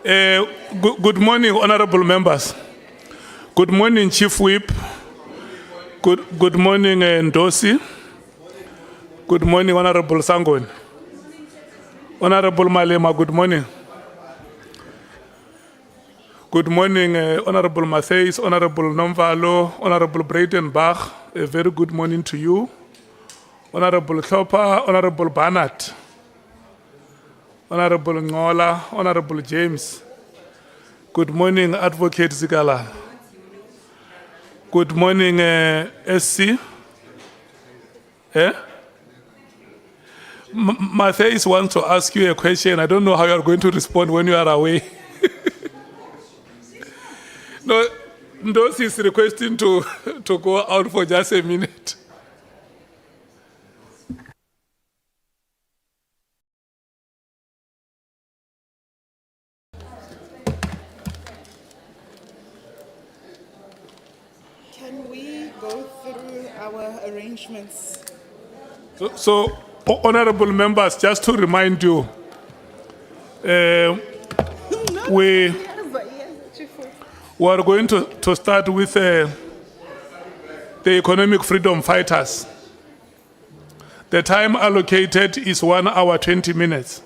Good morning, honourable members. Good morning, Chief Whip. Good morning, Ndosi. Good morning, Honourable Sangon. Honourable Malema, good morning. Good morning, Honourable Mattheys, Honourable Nomvalo, Honourable Breitenbach. A very good morning to you. Honourable Klopa, Honourable Barnett, Honourable Ngola, Honourable James. Good morning, Advocate Zigala. Good morning, SC. Mattheys wants to ask you a question. I don't know how you are going to respond when you are away. No, Ndosi is requesting to go out for just a minute. Can we go through our arrangements? So, honourable members, just to remind you, we are going to start with the economic freedom fighters. The time allocated is 1 hour 20 minutes.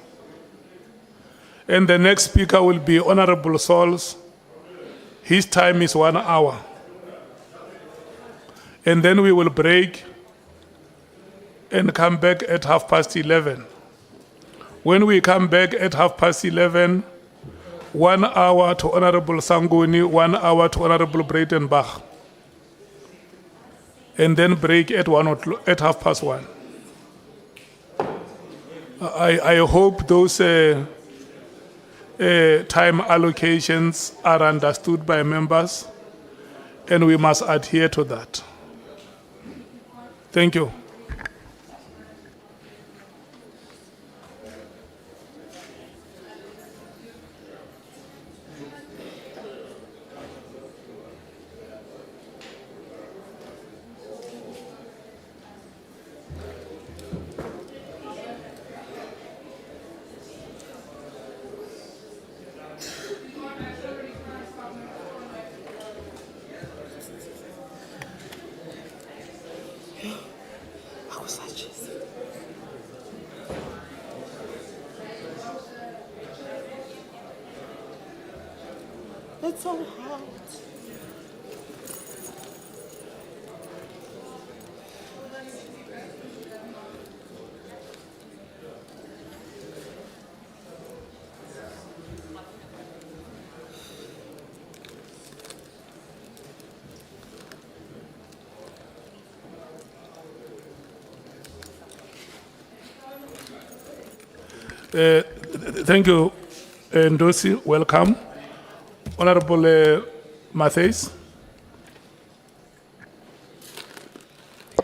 And the next speaker will be Honourable Sols. His time is 1 hour. And then we will break and come back at 11:30. When we come back at 11:30, 1 hour to Honourable Sangoni, 1 hour to Honourable Breitenbach. And then break at 1:30. I hope those time allocations are understood by members, and we must adhere to that. Thank you. It's so hot. Thank you, Ndosi. Welcome. Honourable Mattheys.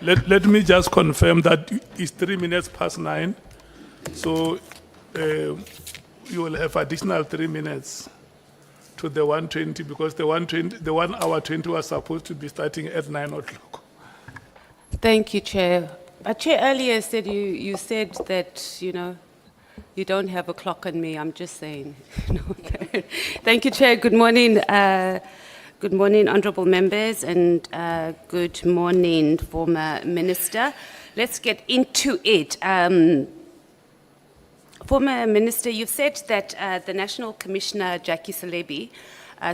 Let me just confirm that it's 3 minutes past 9. So you will have additional 3 minutes to the 120 because the 1 hour 20 was supposed to be starting at 9 o'clock. Thank you, Chair. Chair earlier said you said that, you don't have a clock on me. I'm just saying. Thank you, Chair. Good morning. Good morning, honourable members, and good morning, former Minister. Let's get into it. Former Minister, you've said that the National Commissioner, Bheki Cele,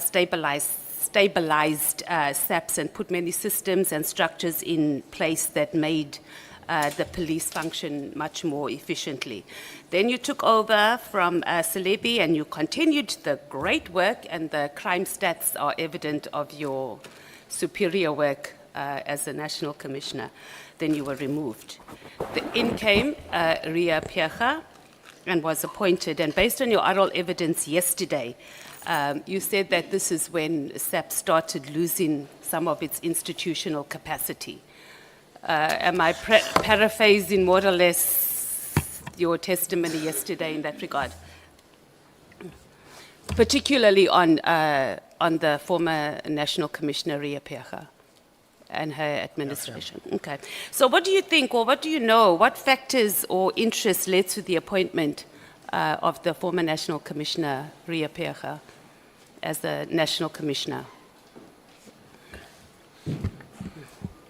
stabilized SAPS and put many systems and structures in place that made the police function much more efficiently. Then you took over from Cele and you continued the great work, and the crime stats are evident of your superior work as a National Commissioner. Then you were removed. In came Ria Piecha and was appointed, and based on your oral evidence yesterday, you said that this is when SAP started losing some of its institutional capacity. Am I paraphrasing more or less your testimony yesterday in that regard? Particularly on the former National Commissioner, Ria Piecha, and her administration. Yes, okay. So what do you think, or what do you know, what factors or interests led to the appointment of the former National Commissioner, Ria Peja, as the National Commissioner?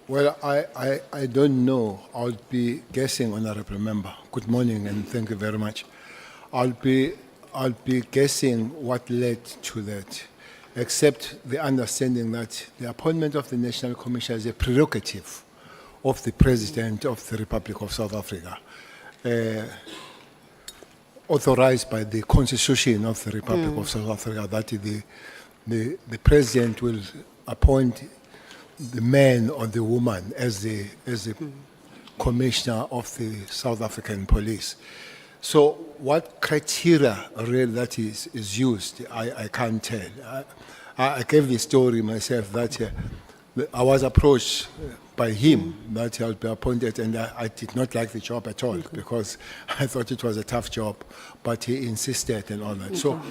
Well, I don't know. I'll be guessing, Honourable Member. Good morning and thank you very much. I'll be guessing what led to that, except the understanding that the appointment of the National Commissioner is a prerogative of the President of the Republic of South Africa, authorized by the Constitution of the Republic of South Africa, that the President will appoint the man or the woman as the Commissioner of the South African Police. So what criteria really that is used, I can't tell. I gave the story myself that I was approached by him that I'll be appointed, and I did not like the job at all because I thought it was a tough job, but he insisted and all that. So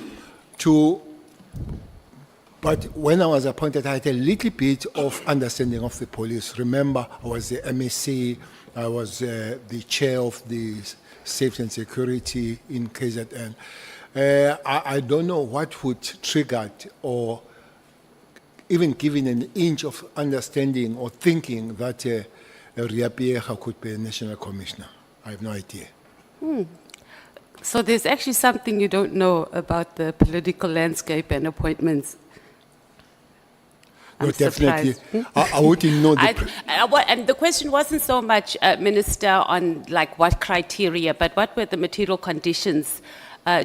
but when I was appointed, I had a little bit of understanding of the police. Remember, I was the MEC, I was the chair of the Safety and Security in KZN. I don't know what would trigger or even given an inch of understanding or thinking that Ria Peja could be a national commissioner. I have no idea. So there's actually something you don't know about the political landscape and appointments. No, I'm definitely. surprised. I wouldn't know And the question wasn't so much, Minister, on like what criteria, but what were the material conditions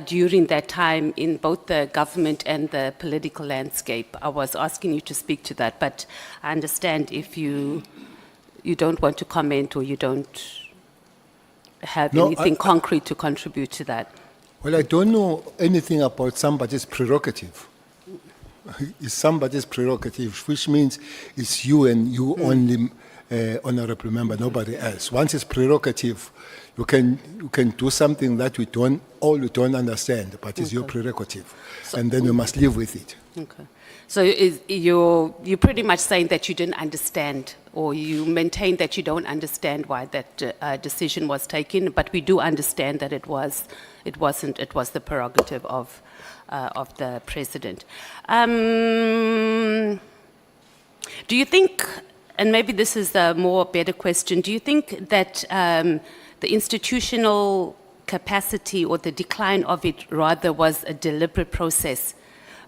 during that time in both the government and the political landscape? I was asking you to speak to that, but I understand if you don't want to comment or you don't have anything concrete to contribute to that. Well, I don't know anything about somebody's prerogative. It's somebody's prerogative, which means it's you and you only, Honourable Member, nobody else. Once it's prerogative, you can do something that we don't understand, but it's your prerogative, and then we must live with it. Okay. So you're pretty much saying that you didn't understand, or you maintain that you don't understand why that decision was taken, but we do understand that it was the prerogative of the President. Do you think, and maybe this is a better question, do you think that the institutional capacity or the decline of it rather was a deliberate process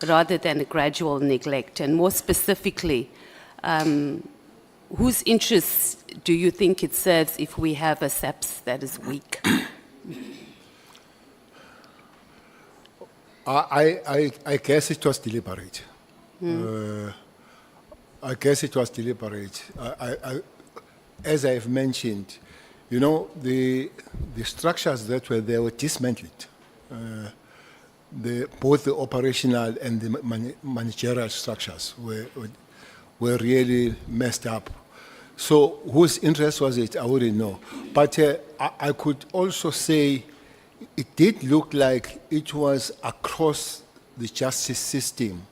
rather than a gradual neglect? And more specifically, whose interests do you think it serves if we have a SAPS that is weak? I guess it was deliberate. I guess it was deliberate. As I've mentioned, you know, the structures that were there were dismantled. Both the operational and the managerial structures were really messed up. So whose interest was it? I wouldn't know. But I could also say it did look like it was across the justice system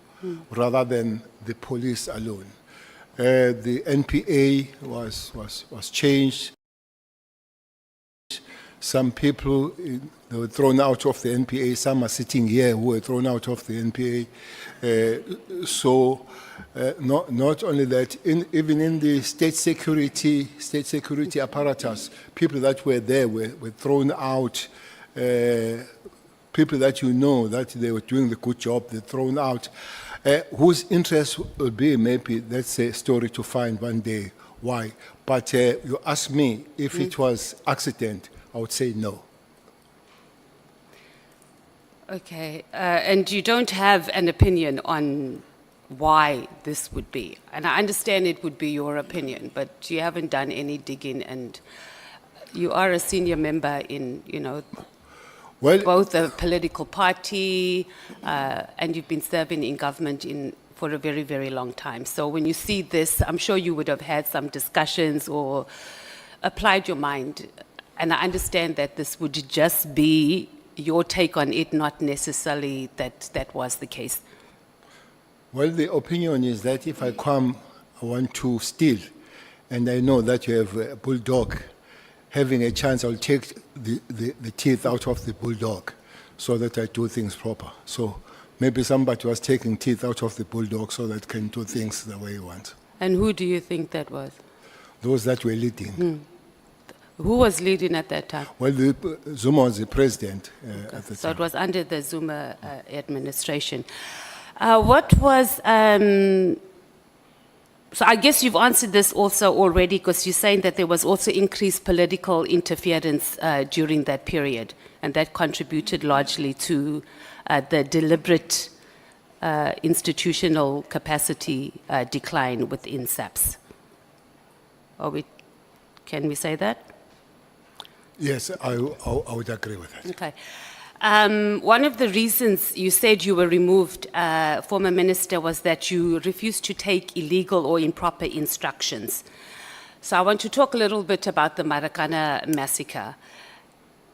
rather than the police alone. The NPA was changed. Some people they were thrown out of the NPA. Some are sitting here who were thrown out of the NPA. Not only that, even in the state security apparatus, people that were there were thrown out. People that you know that they were doing the good job, they're thrown out. Whose interest will be, maybe that's a story to find one day why. But you ask me if it was accident, I would say no. Okay, and you don't have an opinion on why this would be? And I understand it would be your opinion, but you haven't done any digging, and you are a senior member in, both a political party, and you've been serving in government for a very, very long time. So when you see this, I'm sure you would have had some discussions or applied your mind. And I understand that this would just be your take on it, not necessarily that was the case. Well, the opinion is that if I come, I want to steal, and I know that you have a bulldog, having a chance, I'll take the teeth out of the bulldog. so that I do things proper. So maybe somebody was taking teeth out of the bulldog so that can do things the way he wants. And who do you think that was? Those that were leading. Who was leading at that time? Well, Zuma was the president at the So it time. was under the Zuma administration. What was, so I guess you've answered this also already, because you're saying that there was also increased political interference during that period, and that contributed largely to the deliberate institutional capacity decline within SAPS. Can we say that? Yes, I would agree with that. Okay. One of the reasons you said you were removed, former minister, was that you refused to take illegal or improper instructions. So I want to talk a little bit about the Marikana massacre,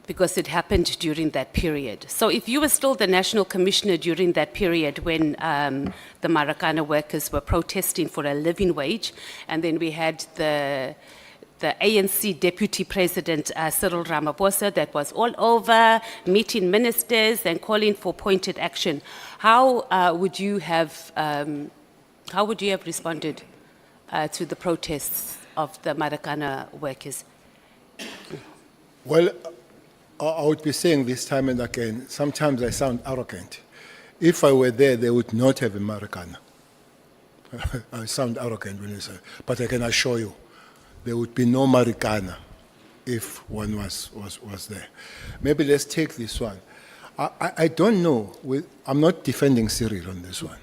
because it happened during that period. So if you were still the national commissioner during that period when the Marikana workers were protesting for a living wage, and then we had the ANC deputy president, Cyril Ramaphosa, that was all over, meeting ministers and calling for pointed action. How would you have responded to the protests of the Marikana workers? Well, I would be saying this time and again, sometimes I sound arrogant. If I were there, they would not have a Marikana. I sound arrogant when I say, but I can assure you, there would be no Marikana if one was there. Maybe let's take this one. I don't know, I'm not defending Cyril on this one,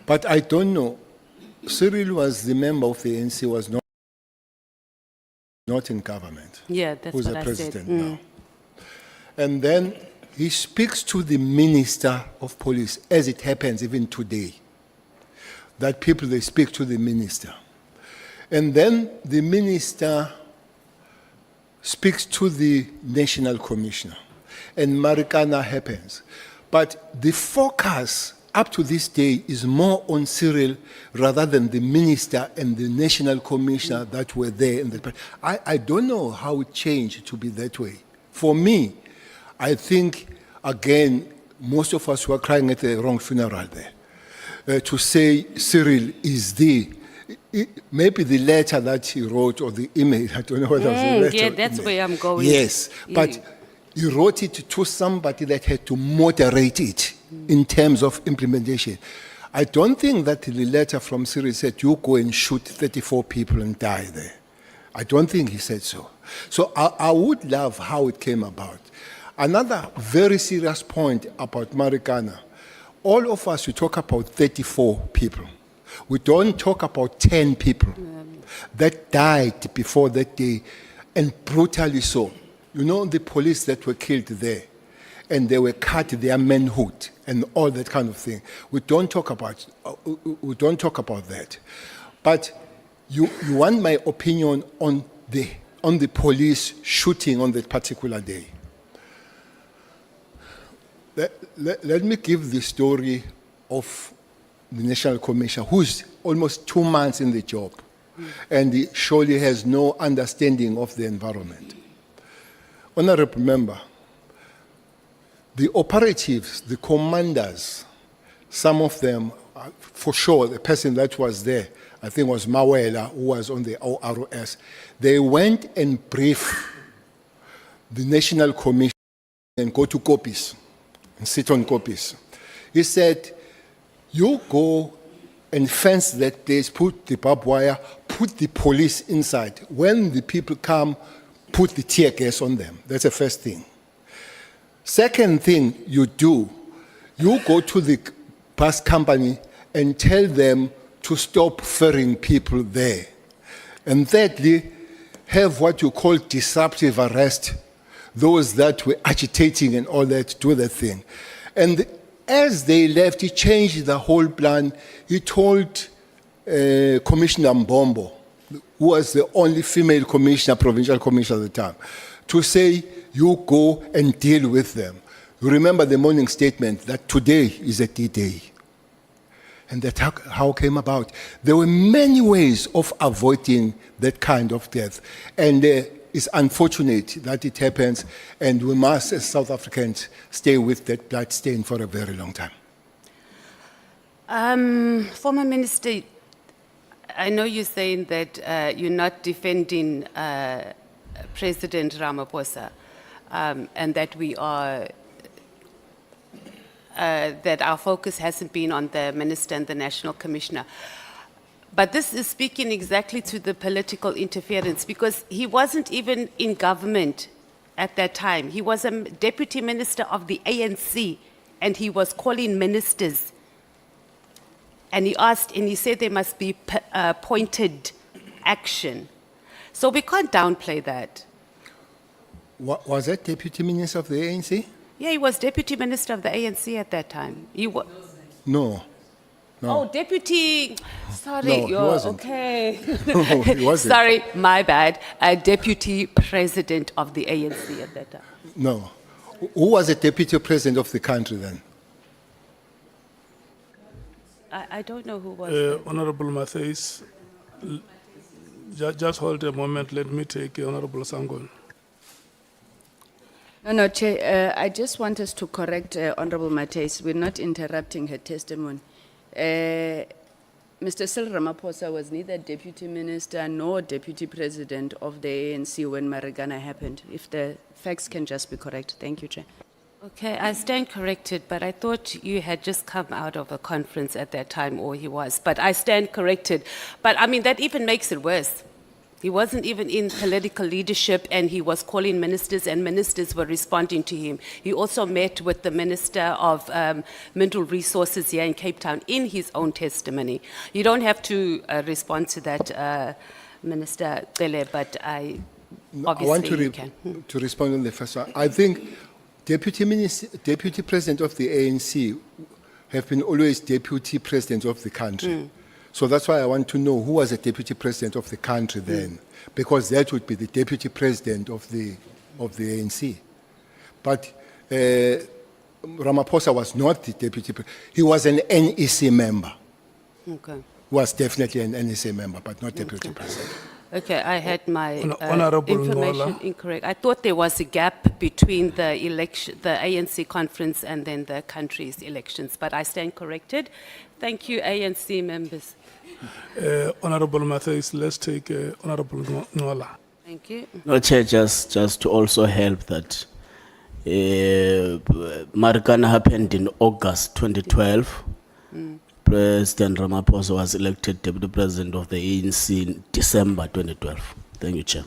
but I don't know. Cyril was the member of the ANC, was not in government. Yeah, that's who's what the I president said. now. And then he speaks to the Minister of Police, as it happens even today, that people, they speak to the minister. And then the minister speaks to the national commissioner, and Marikana happens. But the focus up to this day is more on Cyril rather than the minister and the national commissioner that were there. I don't know how it changed to be that way. For me, I think, again, most of us were crying at the wrong funeral there. To say Cyril is maybe the letter that he wrote, or the email, I don't know whether it was a letter. Yeah, that's email. where I'm going. Yes, but he wrote it to somebody that had to moderate it in terms of implementation. I don't think that the letter from Cyril said, you go and shoot 34 people and die there. I don't think he said so. So I would love how it came about. Another very serious point about Marikana, all of us, we talk about 34 people. We don't talk about 10 people that died before that day, and brutally so. You know, the police that were killed there, and they were cut their manhood and all that kind of thing. We don't talk about that. But you want my opinion on the police shooting on that particular day. Let me give the story of the National Commissioner, who's almost 2 months in the job, and he surely has no understanding of the environment. Honourable Member, the operatives, the commanders, some of them, for sure, the person that was there, I think was Mawela, who was on the ORS, they went and briefed the National Commission and go to copies and sit on copies. He said, you go and fence that place, put the barbed wire, put the police inside. When the people come, put the tear gas on them. That's the first thing. Second thing you do, you go to the bus company and tell them to stop ferrying people there. And thirdly, have what you call disruptive arrest, those that were agitating and all that, do that thing. And as they left, he changed the whole plan. He told Commissioner Mbombo, who was the only female commissioner, provincial commissioner at the time, to say, you go and deal with them. You remember the morning statement that today is a D-Day. And that's how it came about. There were many ways of avoiding that kind of death. And it's unfortunate that it happens, and we must, as South Africans, stay with that blood stain for a very long time. Former Minister, I know you're saying that you're not defending President Ramaphosa, and that we are, that our focus hasn't been on the minister and the national commissioner. But this is speaking exactly to the political interference, because he wasn't even in government at that time. He was a deputy minister of the ANC, and he was calling ministers. And he asked, and he said there must be pointed action. So we can't downplay that. Was that deputy minister of the ANC? Yeah, he was deputy minister of the ANC at that time. No. No. Oh, deputy, sorry, No, he wasn't. okay. No, he wasn't. Sorry, my bad. Deputy president of the ANC at that time. No. Who was the deputy president of the country then? I don't know who was. Honourable Mathis, just hold a moment. Let me take Honourable Sangon. No, Chair, I just want us to correct Honourable Mathis. We're not interrupting her testimony. Mr. Cele Ramaphosa was neither deputy minister nor deputy president of the ANC when Marikana happened. If the facts can just be correct. Thank you, Chair. Okay, I stand corrected, but I thought you had just come out of a conference at that time, or he was. But I stand corrected. But I mean, that even makes it worse. He wasn't even in political leadership, and he was calling ministers, and ministers were responding to him. He also met with the Minister of Mineral Resources here in Cape Town in his own testimony. You don't have to respond to that, Minister Cele, but I obviously you can. To respond on the first one. I think deputy president of the ANC have been always deputy president of the country. So that's why I want to know who was the deputy president of the country then, because that would be the deputy president of the ANC. But Ramaphosa was not the deputy president. He was an NEC member. Okay. Was definitely an NEC member, but not deputy president. Okay, I had my Honourable information Ngola. incorrect. I thought there was a gap between the election, the ANC conference, and then the country's elections, but I stand corrected. Thank you, ANC members. Honourable Mathis, let's take Honourable Ngola. Thank you. No, Chair, just to also help that Marikana happened in August 2012. President Ramaphosa was elected Deputy President of the ANC in December 2012. Thank you, Chair.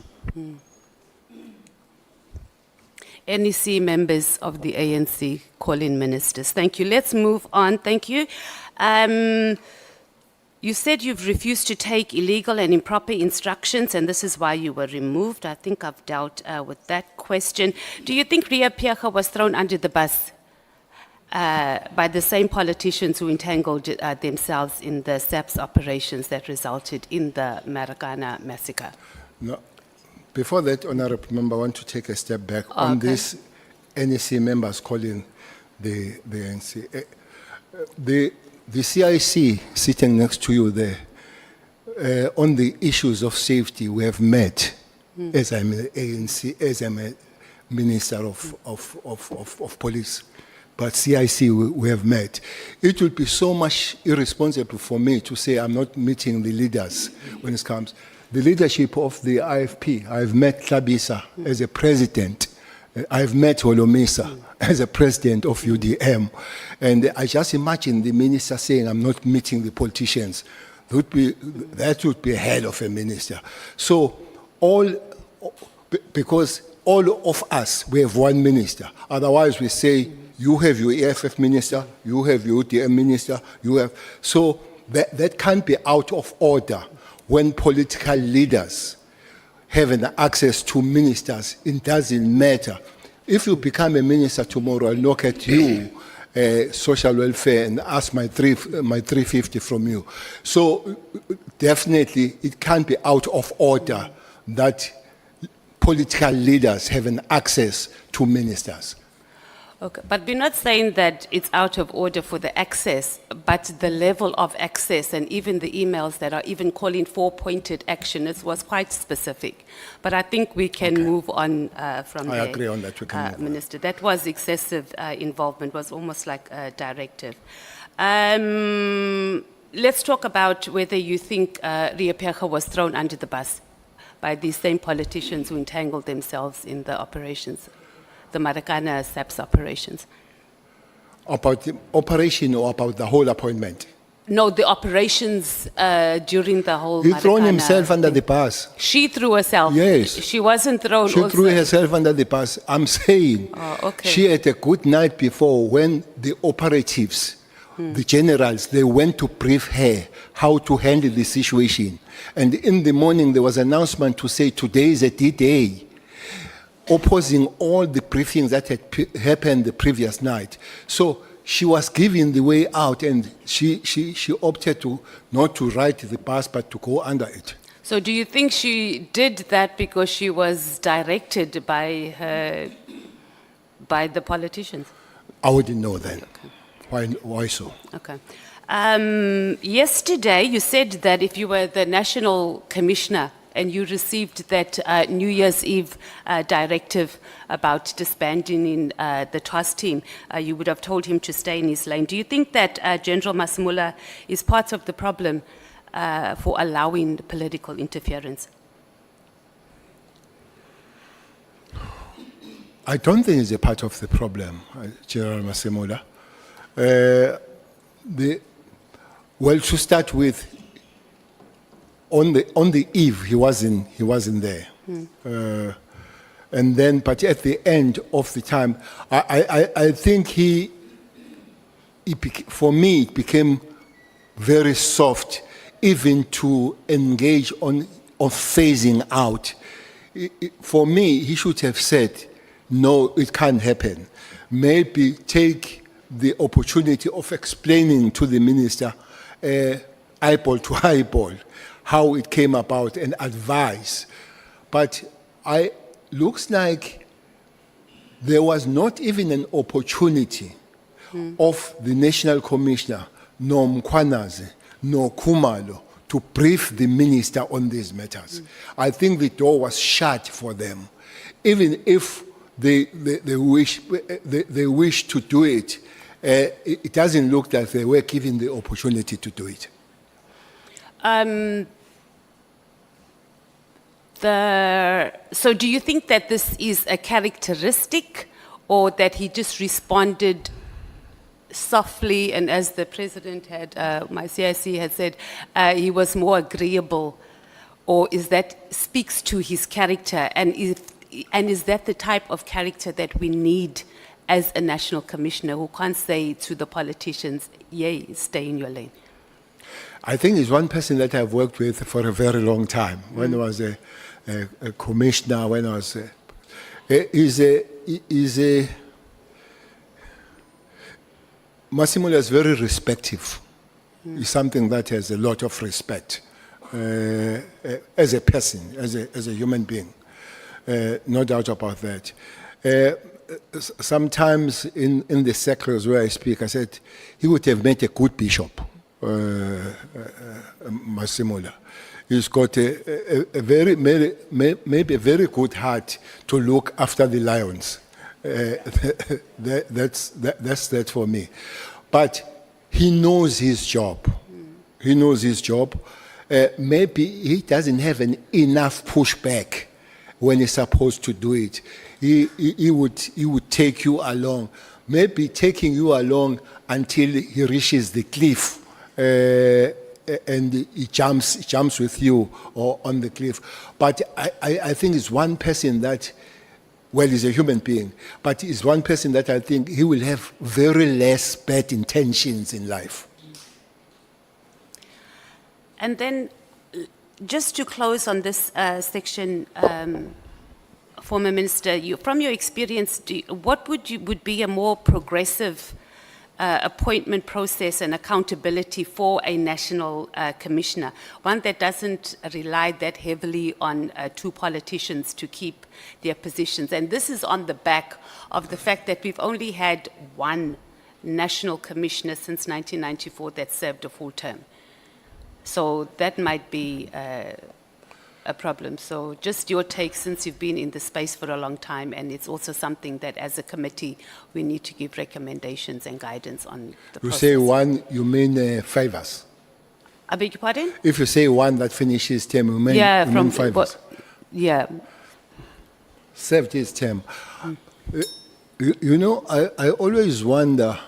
NEC members of the ANC calling ministers. Thank you. Let's move on. Thank you. You said you've refused to take illegal and improper instructions, and this is why you were removed. I think I've dealt with that question. Do you think Ria Piaga was thrown under the bus by the same politicians who entangled themselves in the SAPS operations that resulted in the Marikana massacre? No. Before that, Honourable Member, I want to take a step back on this NEC members calling the ANC. The CIC sitting next to you there, on the issues of safety, we have met as I'm the ANC, as I'm a Minister of Police. But CIC, we have met. It would be so much irresponsible for me to say I'm not meeting the leaders when it comes. The leadership of the IFP, I've met Tlabisa as a president. I've met Holomisa as a president of UDM. And I just imagine the minister saying, I'm not meeting the politicians. That would be a hell of a minister. So because all of us, we have one minister. Otherwise we say, you have your EFF minister, you have your UDM minister, you have... So that can't be out of order when political leaders having access to ministers. It doesn't matter. If you become a minister tomorrow, I'll look at you, social welfare, and ask my 350 from you. So definitely it can't be out of order that political leaders having access to ministers. Okay, but we're not saying that it's out of order for the access, but the level of access and even the emails that are even calling for pointed action, it was quite specific. But I think we can move on from I there. agree on that, we can move on. Minister, that was excessive involvement, was almost like a directive. Let's talk about whether you think Ria Pheega was thrown under the bus by these same politicians who entangled themselves in the operations, the Marikana SAPS operations. About the operation or about the whole appointment? No, the operations during the whole He thrown Marikana himself under thing. the bus. She threw herself. Yes. She wasn't thrown She also. threw herself under the bus. I'm saying Oh, okay. she had a good night before when the operatives, the generals, they went to brief her how to handle the situation. And in the morning, there was an announcement to say today is a D-Day, opposing all the briefings that had happened the previous night. So she was given the way out, and she opted to not to ride the bus, but to go under it. So do you think she did that because she was directed by the politicians? I wouldn't know then. Why so? Okay. Yesterday, you said that if you were the national commissioner and you received that New Year's Eve directive about disbanding in the TWAS team, you would have told him to stay in his lane. Do you think that General Masimula is part of the problem for allowing political interference? I don't think it's a part of the problem, General Masimula. Well, to start with, on the eve he wasn't there, and then but at the end of the time, I think for me it became very soft, even to engage on phasing out. For me, he should have said, no, it can't happen. Maybe take the opportunity of explaining to the minister, eyeball to eyeball, how it came about and advise. But looks like there was not even an opportunity of the National Commissioner, nor Mkwanazi, nor Kumalo, to brief the minister on these matters. I think the door was shut for them. Even if they wish to do it, it doesn't look like they were given the opportunity to do it. So do you think that this is a characteristic, or that he just responded softly, and as the president had, my CIC had said, he was more agreeable, or is that speaks to his character, and is that the type of character that we need as a national commissioner who can't say to the politicians, yay, stay in your lane? I think it's one person that I've worked with for a very long time. When I was a commissioner, when I was Masimula is very respectful. He's something that has a lot of respect as a person, as a human being. No doubt about that. Sometimes in the circles where I speak, I said he would have made a good bishop, Masimula. He's got a very, maybe a very good heart to look after the lions. That's that for me. But he knows his job. He knows his job. Maybe he doesn't have enough pushback when he's supposed to do it. He would take you along, maybe taking you along until he reaches the cliff, and he jumps with you or on the cliff. But I think it's one person that, well, he's a human being, but he's one person that I think he will have very less bad intentions in life. And then, just to close on this section, former minister, from your experience, what would be a more progressive appointment process and accountability for a national commissioner, one that doesn't rely that heavily on two politicians to keep their positions. And this is on the back of the fact that we've only had one national commissioner since 1994 that served a full term. So that might be a problem. So just your take, since you've been in the space for a long time, and it's also something that as a committee we need to give recommendations and guidance on the You process. say one, you mean favors. I beg your pardon? If you say one that finishes term, you mean, Yeah, you from mean favors. yeah. Served his term. You know, I always wonder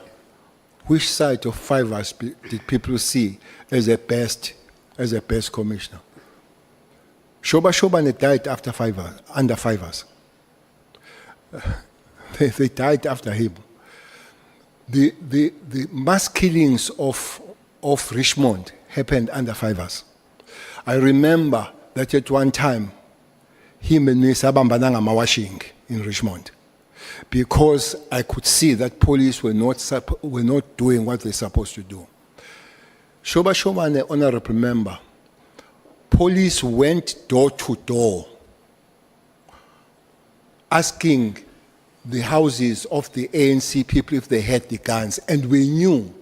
which side of favors did people see as a best commissioner. Shoba Shobane died after under favors. They died after him. The mass killings of Richmond happened under favors. I remember that at one time, him and me sabambananga mawashing in Richmond, because I could see that police were not doing what they're supposed to do. Shoba Shobane, honorable member, police went door to door asking the houses of the ANC people if they had the guns, and we knew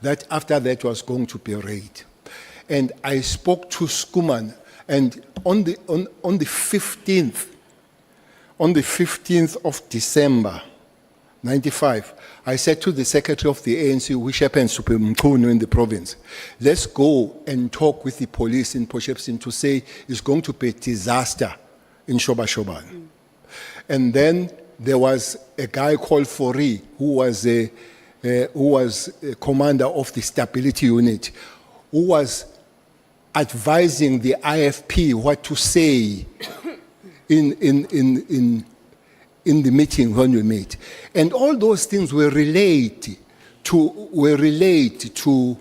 that after that was going to be a raid. And I spoke to Skuman, and on the 15th of December 95, I said to the secretary of the ANC, which happens to be Mkhunu in the province, let's go and talk with the police in Potchefstroom to say it's going to be a disaster in Shoba Shobane. And then there was a guy called Fori, who was a commander of the stability unit, who was advising the IFP what to say in the meeting when we meet. And all those things were relayed to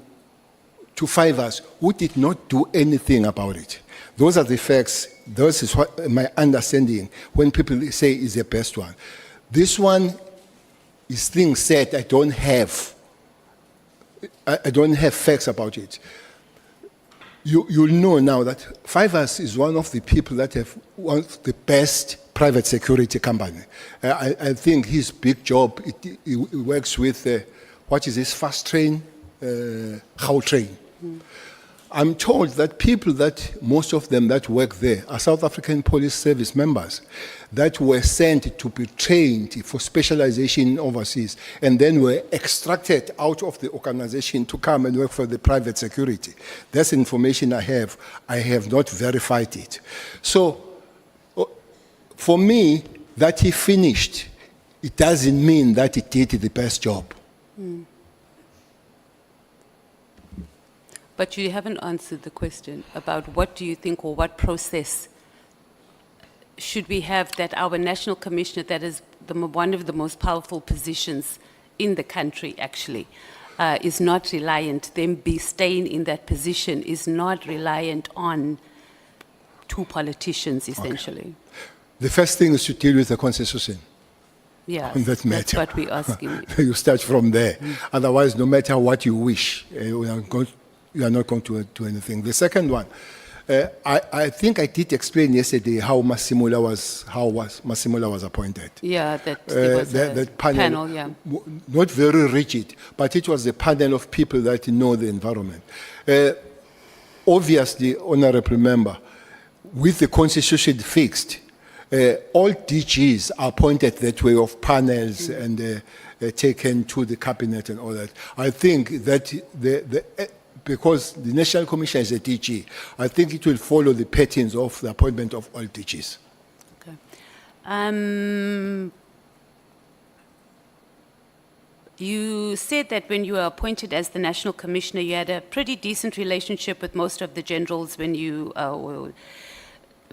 fivers who did not do anything about it. Those are the facts. This is what my understanding when people say is the best one. This one is things said I don't have facts about it. You'll know now that Fivers is one of the people that have one of the best private security company. I think his big job, he works with, what is this, fast train, how train. I'm told that people most of them that work there are South African Police Service members that were sent to be trained for specialization overseas and then were extracted out of the organization to come and work for the private security. That's information I have. I have not verified it. So, for me, that he finished, it doesn't mean that he did the best job. But you haven't answered the question about what do you think, or what process should we have that our national commissioner, that is one of the most powerful positions in the country actually, is not reliant, them be staying in that position is not reliant on two politicians essentially. Okay. The first thing is to deal with the constitution. Yeah, On that matter. that's what we're asking. You start from there. Otherwise, no matter what you wish, you are not going to do anything. The second one, I think I did explain yesterday how Massimola was appointed. Yeah, that there was that a panel, yeah. Not very rigid, but it was a panel of people that know the environment. Obviously, honorable member, with the constitution fixed, all DGs are appointed that way of panels and taken to the cabinet and all that. I think that because the National Commission is a DG, I think it will follow the patterns of the appointment of all DGs. Okay. You said that when you were appointed as the National Commissioner, you had a pretty decent relationship with most of the generals when you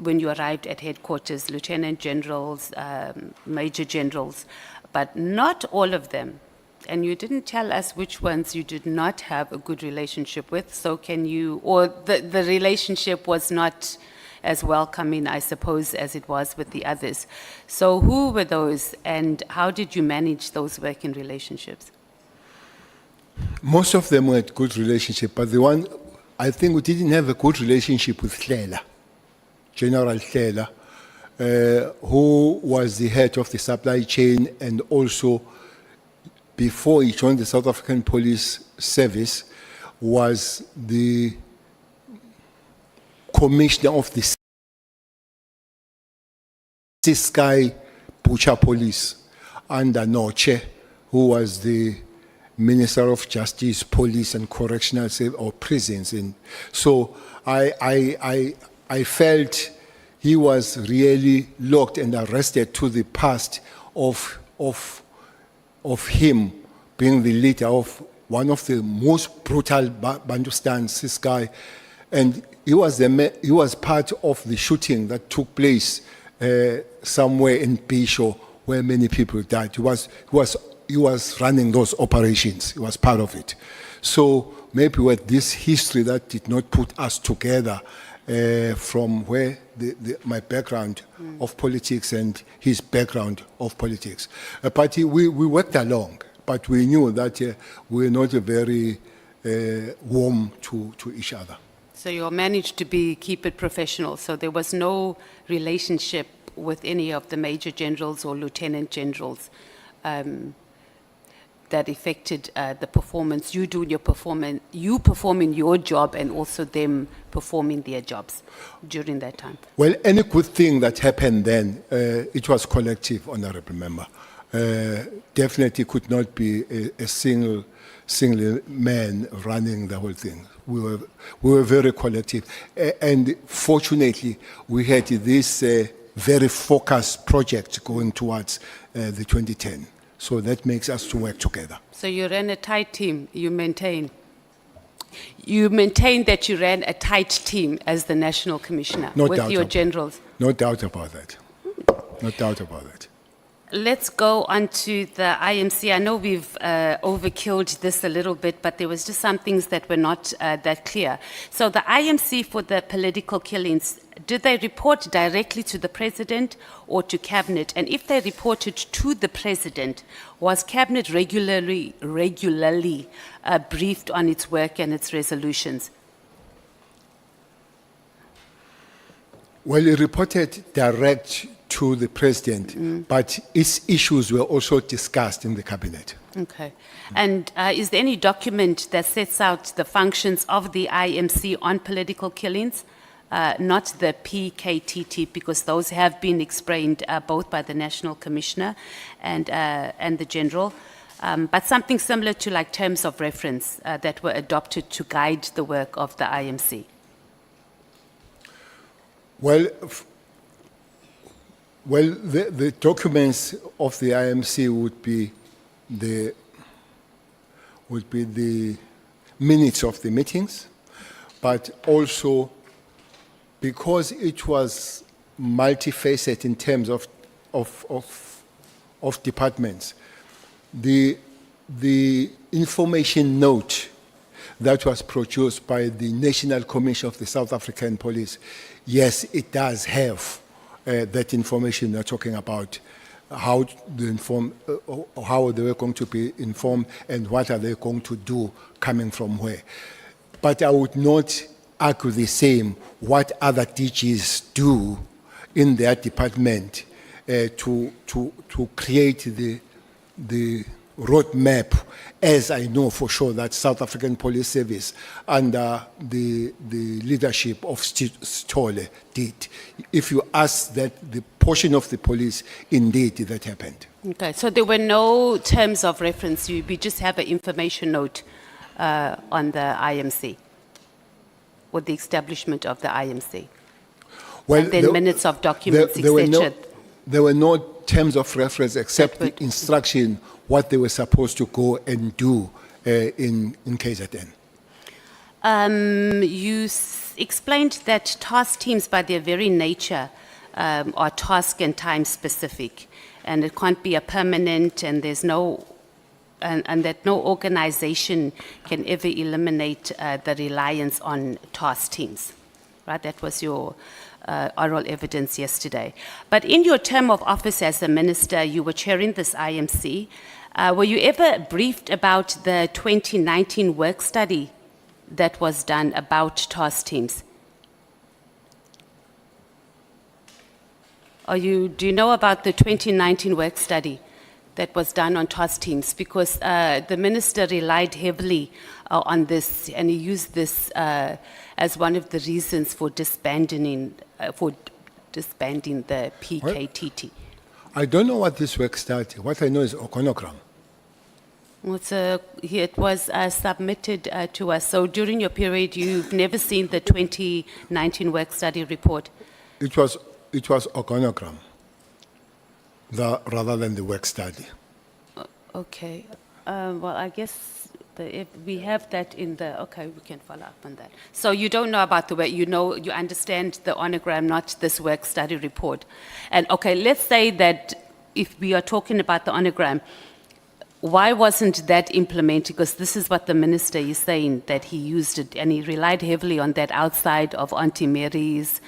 arrived at headquarters, lieutenant generals, major generals, but not all of them. And you didn't tell us which ones you did not have a good relationship with. So can you, or the relationship was not as welcoming, I suppose, as it was with the others. So who were those, and how did you manage those working relationships? Most of them had good relationship, but the one I think we didn't have a good relationship with Cele, General Cele, who was the head of the supply chain, and also before he joined the South African Police Service was the commissioner of the Sky Butcher Police under Noche, who was the Minister of Justice, Police and Correctional or Prisons. So I felt he was really locked and arrested to the past of him being the leader of one of the most brutal Bantustans, this guy. And he was part of the shooting that took place somewhere in Bisho where many people died. He was running those operations. He was part of it. So maybe with this history that did not put us together from where my background of politics and his background of politics. But we worked along, but we knew that we were not very warm to each other. So you all managed to keep it professional, so there was no relationship with any of the major generals or lieutenant generals that affected the performance, you performing your job and also them performing their jobs during that time? Well, any good thing that happened then, it was collective, Honourable Member. Definitely could not be a single man running the whole thing. We were very collective. And fortunately, we had this very focused project going towards the 2010. So that makes us to work together. So you ran a tight team, you maintain that you ran a tight team as the National Commissioner with your generals? No doubt about that. No doubt about that. Let's go on to the IMC. I know we've overkilled this a little bit, but there was just some things that were not that clear. So the IMC for the political killings, did they report directly to the President or to Cabinet? And if they reported to the President, was Cabinet regularly briefed on its work and its resolutions? Well, it reported direct to the President, but its issues were also discussed in the Cabinet. Okay. And is there any document that sets out the functions of the IMC on political killings? Not the PKTT, because those have been explained both by the National Commissioner and the General, but something similar to like terms of reference that were adopted to guide the work of the IMC. Well, the documents of the IMC would be the minutes of the meetings, but also because it was multifaceted in terms of departments, the information note that was produced by the National Commission of the South African Police, yes, it does have that information they're talking about, how they were going to be informed and what are they going to do coming from where. But I would not argue the same what other DGs do in their department to create the roadmap, as I know for sure that South African Police Service under the leadership of Cele did. If you ask that, the portion of the police, indeed, that happened. Okay, so there were no terms of reference. We just have an information note on the IMC, or the establishment of the IMC. Well, and then minutes of documents, etc. There were no terms of reference except the instruction what they were supposed to go and do in KZN. You explained that task teams, by their very nature, are task and time specific, and it can't be a permanent, and there's no, and that no organization can ever eliminate the reliance on task teams. right? That was your oral evidence yesterday. But in your term of office as a minister, you were chairing this IMC. Were you ever briefed about the 2019 work study that was done about task teams? Do you know about the 2019 work study that was done on task teams? Because the minister relied heavily on this, and he used this as one of the reasons for disbanding the PKTT. I don't know what this work study. What I know is organogram. It was submitted to us. So during your period, you've never seen the 2019 work study report? It was organogram, rather than the work study. Okay. Well, I guess if we have that in the, okay, we can follow up on that. So you don't know about the work, you understand the onogram, not this work study report. And okay, let's say that if we are talking about the onogram, why wasn't that implemented? Because this is what the minister is saying, that he used it and he relied heavily on that outside of Auntie Mary's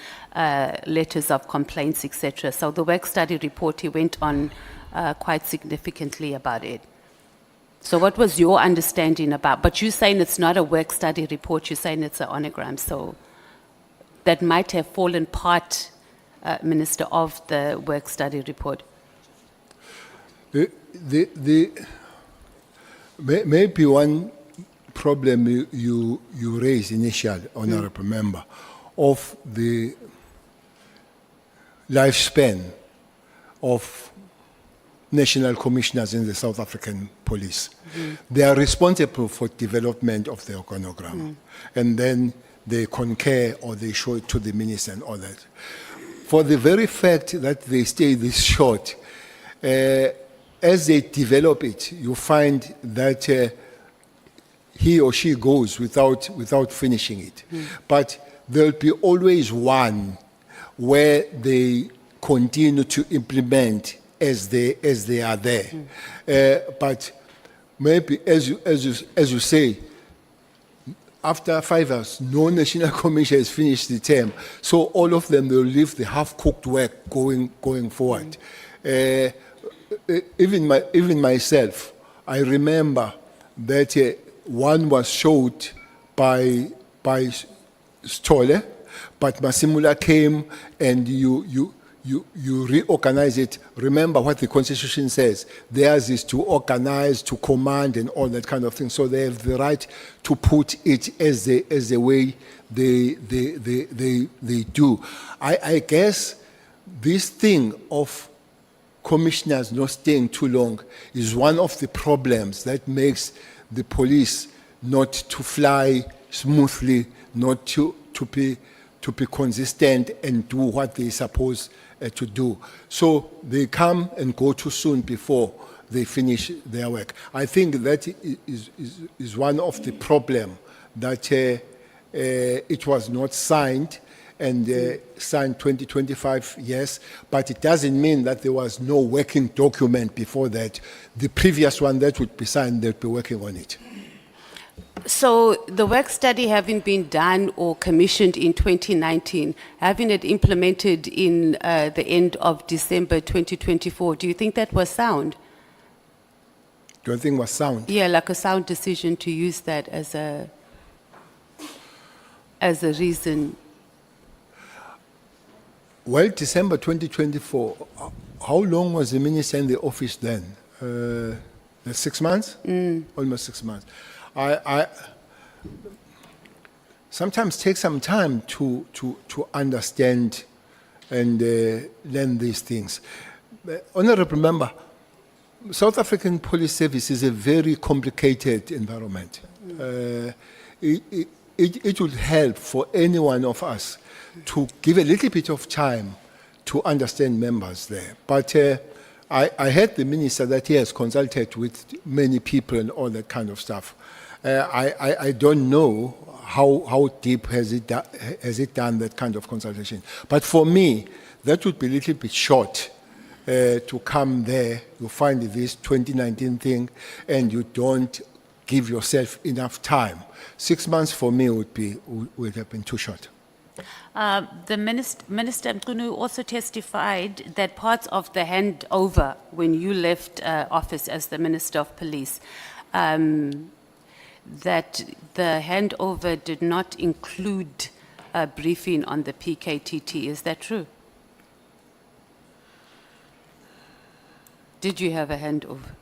letters of complaints, etc. So the work study report, he went on quite significantly about it. So what was your understanding about? But you're saying it's not a work study report, you're saying it's an onogram. So that might have fallen part, Minister, of the work study report. Maybe one problem you raised initially, Honourable Member, of the lifespan of national commissioners in the South African police. They are responsible for development of the organogram, and then they concur or they show it to the minister and all that. For the very fact that they stay this short, as they develop it, you find that he or she goes without finishing it. But there'll be always one where they continue to implement as they are there. But maybe, as you say, after 5 years, no national commission has finished the term, so all of them will leave the half-cooked work going forward. Even myself, I remember that one was showed by Cele, but Masimula came and you reorganize it. Remember what the Constitution says. Theirs is to organize, to command, and all that kind of thing. So they have the right to put it as the way they do. I guess this thing of commissioners not staying too long is one of the problems that makes the police not to fly smoothly, not to be consistent and do what they're supposed to do. So they come and go too soon before they finish their work. I think that is one of the problems, that it was not signed, and signed 2025, yes, but it doesn't mean that there was no working document before that. The previous one that would be signed, they'd be working on it. So the work study having been done or commissioned in 2019, having it implemented in the end of December 2024, do you think that was sound? Do you think it was sound? Yeah, like a sound decision to use that as a reason. Well, December 2024, how long was the minister in the office then? 6 months? Almost 6 months. I sometimes take some time to understand and learn these things. Honourable Member, South African Police Service is a very complicated environment. It would help for any one of us to give a little bit of time to understand members there. But I heard the minister that he has consulted with many people and all that kind of stuff. I don't know how deep has it done that kind of consultation. But for me, that would be a little bit short to come there, you find this 2019 thing, and you don't give yourself enough time. 6 months for me would have been too short. The Minister Mkunu also testified that parts of the handover when you left office as the Minister of Police, that the handover did not include a briefing on the PKTT. Is that true? Did you have a handover?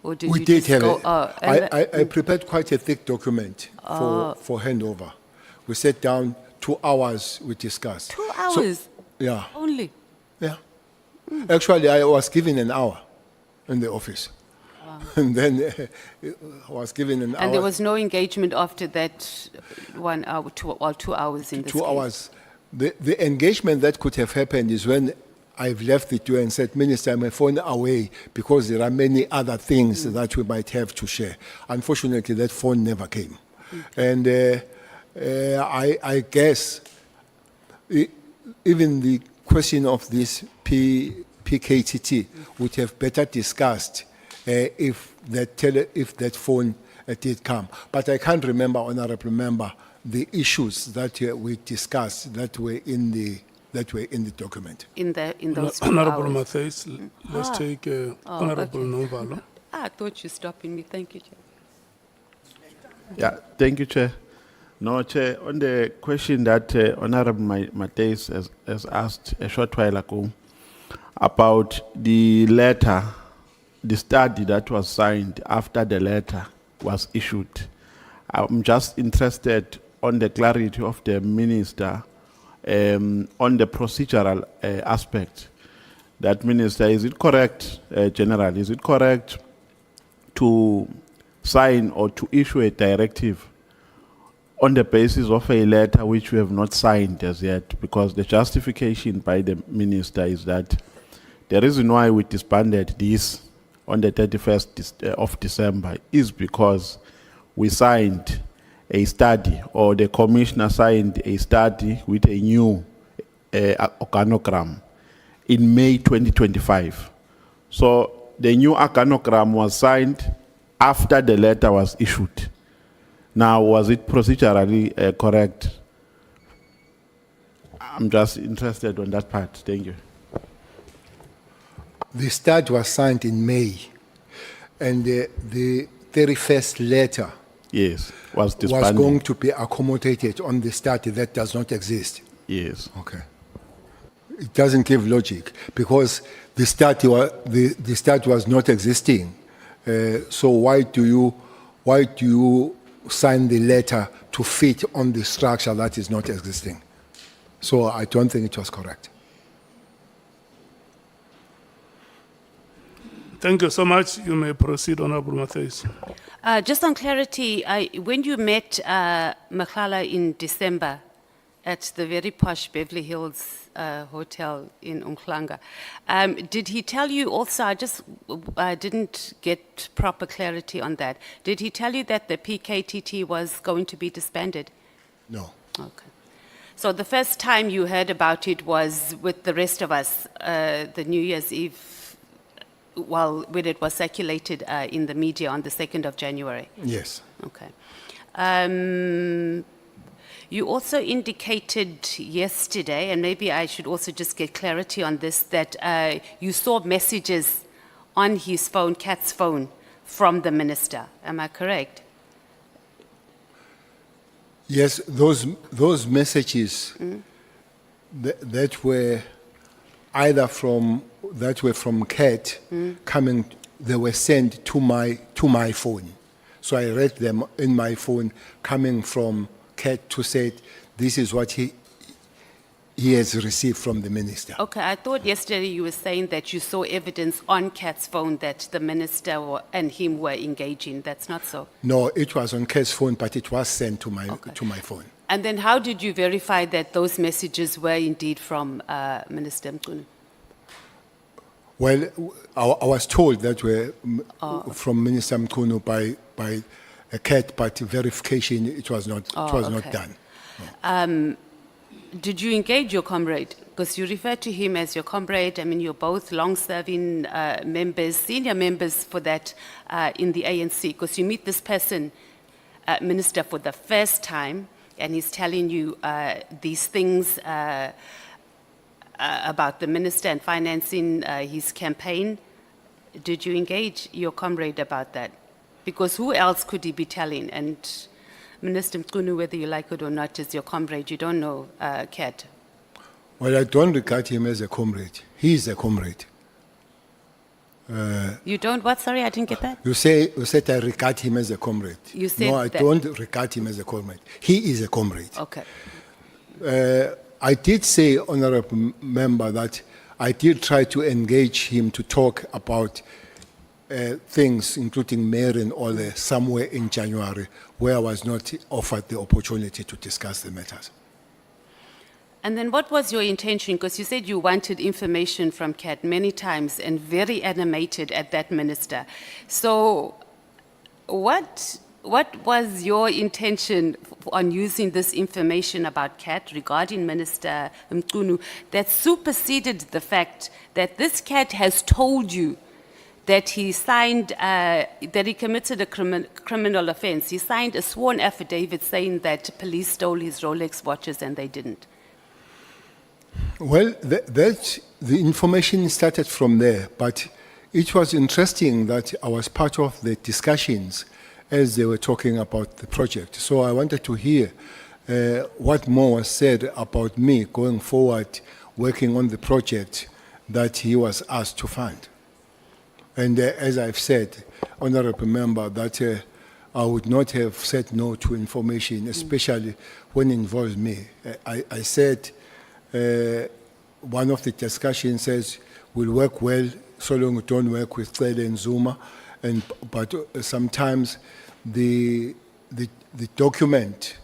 Or did We you did just have go, I prepared quite a thick document for handover. We sat down 2 hours, we discussed. 2 hours Yeah, only? yeah. Actually, I was given an hour in the office. And then I was given an hour. And there was no engagement after that 1 hour, 2 hours in this 2 case? hours. The engagement that could have happened is when I've left it to you and said, Minister, my phone away because there are many other things that we might have to share. Unfortunately, that phone never came. And I guess even the question of this PKTT would have better discussed if that phone did come. But I can't remember, Honourable Member, the issues that we discussed that were in the document. In those 2 Honourable hours? Matthias, let's take Honourable Novalo. I thought you were stopping me. Thank you, Chair. Yeah, thank you, Chair. No, Chair, on the question that Honourable Matthias has asked a short while ago about the letter, the study that was signed after the letter was issued. I'm just interested on the clarity of the Minister on the procedural aspect. That, Minister, is it correct, General, is it correct to sign or to issue a directive on the basis of a letter which we have not signed as yet? Because the justification by the Minister is that the reason why we disbanded this on the 31st of December is because we signed a study, or the Commissioner signed a study with a new organogram in May 2025. So the new organogram was signed after the letter was issued. Now, was it procedurally correct? I'm just interested on that part. Thank you. The study was signed in May, and the 31st letter Yes, was was disbanded. going to be accommodated on the study that does not exist. Yes. Okay. It doesn't give logic because the study was not existing. So why do you sign the letter to fit on the structure that is not existing? So I don't think it was correct. Thank you so much. You may proceed, Honourable Matthias. Just on clarity, when you met Makhala in December at the very posh Beverly Hills hotel in Umhlanga, did he tell you also, I just didn't get proper clarity on that, did he tell you that the PKTT was going to be disbanded? No. Okay. So the first time you heard about it was with the rest of us, the New Year's Eve, when it was circulated in the media on the 2nd of January? Yes. Okay. You also indicated yesterday, and maybe I should also just get clarity on this, that you saw messages on his phone, Kat's phone, from the minister. Am I correct? Yes, those messages that were either from Kat coming, they were sent to my phone. So I read them in my phone coming from Kat to say this is what he has received from the minister. Okay, I thought yesterday you were saying that you saw evidence on Kat's phone that the minister and him were engaging. That's not so. No, it was on Kat's phone, but it was sent to my phone. And then how did you verify that those messages were indeed from Minister Mkunu? Well, I was told that were from Minister Mkunu by a Kat, but verification it was not not done. Did you engage your comrade? Because you refer to him as your comrade. I mean, you're both long-serving members, senior members for that in the ANC. Because you meet this person, Minister, for the first time, and he's telling you these things about the minister and financing his campaign, did you engage your comrade about that? Because who else could he be telling? And Minister Mchunu, whether you like it or not, is your comrade. You don't know Kat. Well, I don't regard him as a comrade. He is a comrade. You don't what? Sorry, I didn't get that. You said I regard him as a comrade. You said no, I that- don't regard him as a comrade. He is a comrade. Okay. I did say, Honourable Member, that I did try to engage him to talk about things, including mayor and all somewhere in January, where I was not offered the opportunity to discuss the matters. And then what was your intention? Because you said you wanted information from Kat many times and very animated at that minister. So what was your intention on using this information about Kat regarding Minister Mchunu that superseded the fact that this Kat has told you that he signed, that he committed a criminal offense? He signed a sworn affidavit saying that police stole his Rolex watches and they didn't. Well, the information started from there, but it was interesting that I was part of the discussions as they were talking about the project. So I wanted to hear what more was said about me going forward, working on the project that he was asked to fund. And as I've said, Honourable Member, that I would not have said no to information, especially when it involves me. I said, one of the discussions says we'll work well so long we don't work with Cele and Zuma, but sometimes the document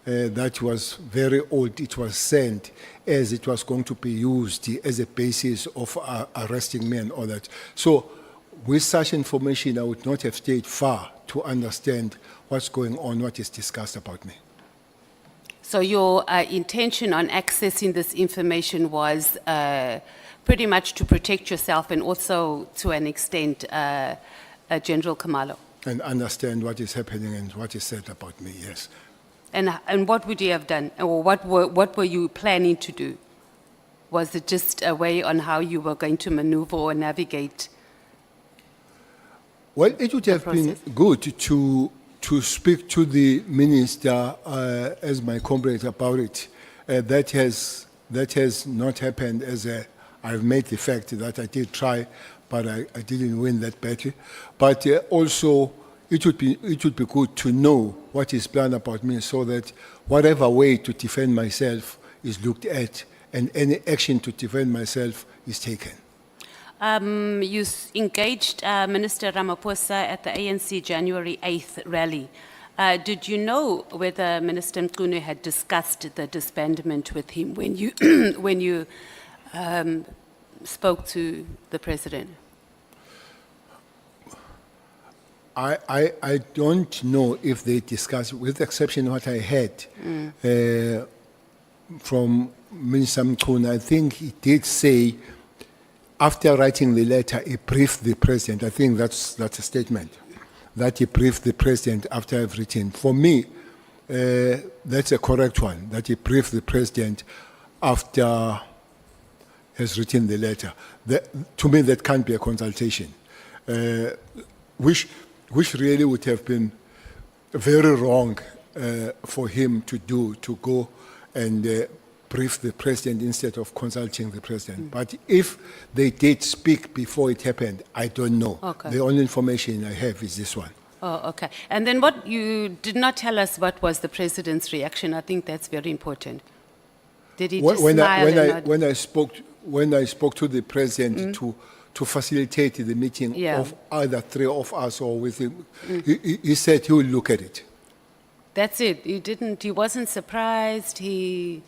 that was very old, it was sent as it was going to be used as a basis of arresting me and all that. So with such information, I would not have stayed far to understand what's going on, what is discussed about me. So your intention on accessing this information was pretty much to protect yourself and also, to an extent, General Kamalo. And understand what is happening and what is said about me, yes. And what would you have done, or what were you planning to do? Was it just a way on how you were going to maneuver or navigate? Well, it would have been good to speak to the minister as my comrade about it. That has not happened. I've made the fact that I did try, but I didn't win that battle. But also, it would be good to know what is planned about me, so that whatever way to defend myself is looked at, and any action to defend myself is taken. You engaged Minister Ramaphosa at the ANC January 8th rally. Did you know whether Minister Mchunu had discussed the disbandment with him when you when you spoke to the president? I don't know if they discussed, with the exception of what I heard from Minister Mchunu. I think he did say, after writing the letter, he briefed the president. I think that's a statement, that he briefed the president after I've written. For me, that's a correct one, that he briefed the president after has written the letter. To me, that can't be a consultation, which really would have been very wrong for him to do, to go and brief the president instead of consulting the president. But if they did speak before it happened, I don't know. Okay. The only information I have is this one. Oh, okay. And then what, you did not tell us what was the president's reaction. I think that's very important. Did he just smile and nod? When I spoke to the president to facilitate the meeting Yeah. of either three of us or with him, he said he will look at it. That's it. He wasn't surprised. He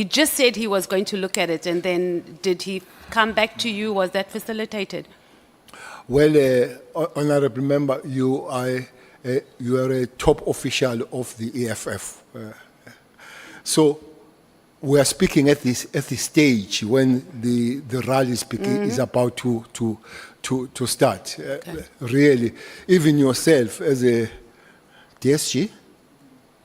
just said he was going to look at it, and then did he come back to you? Was that facilitated? Well, Honourable Member, you are a top official of the EFF. So we are speaking at the stage when the rally is about to start. Really, even yourself as a DSG,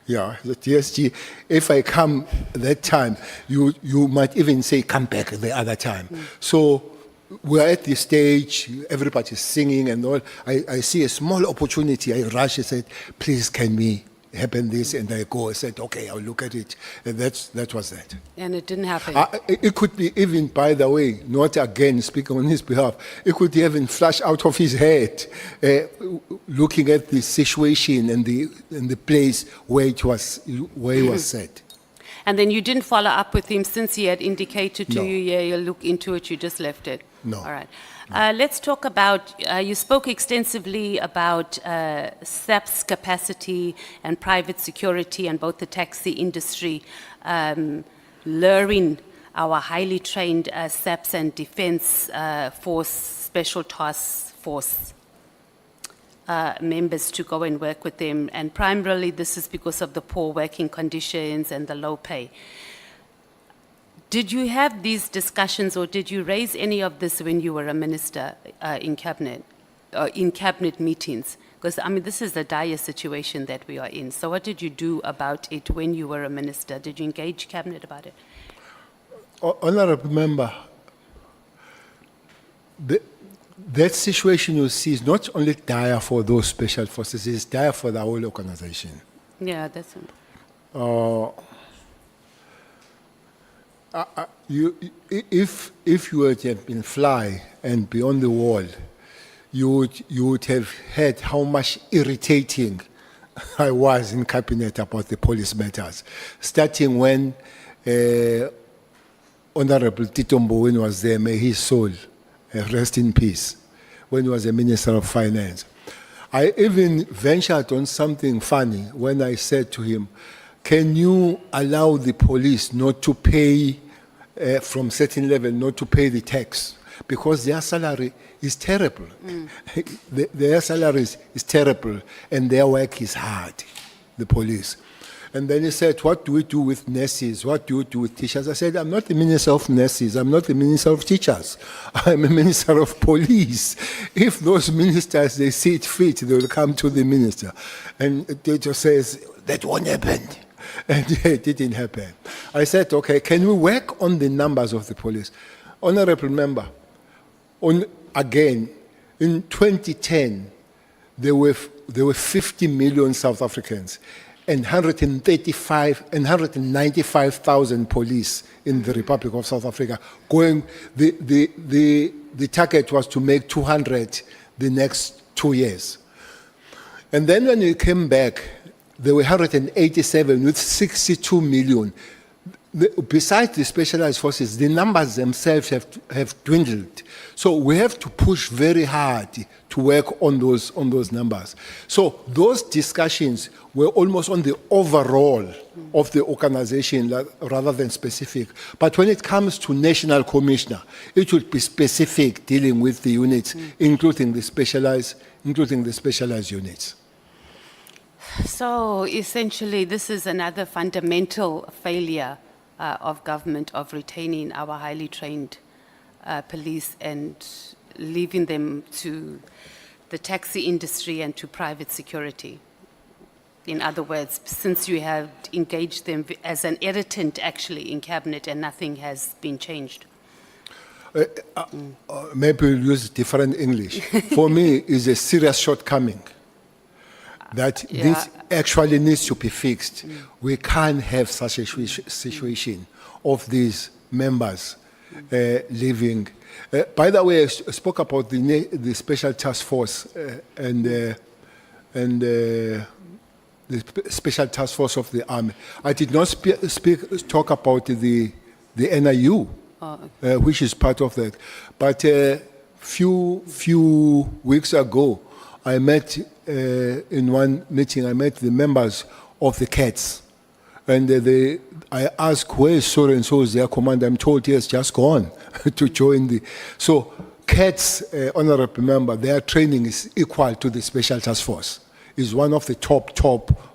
Yeah, the TSG. If I come that time, you might even say, come back the other time. So we're at the stage, everybody's singing and all. I see a small opportunity. I rush. I said, please, can we happen this? And I go. I said, okay, I'll look at it. And that was that. And it didn't happen. It could be even, by the way, not again speaking on his behalf, it could even flash out of his head, looking at the situation and the place where he was set. And then you didn't follow up with him since he had indicated to No. you, yeah, you'll look into it, you just left it? No. All right. Let's talk about, you spoke extensively about SAP's capacity and private security and both the taxi industry luring our highly trained SAPs and Defence Force, Special Task Force members to go and work with them. And primarily this is because of the poor working conditions and the low pay. Did you have these discussions or did you raise any of this when you were a minister in cabinet meetings? Because, I mean, this is a dire situation that we are in. So what did you do about it when you were a minister? Did you engage cabinet about it? Honourable Member, that situation you see is not only dire for those special forces, it's dire for the whole organization. Yeah, that's... If you had been fly and be on the wall, you would have heard how much irritating I was in cabinet about the police matters, starting when Honourable Tito Mboweni was there, may his soul rest in peace, when he was a Minister of Finance. I even ventured on something funny when I said to him, can you allow the police not to pay, from certain level, not to pay the tax? Because their salary is terrible. Their salary is terrible, and their work is hard, the police. And then he said, what do we do with nurses? What do we do with teachers? I said, I'm not the Minister of Nurses. I'm not the Minister of Teachers. I'm a Minister of Police. If those ministers, they see it fit, they will come to the minister. And they just says, that won't happen. And it didn't happen. I said, okay, can we work on the numbers of the police? Honourable Member, again, in 2010, there were 50 million South Africans and 195,000 police in the Republic of South Africa. The target was to make 200 the next 2 years. And then when we came back, there were 187 with 62 million. Besides the specialized forces, the numbers themselves have dwindled. So we have to push very hard to work on those numbers. So those discussions were almost on the overall of the organization rather than specific. But when it comes to national commissioner, it would be specific, dealing with the units, including the specialized units. So essentially, this is another fundamental failure of government of retaining our highly trained police and leaving them to the taxi industry and to private security. In other words, since you have engaged them as an irritant actually in cabinet and nothing has been changed. Maybe we'll use different English. For me, it's a serious shortcoming that this actually needs to be fixed. We can't have such a situation of these members living. By the way, I spoke about the special task force and the special task force of the army. I did not talk about the NIU, which is part of that. But few weeks ago, I met in one meeting. I met the members of the CATS, and I asked, where is so and so is their commander? I'm told he has just gone to join the. So CATS, honourable member, their training is equal to the special task force. Is one of the top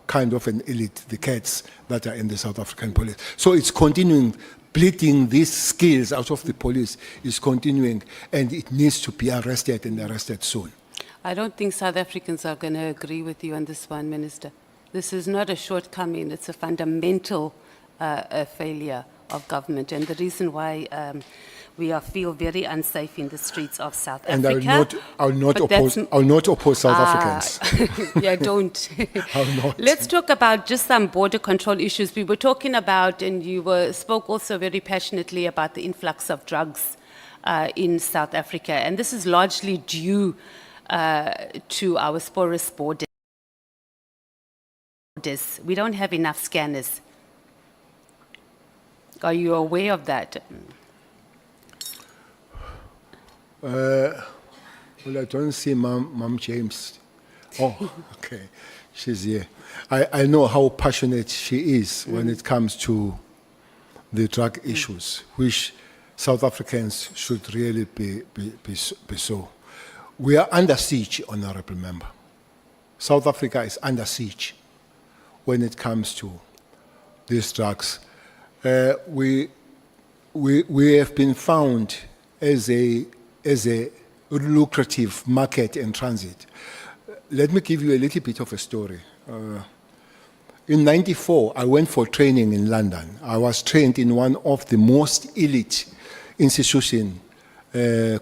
kind of an elite, the CATS that are in the South African police. So it's continuing. Bleeding these skills out of the police is continuing, and it needs to be arrested and arrested soon. I don't think South Africans are going to agree with you on this one, Minister. This is not a shortcoming, it's a fundamental failure of government, and the reason why we feel very unsafe in the streets of South And Africa. I'll not But that's oppose South Africans. Yeah, don't. I'll not. Let's talk about just some border control issues. We were talking about, and you spoke also very passionately about the influx of drugs in South Africa, and this is largely due to our porous borders. We don't have enough scanners. Are you aware of that? Well, I don't see Mom James. Oh, okay. She's here. I know how passionate she is when it comes to the drug issues, which South Africans should really be so. We are under siege, Honourable Member. South Africa is under siege when it comes to these drugs. We have been found as a lucrative market and transit. Let me give you a little bit of a story. In '94, I went for training in London. I was trained in one of the most elite institutions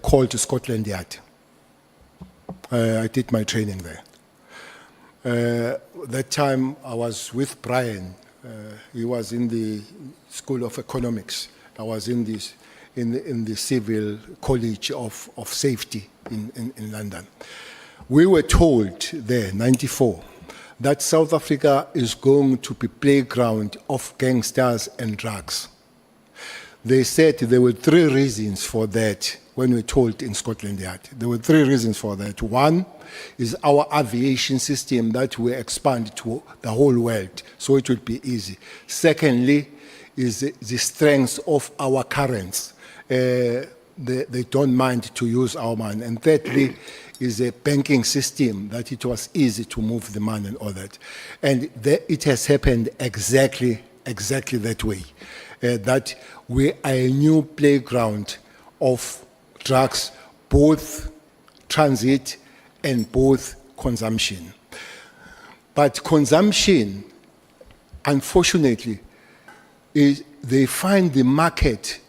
called Scotland Yard. I did my training there. That time I was with Brian. He was in the School of Economics. I was in the Civil College of Safety in London. We were told there, '94, that South Africa is going to be playground of gangsters and drugs. They said there were 3 reasons for that when we were told in Scotland Yard. There were 3 reasons for that. One is our aviation system that will expand to the whole world, so it would be easy. Secondly, is the strength of our currents. They don't mind to use our money. And thirdly, is a banking system that it was easy to move the money and all that. And it has happened exactly that way. That we are a new playground of drugs, both transit and both consumption. But consumption, unfortunately, they find the market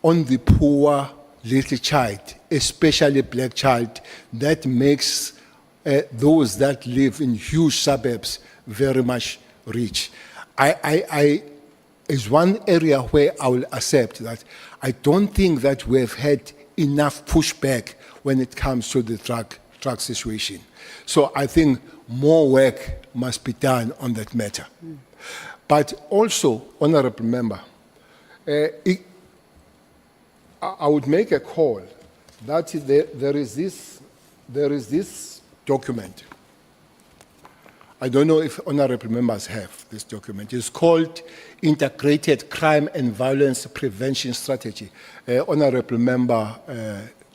on the poor little child, especially black child, that makes those that live in huge suburbs very much rich. Is one area where I will accept that I don't think that we have had enough pushback when it comes to the drug situation. So I think more work must be done on that matter. But also, Honourable Member, I would make a call that there is this document. I don't know if honourable members have this document. It's called Integrated Crime and Violence Prevention Strategy. Honourable Member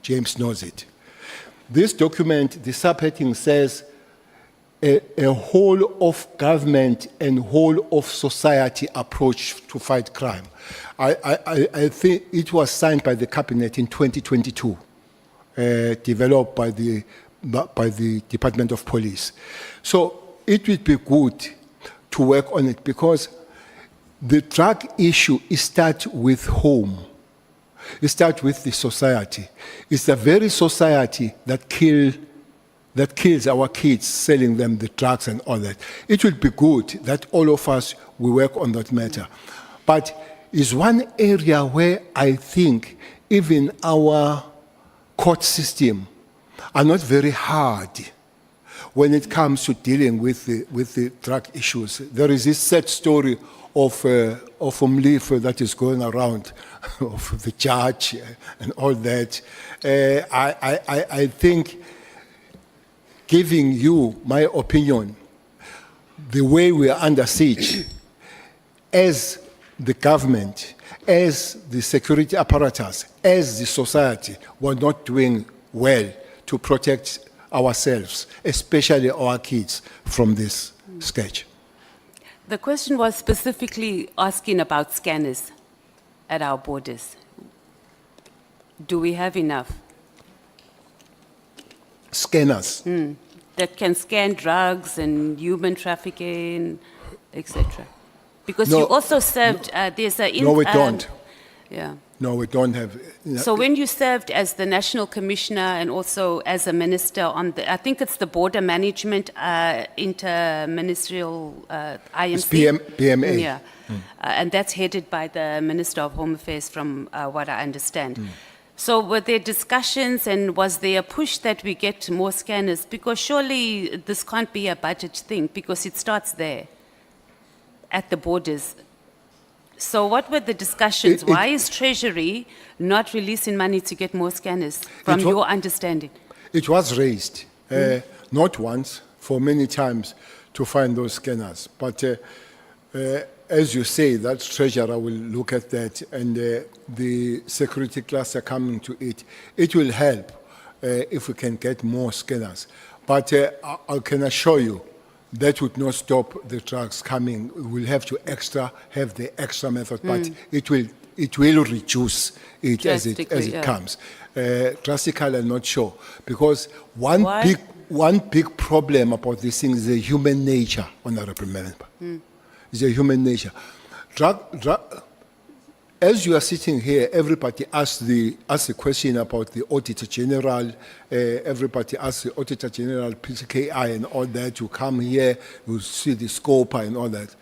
James knows it. This document, the subheading says, a whole of government and whole of society approach to fight crime. I think it was signed by the cabinet in 2022, developed by the Department of Police. So it would be good to work on it because the drug issue starts with home. It starts with the society. It's the very society that kills our kids, selling them the drugs and all that. It would be good that all of us will work on that matter. But it's one area where I think even our court system are not very hard when it comes to dealing with the drug issues. There is this sad story of Mlife that is going around, of the judge and all that. I think, giving you my opinion, the way we are under siege, as the government, as the security apparatus, as the society, we're not doing well to protect ourselves, especially our kids, from this scourge. The question was specifically asking about scanners at our borders. Do we have enough? Scanners. that can scan drugs and human trafficking, etc.? Because No. you also served, there's a... No, we don't. Yeah. No, we don't have. So when you served as the National Commissioner and also as a minister on the, I think it's the Border Management Interministerial IMC. It's PMA. Yeah. And that's headed by the Minister of Home Affairs from what I understand. So were there discussions and was there a push that we get more scanners? Because surely this can't be a budget thing because it starts there at the borders. So what were the discussions? Why is Treasury not releasing money to get more scanners, from your understanding? It was raised, not once, for many times, to find those scanners. But as you say, that Treasurer will look at that, and the security cluster coming to it. It will help if we can get more scanners. But I can assure you, that would not stop the drugs coming. We'll have to have the extra method, but it will reduce it as it Drastically, comes. Drastically, I'm not sure, because one Why? big problem about this thing is the human nature, Honourable Member. It's a human nature. As you are sitting here, everybody asks the question about the Auditor General. Everybody asks the Auditor General, PCKI and all that. You come here, you see the scope and all that.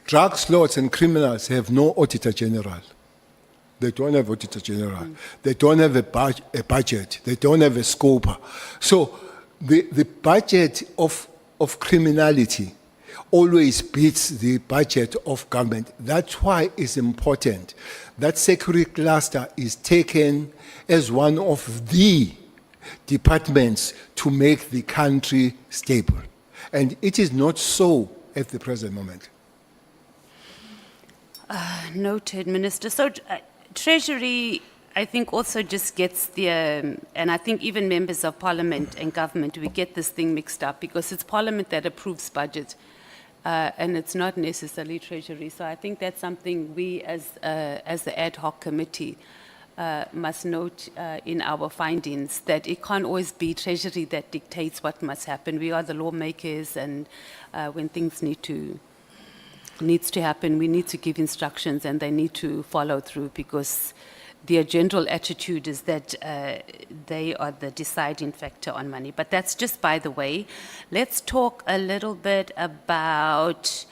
Drug lords and criminals have no Auditor General. They don't have Auditor General. They don't have a budget. They don't have a scope. So the budget of criminality always beats the budget of government. That's why it's important that security cluster is taken as one of the departments to make the country stable. And it is not so at the present moment. Noted, Minister. So Treasury, I think, also just gets the, and I think even members of Parliament and government, we get this thing mixed up because it's Parliament that approves budget. And it's not necessarily Treasury. So I think that's something we as the ad hoc committee must note in our findings, that it can't always be Treasury that dictates what must happen. We are the lawmakers, and when things needs to happen, we need to give instructions and they need to follow through, because their general attitude is that they are the deciding factor on money. But that's just by the way. Let's talk a little bit about,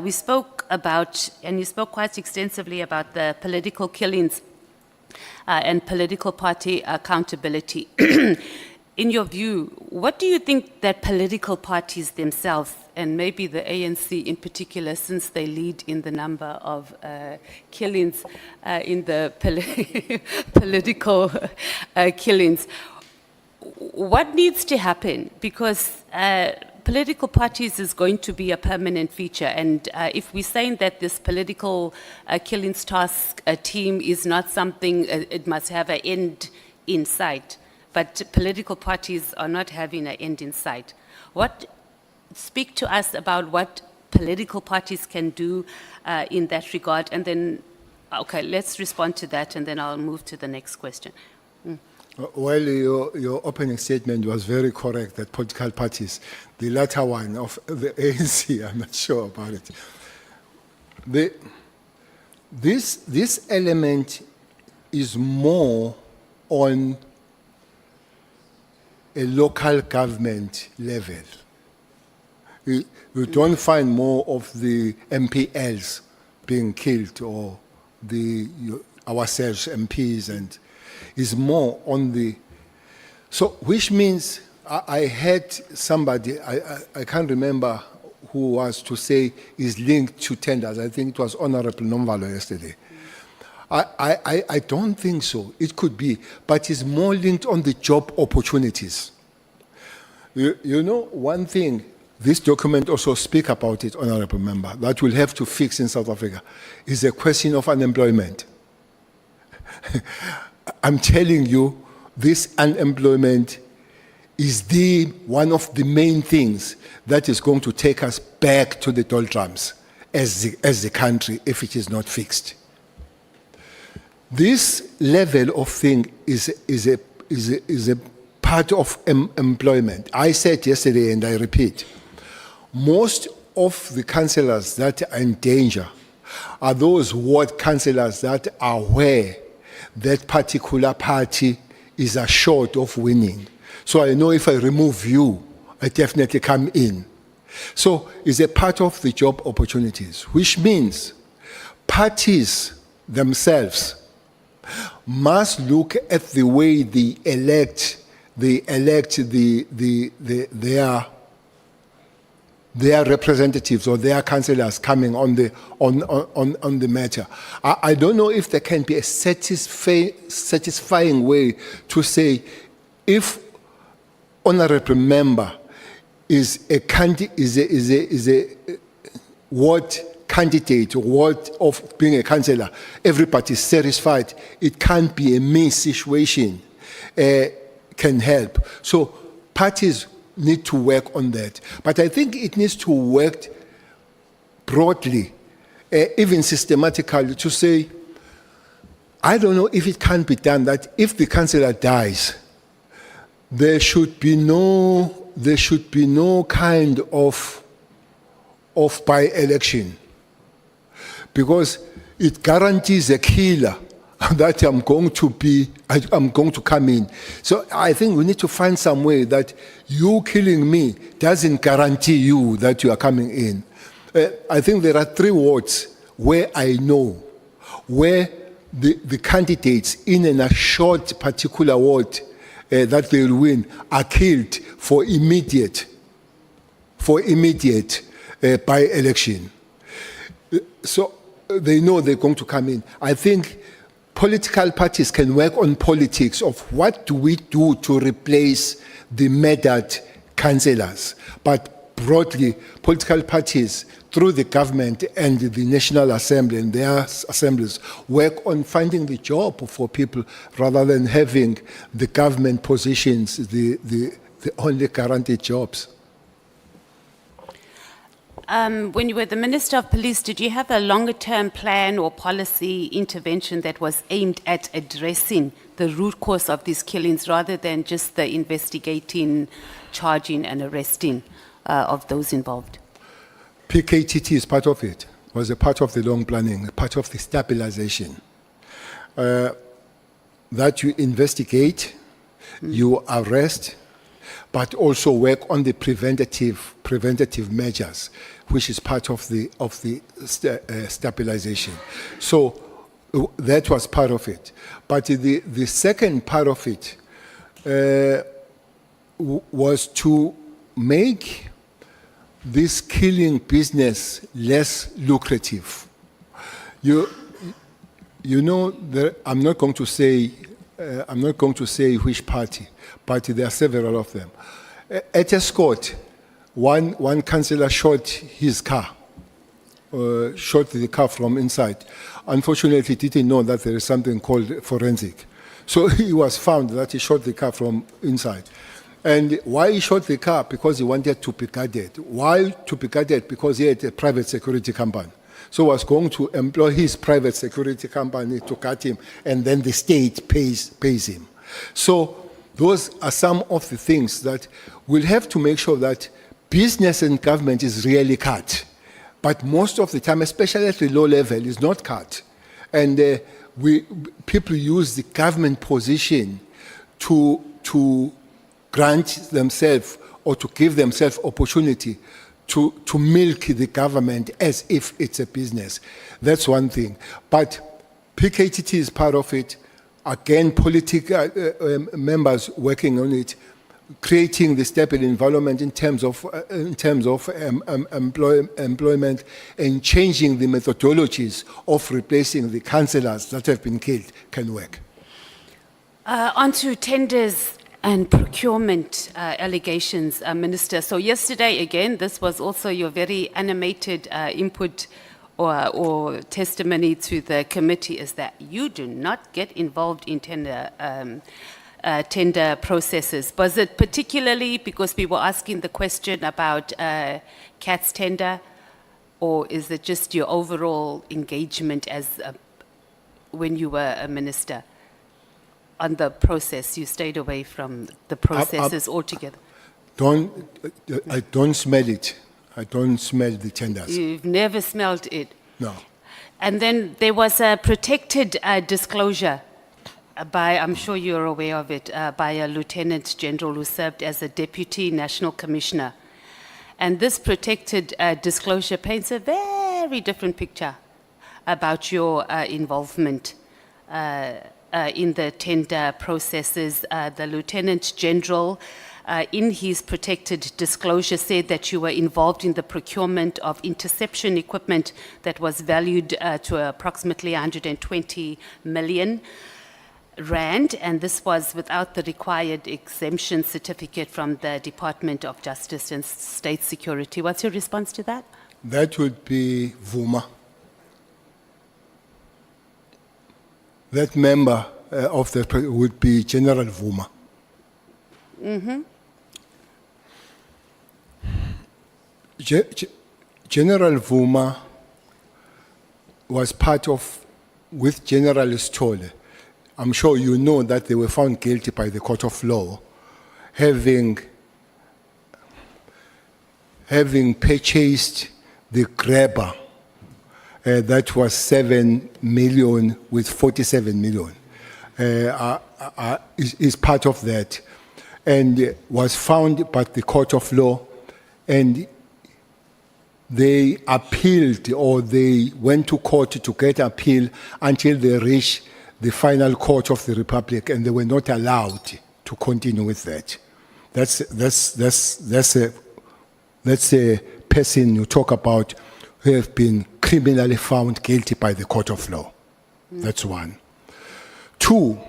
we spoke about, and you spoke quite extensively about the political killings and political party accountability. In your view, what do you think that political parties themselves, and maybe the ANC in particular, since they lead in the number of killings in the political killings, what needs to happen? Because political parties is going to be a permanent feature, and if we're saying that this political killings task team is not something, it must have an end in sight. But political parties are not having an end in sight. Speak to us about what political parties can do in that regard, and then, okay, let's respond to that, and then I'll move to the next question. Well, your opening statement was very correct, that political parties, the latter one of the ANC, I'm not sure about it. This element is more on a local government level. You don't find more of the MPLs being killed, or ourselves MPs, and is more on the, so which means I had somebody, I can't remember who was to say is linked to tenders. I think it was Honourable Nomvalo yesterday. I don't think so. It could be, but it's more linked on the job opportunities. You know, one thing, this document also speaks about it, Honourable Member, that we'll have to fix in South Africa, is a question of unemployment. I'm telling you, this unemployment is one of the main things that is going to take us back to the doldrums as the country if it is not fixed. This level of thing is a part of employment. I said yesterday, and I repeat, most of the councillors that are in danger are those ward councillors that are aware that particular party is assured of winning. So I know if I remove you, I definitely come in. So it's a part of the job opportunities, which means parties themselves must look at the way they elect their representatives or their councillors coming on the matter. I don't know if there can be a satisfying way to say if honourable member is a ward candidate or ward of being a councillor, everybody is satisfied. It can't be a me situation. Can help. So parties need to work on that. But I think it needs to work broadly, even systematically, to say, I don't know if it can be done that if the councillor dies, there should be no kind of by-election, because it guarantees a killer that I'm going to come in. So I think we need to find some way that you killing me doesn't guarantee you that you are coming in. I think there are 3 wards where I know where the candidates in an assured particular ward that they will win are killed for immediate by-election. So they know they're going to come in. I think political parties can work on politics of what do we do to replace the murdered councillors. But broadly, political parties through the government and the National Assembly and their assemblies work on finding the job for people rather than having the government positions the only guaranteed jobs. When you were the Minister of Police, did you have a longer-term plan or policy intervention that was aimed at addressing the root cause of these killings rather than just the investigating, charging and arresting of those involved? PKTT is part of it, was a part of the long planning, a part of the stabilization. That you investigate, you arrest, but also work on the preventative measures, which is part of the stabilization. So that was part of it. But the second part of it was to make this killing business less lucrative. You know, I'm not going to say which party, but there are several of them. At Escort, one councillor shot his car, shot the car from inside. Unfortunately, he didn't know that there is something called forensic. So he was found that he shot the car from inside. And why he shot the car? Because he wanted to be guarded. Why to be guarded? Because he had a private security company. So was going to employ his private security company to guard him, and then the state pays him. So those are some of the things that we'll have to make sure that business and government is really cut. But most of the time, especially at the low level, is not cut. And people use the government position to grant themselves or to give themselves opportunity to milk the government as if it's a business. That's one thing. But PKTT is part of it. Again, political members working on it, creating the stable environment in terms of employment, and changing the methodologies of replacing the councillors that have been killed can work. On to tenders and procurement allegations, Minister. So yesterday, again, this was also your very animated input or testimony to the committee, is that you do not get involved in tender processes. Was it particularly because we were asking the question about CAT's tender, or is it just your overall engagement as when you were a minister? on the process? You stayed away from the processes altogether? I don't smell it. I don't smell the tenders. You've never smelled it? No. And then there was a protected disclosure by, I'm sure you're aware of it, by a Lieutenant General who served as a Deputy National Commissioner. And this protected disclosure paints a very different picture about your involvement in the tender processes. The Lieutenant General, in his protected disclosure, said that you were involved in the procurement of interception equipment that was valued to approximately 120 million rand, and this was without the required exemption certificate from the Department of Justice and State Security. What's your response to that? That would be Vuma. That member of the would be General Vuma. General Vuma was part of, with General Cele. I'm sure you know that they were found guilty by the court of law, having purchased the grabber that was 7 million with 47 million. Is part of that, and was found by the court of law, and they appealed, or they went to court to get appeal until they reached the final court of the Republic, and they were not allowed to continue with that. That's a person you talk about who have been criminally found guilty by the court of law. That's one. Two,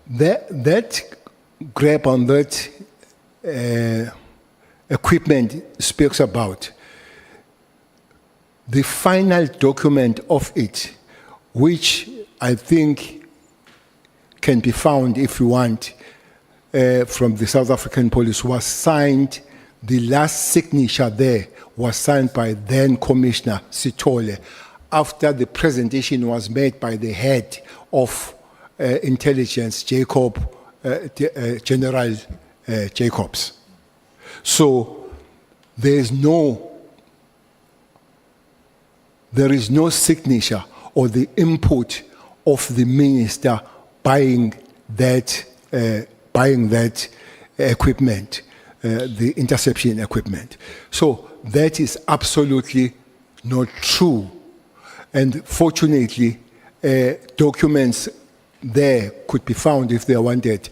that grab on that equipment speaks about the final document of it, which I think can be found, if you want, from the South African police, was signed. The last signature there was signed by then Commissioner Cele, after the presentation was made by the head of intelligence, General Jacobs. So there is no signature or the input of the minister buying that equipment, the interception equipment. So that is absolutely not true. And fortunately, documents there could be found, if they wanted,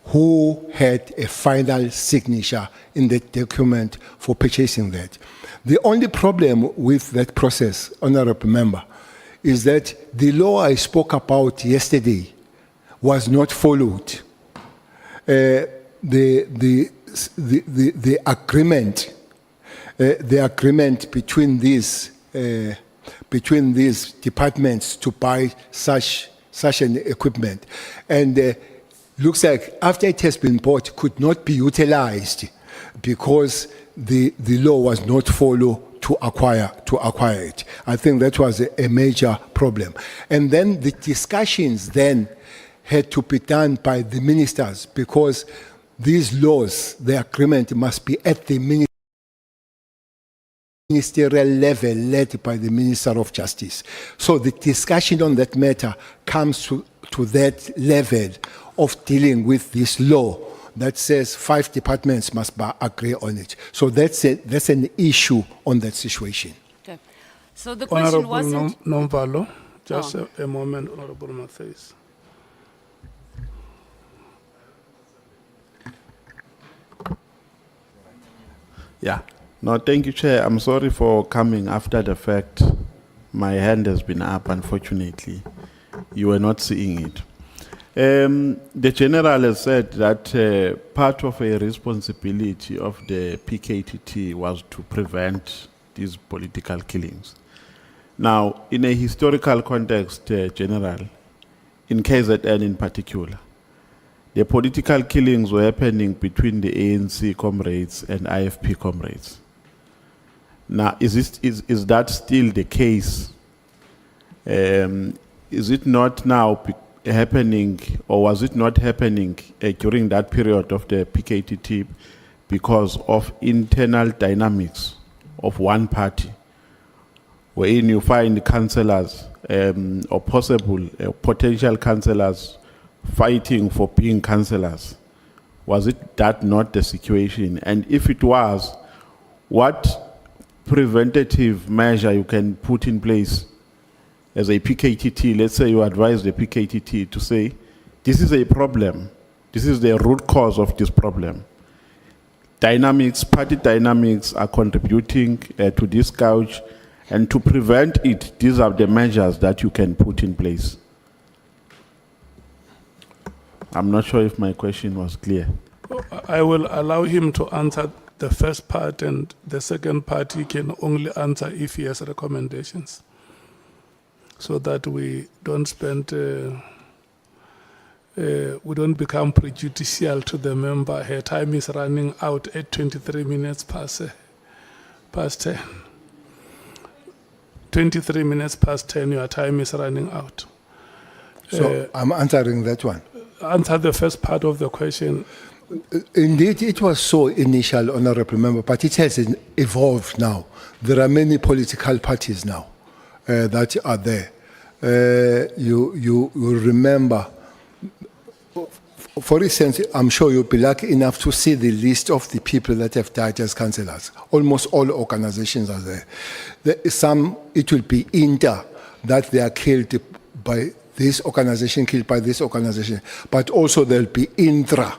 who had a final signature in the document for purchasing that. The only problem with that process, Honourable Member, is that the law I spoke about yesterday was not followed. The agreement between these departments to buy such an equipment, and looks like after it has been bought, could not be utilized because the law was not followed to acquire it. I think that was a major problem. And then the discussions then had to be done by the ministers, because these laws, the agreement must be at the ministerial level, led by the Minister of Justice. So the discussion on that matter comes to that level of dealing with this law that says 5 departments must agree on it. So that's an issue on that situation. Okay. So the question Honourable wasn't... Nomvalo, just a moment, Honourable Matthys. Yeah. No, thank you, Chair. I'm sorry for coming after the fact. My hand has been up, unfortunately. You were not seeing it. The General has said that part of a responsibility of the PKTT was to prevent these political killings. Now, in a historical context, General, in KZN in particular, the political killings were happening between the ANC comrades and IFP comrades. Now, is that still the case? Is it not now happening, or was it not happening during that period of the PKTT because of internal dynamics of one party, wherein you find councillors or possible potential councillors fighting for being councillors? Was it that not the situation? And if it was, what preventative measure you can put in place as a PKTT? Let's say you advise the PKTT to say, this is a problem. This is the root cause of this problem. Dynamics, party dynamics are contributing to this gouge, and to prevent it, these are the measures that you can put in place. I'm not sure if my question was clear. I will allow him to answer the first part, and the second part he can only answer if he has recommendations, so that we don't spend, we don't become prejudicial to the member. Her time is running out at 23 minutes past 10. 23 minutes past 10, your time is running out. So I'm answering that one. Answer the first part of the question. Indeed, it was so initial, Honourable Member, but it has evolved now. There are many political parties now that are there. You remember, for instance, I'm sure you'll be lucky enough to see the list of the people that have died as councillors. Almost all organizations are there. Some, it will be inter, that they are killed by this organization, killed by this organization, but also there'll be intra.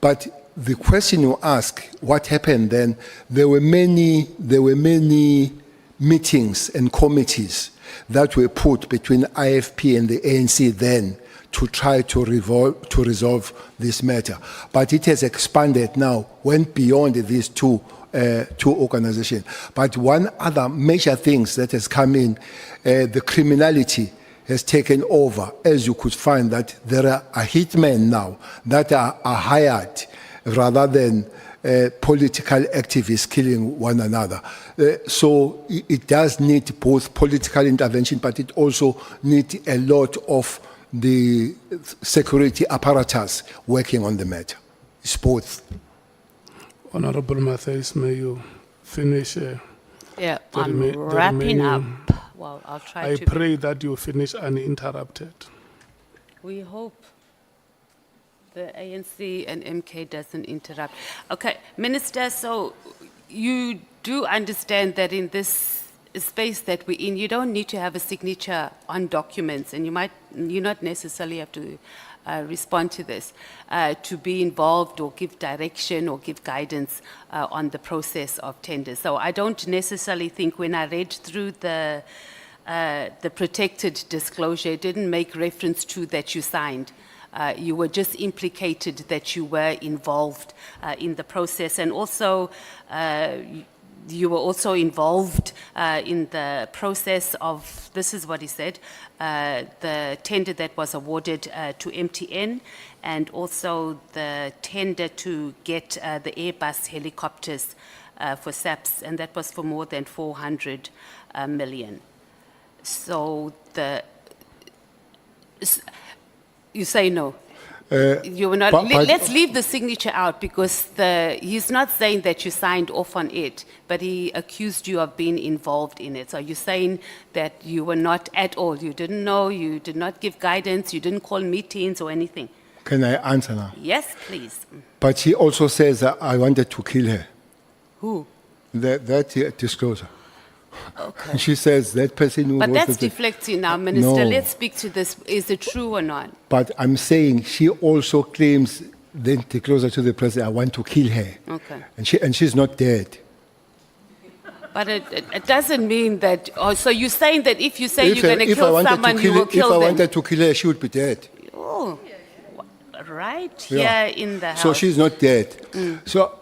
But the question you ask, what happened then? There were many meetings and committees that were put between IFP and the ANC then to try to resolve this matter. But it has expanded now, went beyond these two organizations. But one other major things that has come in, the criminality has taken over, as you could find that there are hitmen now that are hired rather than political activists killing one another. So it does need both political intervention, but it also needs a lot of the security apparatus working on the matter. It's both. Honourable Matthias, may you finish? Yeah, the I'm rema- the wrapping remaining- up. Well, I'll try I to. pray that you finish uninterrupted. We hope the ANC and MK doesn't interrupt. Okay, Minister, so you do understand that in this space that we're in, you don't need to have a signature on documents, and you not necessarily have to respond to this, to be involved or give direction or give guidance on the process of tenders. So I don't necessarily think, when I read through the protected disclosure, it didn't make reference to that you signed. You were just implicated that you were involved in the process, and also you were also involved in the process of, this is what he said, the tender that was awarded to MTN, and also the tender to get the Airbus helicopters for SAPS, and that was for more than 400 million. So you say no. You were not. Let's leave the signature out, because he's not saying that you signed off on it, but he accused you of being involved in it. So you're saying that you were not at all. You didn't know. You did not give guidance. You didn't call meetings or anything. Can I answer now? Yes, please. But he also says that I wanted to kill her. Who? That disclosure. Okay. She says that person who But wrote that's the- deflecting now, Minister. No. Let's speak to this. Is it true or not? But I'm saying she also claims then the closer to the president, I want to kill her. Okay. And she's not dead. But it doesn't mean that. Oh, so you're saying that if you say you're going to If I kill wanted to someone, you kill will her- kill If I them? wanted to kill her, she would be dead. Oh, right Yeah. here in the house. So she's not dead. So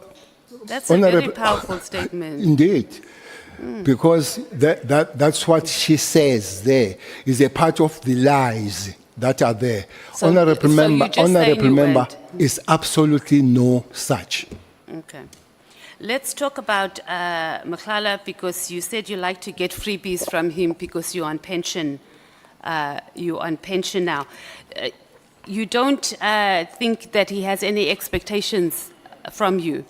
That's a very Honourable- powerful statement. indeed, because that's what she says there is a part of the lies that are there. So- Honourable so you member, just saying honourable you member, weren't. is absolutely no such. Okay. Let's talk about Maklala, because you said you like to get freebies from him because you're on pension you're on pension now. You don't think that he has any expectations from you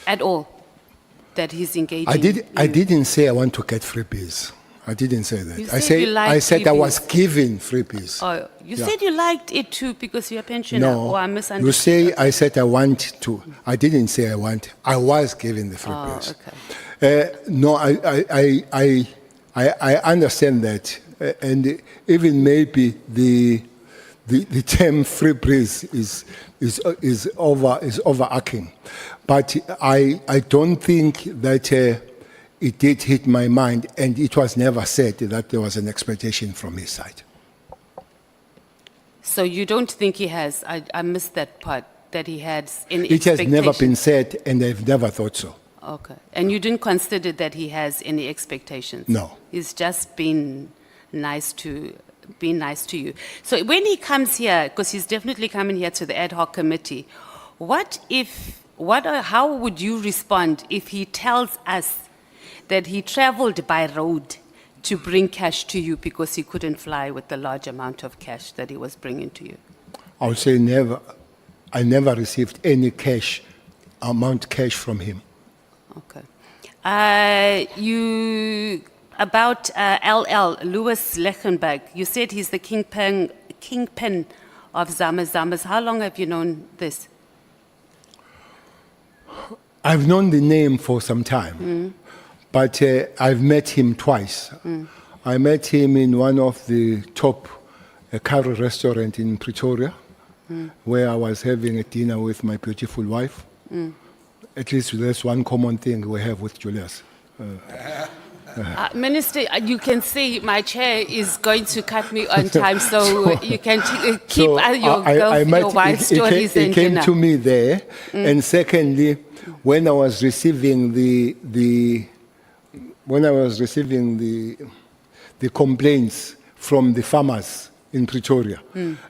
at all, that he's engaging? I didn't say I want to get freebies. I didn't say that. You I said you liked I said I freebies. was given freebies. Oh, you Yeah. said you liked it too because you're a pensioner, No, or I you misunderstood. say I said I want to. I didn't say I want. I was given the freebies. okay. No, I understand that, and even maybe the term free breeze is overarching, but I don't think that it did hit my mind, and it was never said that there was an expectation from his side. So you don't think he has, I missed that part, that he has any It has never been expectations? said, and I've never thought so. Okay. And you didn't consider that he has any expectations? No. He's just been nice to you. So when he comes here, because he's definitely coming here to the ad hoc committee, how would you respond if he tells us that he traveled by road to bring cash to you because he couldn't fly with the large amount of cash that he was bringing to you? I would say never. I never received any cash from him. Okay. About LL, Louis Lechenberg, you said he's the kingpin of Zamas. How long have you known this? I've known the name for some time, but I've met him twice. I met him in one of the top curry restaurant in Pretoria, where I was having a dinner with my beautiful wife. At least that's one common thing we have with Julius. Minister, you can see my chair is going to cut me on time, so you can keep your wife stories It and came dinner. to me there, and secondly, when I was receiving the complaints from the farmers in Pretoria,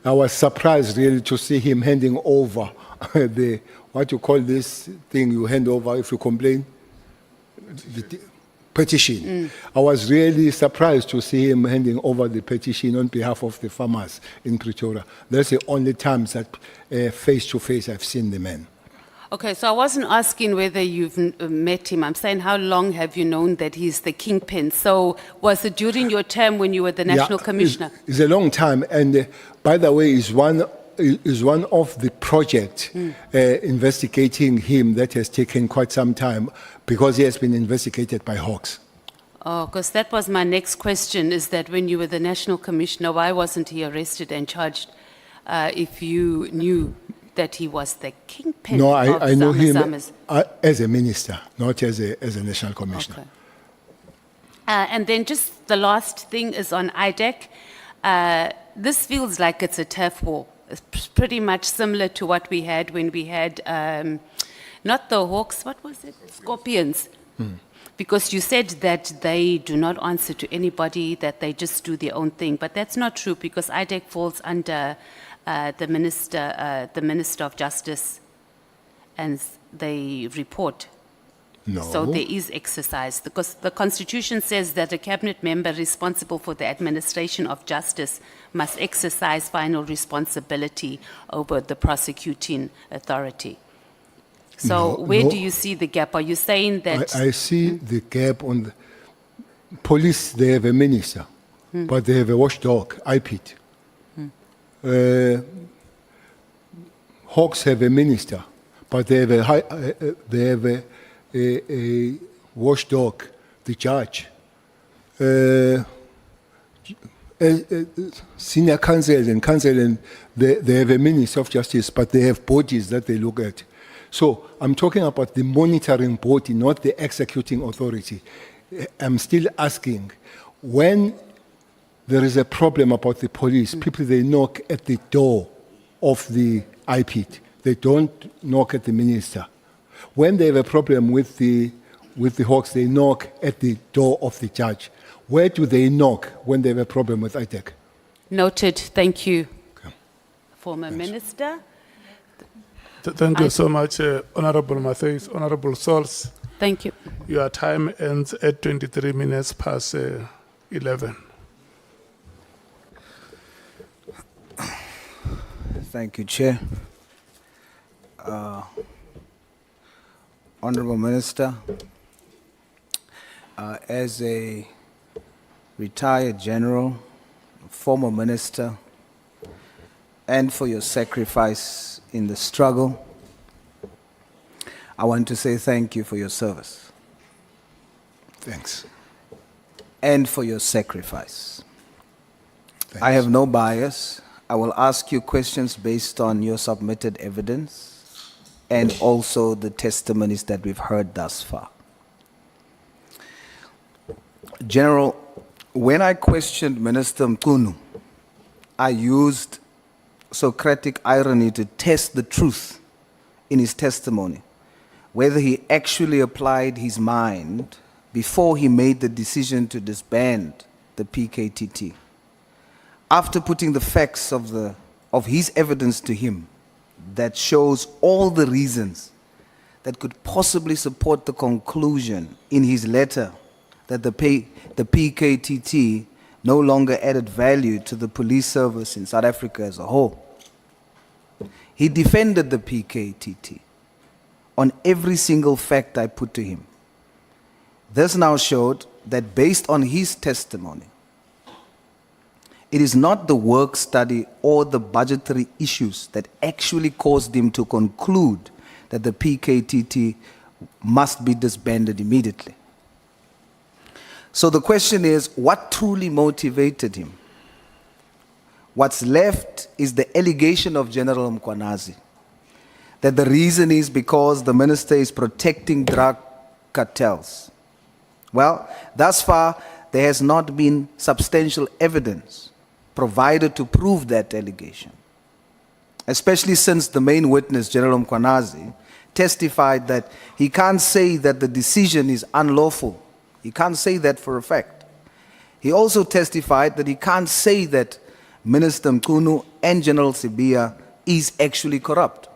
I was surprised really to see him handing over what you call this thing you hand over if you complain, the petition. I was really surprised to see him handing over the petition on behalf of the farmers in Pretoria. That's the only times that face to face I've seen the man. Okay, so I wasn't asking whether you've met him. I'm saying how long have you known that he's the kingpin? So was it during your term when you were the National Commissioner? It's a long time, and by the way, is one of the projects investigating him that has taken quite some time because he has been investigated by Hawks. Oh, because that was my next question, is that when you were the National Commissioner, why wasn't he arrested and charged if you knew that he was the kingpin No, of I know him Zamas? as a minister, not as a national commissioner. Okay. And then just the last thing is on IDEC. This feels like it's a turf war. It's pretty much similar to what we had when we had, not the Hawks, what was it? Scorpions. Because you said that they do not answer to anybody, that they just do their own thing. But that's not true, because IDEC falls under the Minister of Justice, and they report. No. So there is exercise, because the Constitution says that a cabinet member responsible for the administration of justice must exercise final responsibility over the prosecuting authority. So where no. do you see the gap? Are you saying that? I see the gap on the police. They have a minister, but they have a watchdog, IPIT. Hawks have a minister, but they have a watchdog, the judge. Senior counsel and they have a minister of justice, but they have bodies that they look at. So I'm talking about the monitoring body, not the executing authority. I'm still asking, when there is a problem about the police, people, they knock at the door of the IPIT. They don't knock at the minister. When they have a problem with the Hawks, they knock at the door of the judge. Where do they knock when they have a problem with IDEC? Noted. Thank you, Okay. former Minister. Thank you so much, Honourable Matthias, Honourable Sols. Thank you. Your time ends at 23 minutes past 11. Thank you, Chair. Honourable Minister, as a retired general, former minister, and for your sacrifice in the struggle, I want to say thank you for your service. Thanks. And for your sacrifice. Thanks. I have no bias. I will ask you questions based on your submitted evidence and also the testimonies that we've heard thus far. General, when I questioned Minister Mkunu, I used Socratic irony to test the truth in his testimony, whether he actually applied his mind before he made the decision to disband the PKTT. After putting the facts of his evidence to him that shows all the reasons that could possibly support the conclusion in his letter that the PKTT no longer added value to the police service in South Africa as a whole. He defended the PKTT on every single fact I put to him. This now showed that based on his testimony, it is not the work study or the budgetary issues that actually caused him to conclude that the PKTT must be disbanded immediately. So the question is, what truly motivated him? What's left is the allegation of General Mkwanazi, that the reason is because the minister is protecting drug cartels. Well, thus far, there has not been substantial evidence provided to prove that allegation, especially since the main witness, General Mkwanazi, testified that he can't say that the decision is unlawful. He can't say that for a fact. He also testified that he can't say that Minister Mkunu and General Sibia is actually corrupt.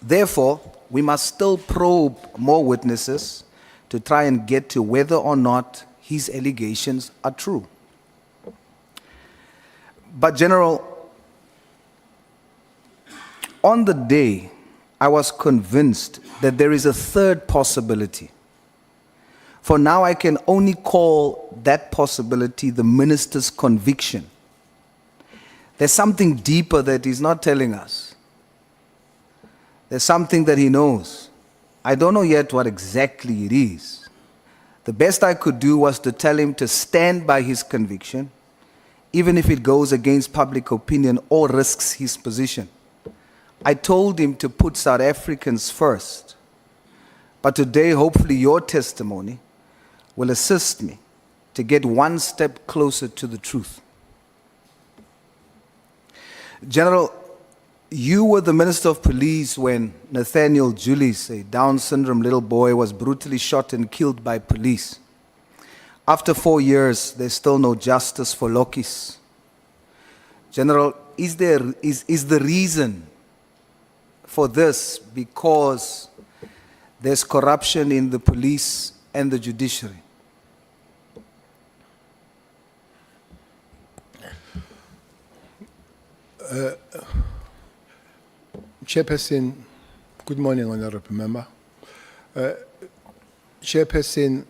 Therefore, we must still probe more witnesses to try and get to whether or not his allegations are true. But General, on the day, I was convinced that there is a third possibility. For now, I can only call that possibility the minister's conviction. There's something deeper that he's not telling us. There's something that he knows. I don't know yet what exactly it is. The best I could do was to tell him to stand by his conviction, even if it goes against public opinion or risks his position. I told him to put South Africans first. But today, hopefully, your testimony will assist me to get one step closer to the truth. General, you were the Minister of Police when Nathaniel Julius, a Down syndrome little boy, was brutally shot and killed by police. After 4 years, there's still no justice for Lokis. General, is the reason for this because there's corruption in the police and the judiciary? Chairperson, good morning, Honourable Member. Chairperson,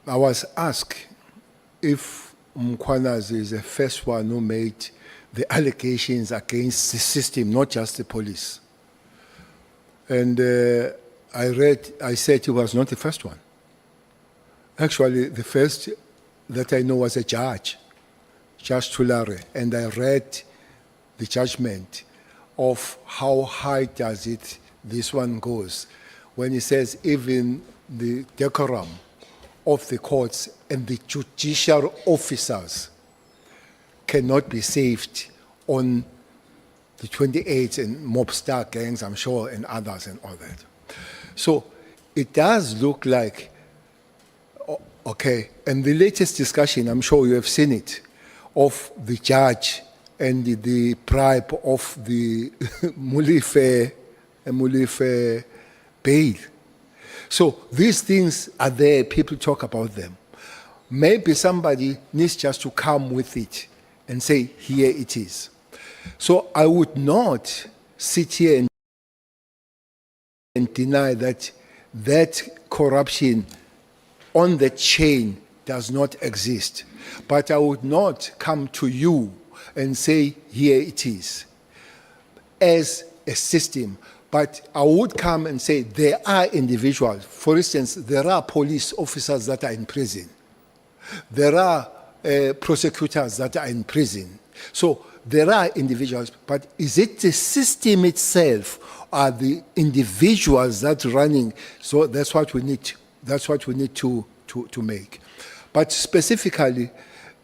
I was asked if Mkwanazi is the first one who made the allegations against the system, not just the police. And I said he was not the first one. Actually, the first that I know was a judge, Judge Tulare, and I read the judgment of how high does it this one goes when he says even the decorum of the courts and the judicial officers cannot be saved on the 28th and mobster gangs, I'm sure, and others and all that. So it does look like, okay, and the latest discussion, I'm sure you have seen it, of the judge and the bribe of the Mulife bail. So these things are there, people talk about them. Maybe somebody needs just to come with it and say, here it is. So I would not sit here and deny that that corruption on the chain does not exist. But I would not come to you and say, here it is, as a system. But I would come and say there are individuals. For instance, there are police officers that are in prison. There are prosecutors that are in prison. So there are individuals, but is it the system itself, are the individuals that running? So that's what we need. That's what we need to make. But specifically,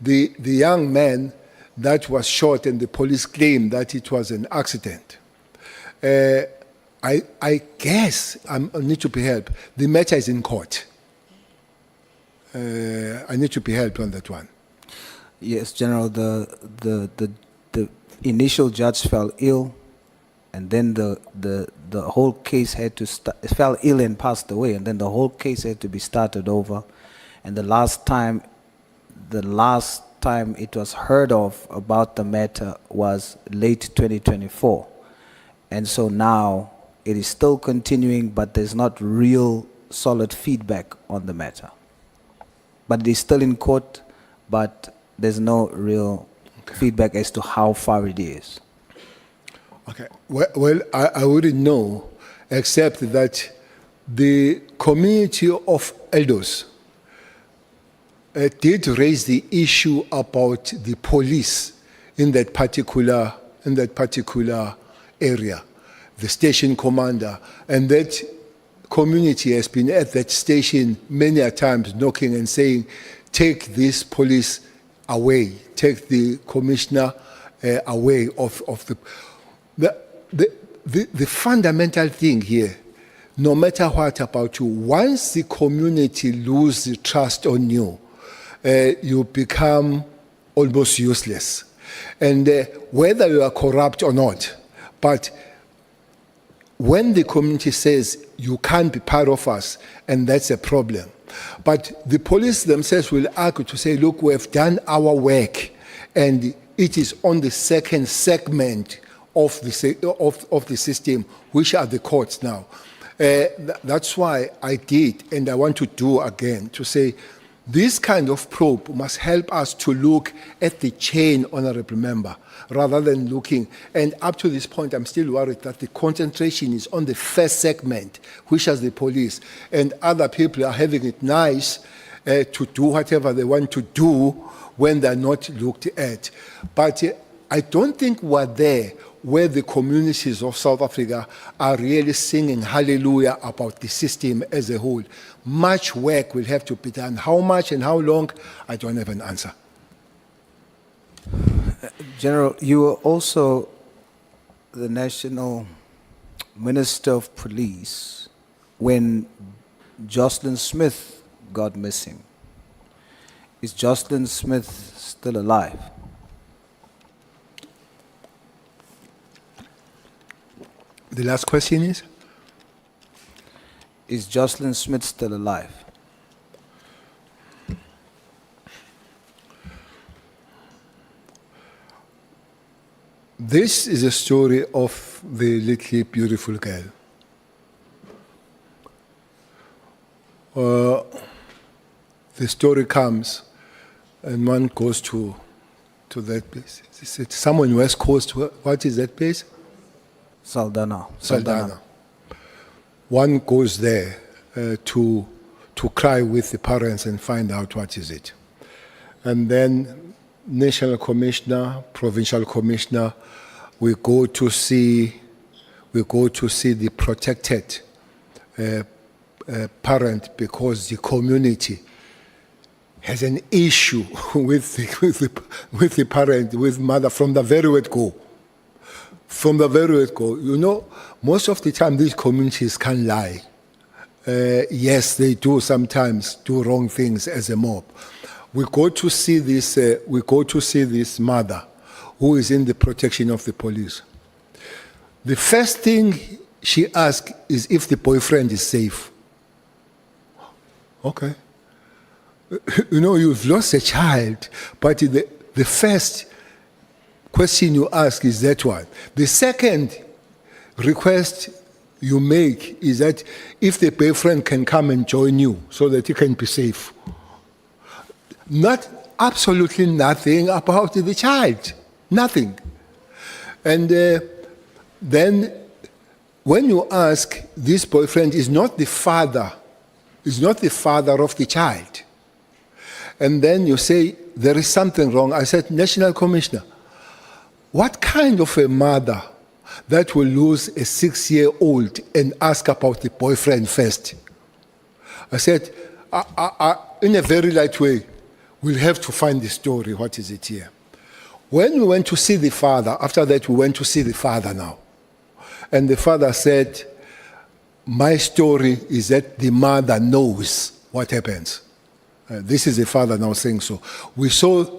the young man that was shot and the police claimed that it was an accident. I guess I need to be helped. The matter is in court. I need to be helped on that one. Yes, General, the initial judge fell ill, and then the whole case had to fell ill and passed away, and then the whole case had to be started over. And the last time it was heard of about the matter was late 2024. And so now it is still continuing, but there's not real solid feedback on the matter. But it is still in court, but there's no real feedback as to how far it is. Okay. Well, I wouldn't know, except that the community of elders did raise the issue about the police in that particular area, the station commander, and that community has been at that station many a times knocking and saying, take this police away, take the commissioner away of the fundamental thing here, no matter what about you, once the community loses trust on you, you become almost useless. And whether you are corrupt or not, but when the community says you can't be part of us, and that's a problem. But the police themselves will argue to say, look, we have done our work, and it is on the second segment of the system, which are the courts now. That's why I did, and I want to do again, to say this kind of probe must help us to look at the chain, Honourable Member, rather than looking. And up to this point, I'm still worried that the concentration is on the first segment, which is the police, and other people are having it nice to do whatever they want to do when they're not looked at. But I don't think we're there where the communities of South Africa are really singing hallelujah about the system as a whole. Much work will have to be done. How much and how long, I don't have an answer. General, you were also the National Minister of Police when Jocelyn Smith got missing. Is Jocelyn Smith still alive? The last question is Jocelyn Smith still alive? This is a story of the little beautiful girl. The story comes, and one goes to that place. Is it somewhere in West Coast? What is that place? Saldanha. One goes there to cry with the parents and find out what is it. And then national commissioner, provincial commissioner, we go to see the protected parent, because the community has an issue with the parent, with mother from the very word go. From the very word go. You know, most of the time these communities can lie. Yes, they do sometimes do wrong things as a mob. We go to see this. We go to see this mother, who is in the protection of the police. The first thing she asks is if the boyfriend is safe. Okay. You know, you've lost a child, but the first question you ask is that one. The second request you make is that if the boyfriend can come and join you so that you can be safe. Not absolutely nothing about the child, nothing. And then when you ask, this boyfriend is not the father of the child. And then you say, there is something wrong. I said, National Commissioner, what kind of a mother that will lose a 6-year-old and ask about the boyfriend first? I said, in a very light way, we'll have to find the story. What is it here? When we went to see the father, after that we went to see the father now. And the father said, my story is that the mother knows what happens. This is the father now saying so. We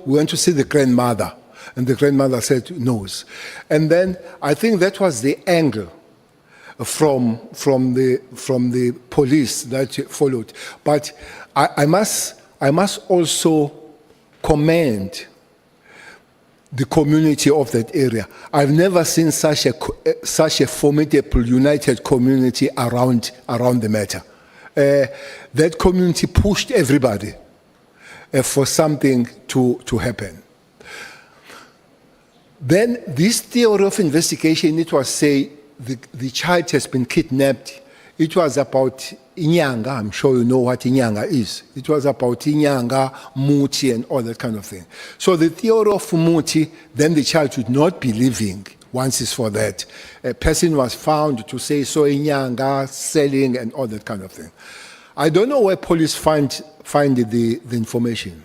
went to see the grandmother, and the grandmother said knows. And then I think that was the angle from the police that followed. But I must also commend the community of that area. I've never seen such a formidable, united community around the matter. That community pushed everybody for something to happen. Then this theory of investigation, it was say the child has been kidnapped. It was about Inyanga. I'm sure you know what Inyanga is. It was about Inyanga, Muti, and all that kind of thing. So the theory of Muti, then the child should not be living once it's for that. A person was found to say so Inyanga, selling, and all that kind of thing. I don't know where police find the information,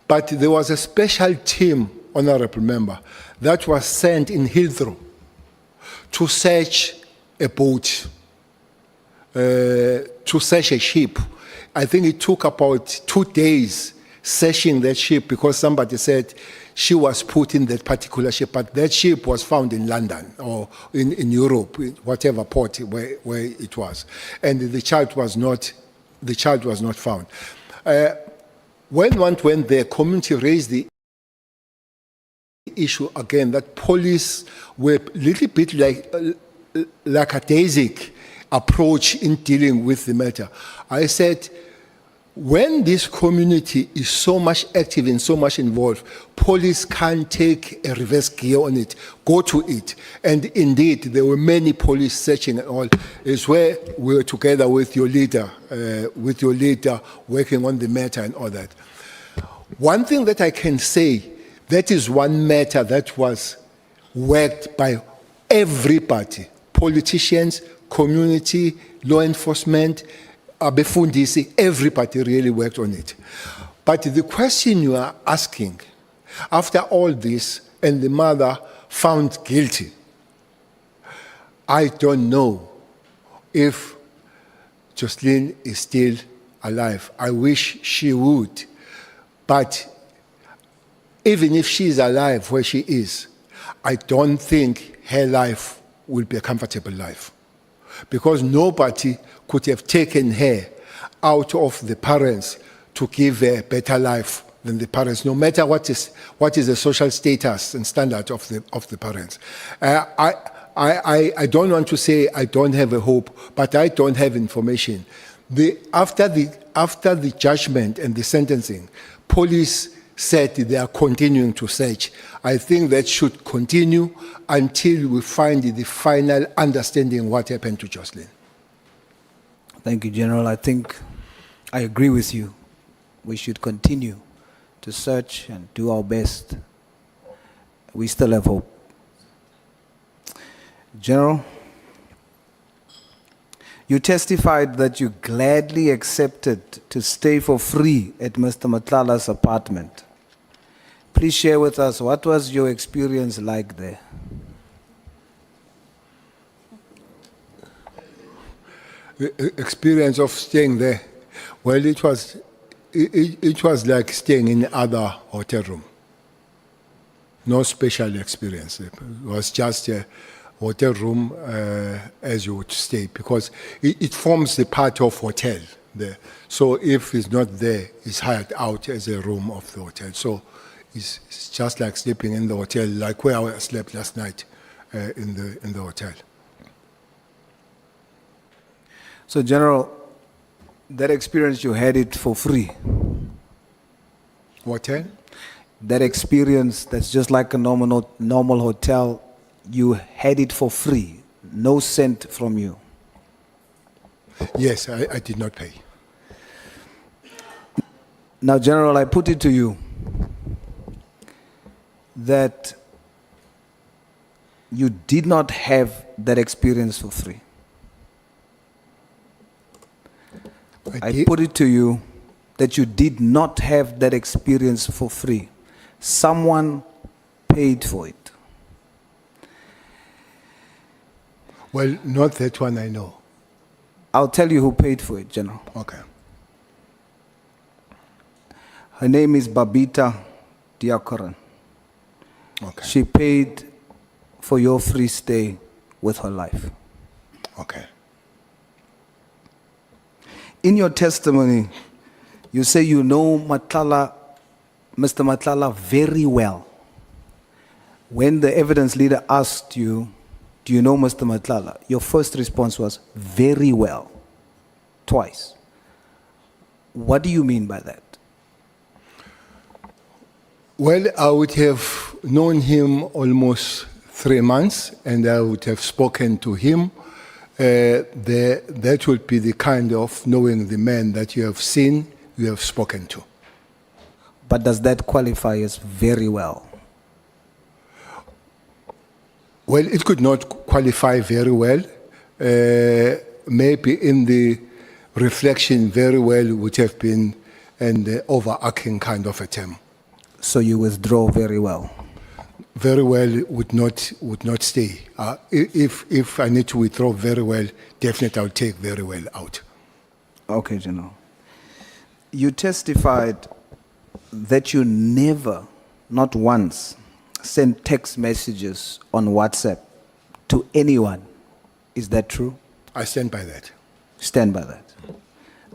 but there was a special team, Honourable Member, that was sent in Heathrow to search a boat, to search a ship. I think it took about 2 days searching that ship because somebody said she was put in that particular ship, but that ship was found in London or in Europe, in whatever port where it was, and the child was not found. When one went there, community raised the issue again that police were a little bit like lackadaisic approach in dealing with the matter. I said, when this community is so much active and so much involved, police can take a reverse gear on it, go to it. And indeed, there were many police searching and all. It's where we were together with your leader, working on the matter and all that. One thing that I can say, that is one matter that was worked by everybody, politicians, community, law enforcement, abefundisi, everybody really worked on it. But the question you are asking, after all this, and the mother found guilty, I don't know if Jocelyn is still alive. I wish she would. But even if she is alive where she is, I don't think her life will be a comfortable life. Because nobody could have taken her out of the parents to give her a better life than the parents, no matter what is the social status and standard of the parents. I don't want to say I don't have a hope, but I don't have information. After the judgment and the sentencing, police said they are continuing to search. I think that should continue until we find the final understanding what happened to Jocelyn. Thank you, General. I think I agree with you. We should continue to search and do our best. We still have hope. General, you testified that you gladly accepted to stay for free at Mr. Matlala's apartment. Please share with us, what was your experience like there? The experience of staying there, well, it was like staying in other hotel room. No special experience. It was just a hotel room as you would stay, because it forms the part of hotel there. So if it's not there, it's hired out as a room of the hotel. So It's just like sleeping in the hotel, like where I slept last night in the hotel. So, General, that experience, you had it for free. Hotel? That experience, that's just like a normal hotel, you had it for free. No cent from you. Yes, I did not pay. Now, General, I put it to you that you did not have that experience for free. I did- put it to you that you did not have that experience for free. Someone paid for it. Well, not that one I know. I'll tell you who paid for it, General. Okay. Her name is Babita Diakoran. Okay. She paid for your free stay with her life. Okay. In your testimony, you say you know Mr. Matlala very well. When the evidence leader asked you, do you know Mr. Matlala? Your first response was, very well. Twice. What do you mean by that? Well, I would have known him almost 3 months, and I would have spoken to him. That would be the kind of knowing the man that you have seen, you have spoken to. But does that qualify as very well? Well, it could not qualify very well. Maybe in the reflection, very well would have been an overarching kind of a term. So you withdraw very well. Very well would not stay. If I need to withdraw very well, definitely I'll take very well out. Okay, General. You testified that you never, not once, sent text messages on WhatsApp to anyone. Is that true? I stand by that. Stand by that.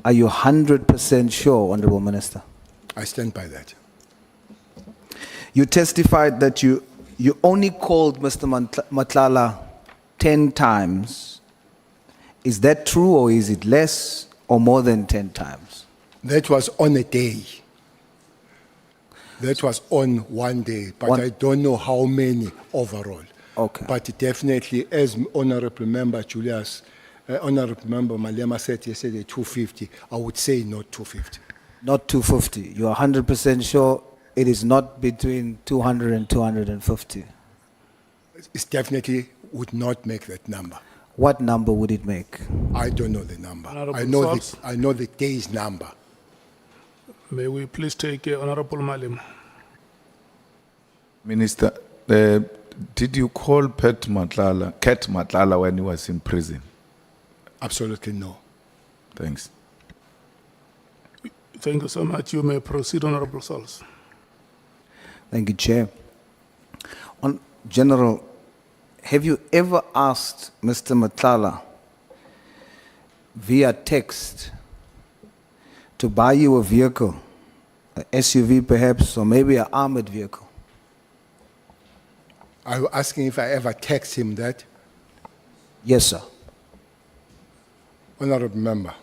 Are you 100% sure, Honourable Minister? I stand by that. You testified that you only called Mr. Matlala 10 times. Is that true, or is it less or more than 10 times? That was on a day. That was on one day, but I don't know how many overall. Okay. But definitely, as Honourable Member Julius, Honourable Member Malema said yesterday, 250, I would say not 250. Not 250. You are 100% sure it is not between 200 and 250. It definitely would not make that number. What number would it make? I don't know the number. Honourable Sals. I know the day's number. May we please take Honorable Malim? Minister, did you call Kat Matlala when he was in prison? Absolutely no. Thanks. Thank you so much. You may proceed, Honorable Sals. Thank you, Chair. General, have you ever asked Mr. Matlala via text to buy you a vehicle, an SUV perhaps, or maybe an armored vehicle? Are you asking if I ever text him that? Yes, sir. Honourable Member,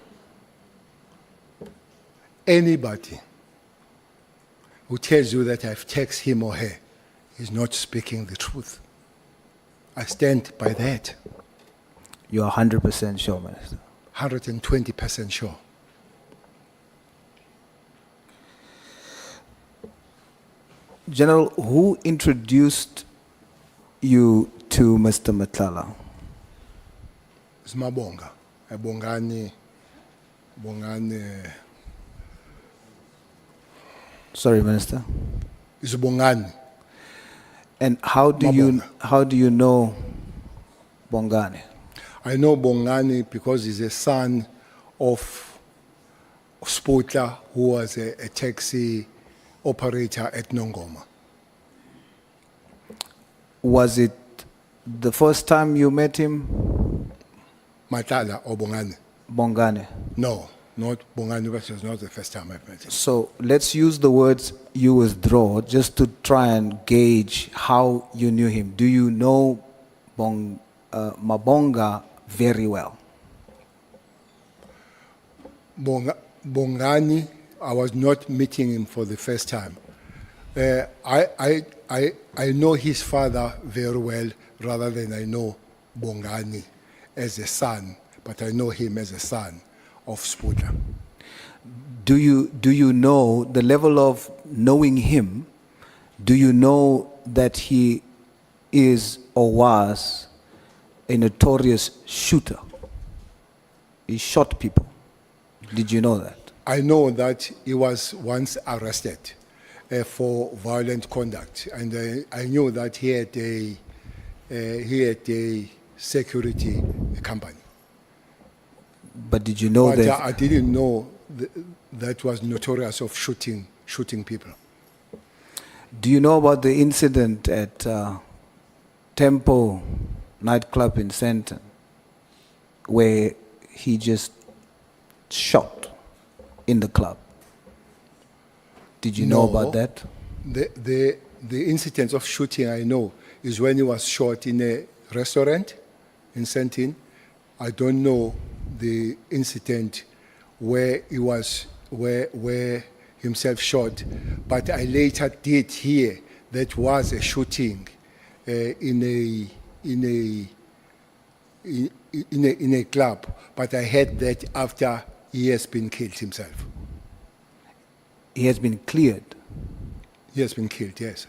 anybody who tells you that I've texted him or her is not speaking the truth. I stand by that. You are 100% sure, Minister. 120% sure. General, who introduced you to Mr. Matlala? It's Mabonga. Bongani. Sorry, Minister. It's Bongani. And how do you know Bongani? I know Bongani because he's a son of Spotla, who was a taxi operator at Nongoma. Was it the first time you met him, Matala or Bongani? Bongani? No, not Bongani was not the first time I've met him. So let's use the words you withdraw just to try and gauge how you knew him. Do you know Mabonga very well? Bongani, I was not meeting him for the first time. I know his father very well rather than I know Bongani as a son, but I know him as a son of Sputa. Do you know the level of knowing him? Do you know that he is or was a notorious shooter? He shot people. Did you know that? I know that he was once arrested for violent conduct, and I knew that he had a security company. But did you know But that? I didn't know that was notorious of shooting people. Do you know about the incident at Tempo nightclub in Sandton, where he just shot in the club? Did you know No. about that? The incident of shooting I know is when he was shot in a restaurant in Sandton. I don't know the incident where he was where himself shot, but I later did hear that was a shooting in a club, but I heard that after he has been killed himself. He has been cleared. He has been killed, yes.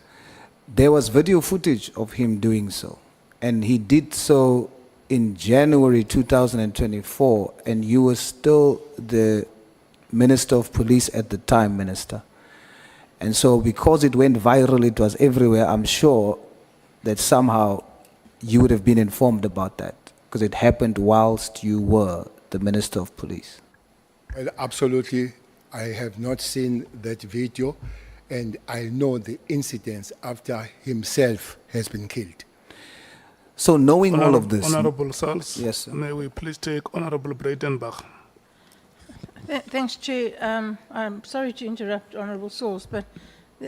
There was video footage of him doing so, and he did so in January 2024, and you were still the Minister of Police at the time, Minister. And so because it went viral, it was everywhere, I'm sure that somehow you would have been informed about that, because it happened whilst you were the Minister of Police. Well, absolutely, I have not seen that video, and I know the incidents after himself has been killed. So knowing all of this, Honourable Sals. Yes, sir. May we please take Honourable Breitenbach. Thanks, Chair. I'm sorry to interrupt Honourable Source, but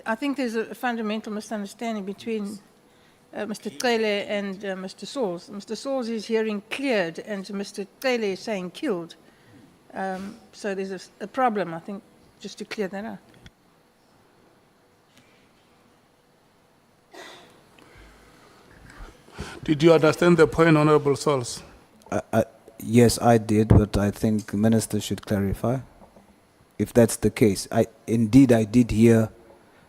I think there's a fundamental misunderstanding between Mr. Cele and Mr. Source. Mr. Source is hearing cleared, and Mr. Cele is saying killed. So there's a problem, I think, just to clear that out. Did you understand the point, Honourable Sals? yes, I did, but I think the Minister should clarify. If that's the case, indeed I did hear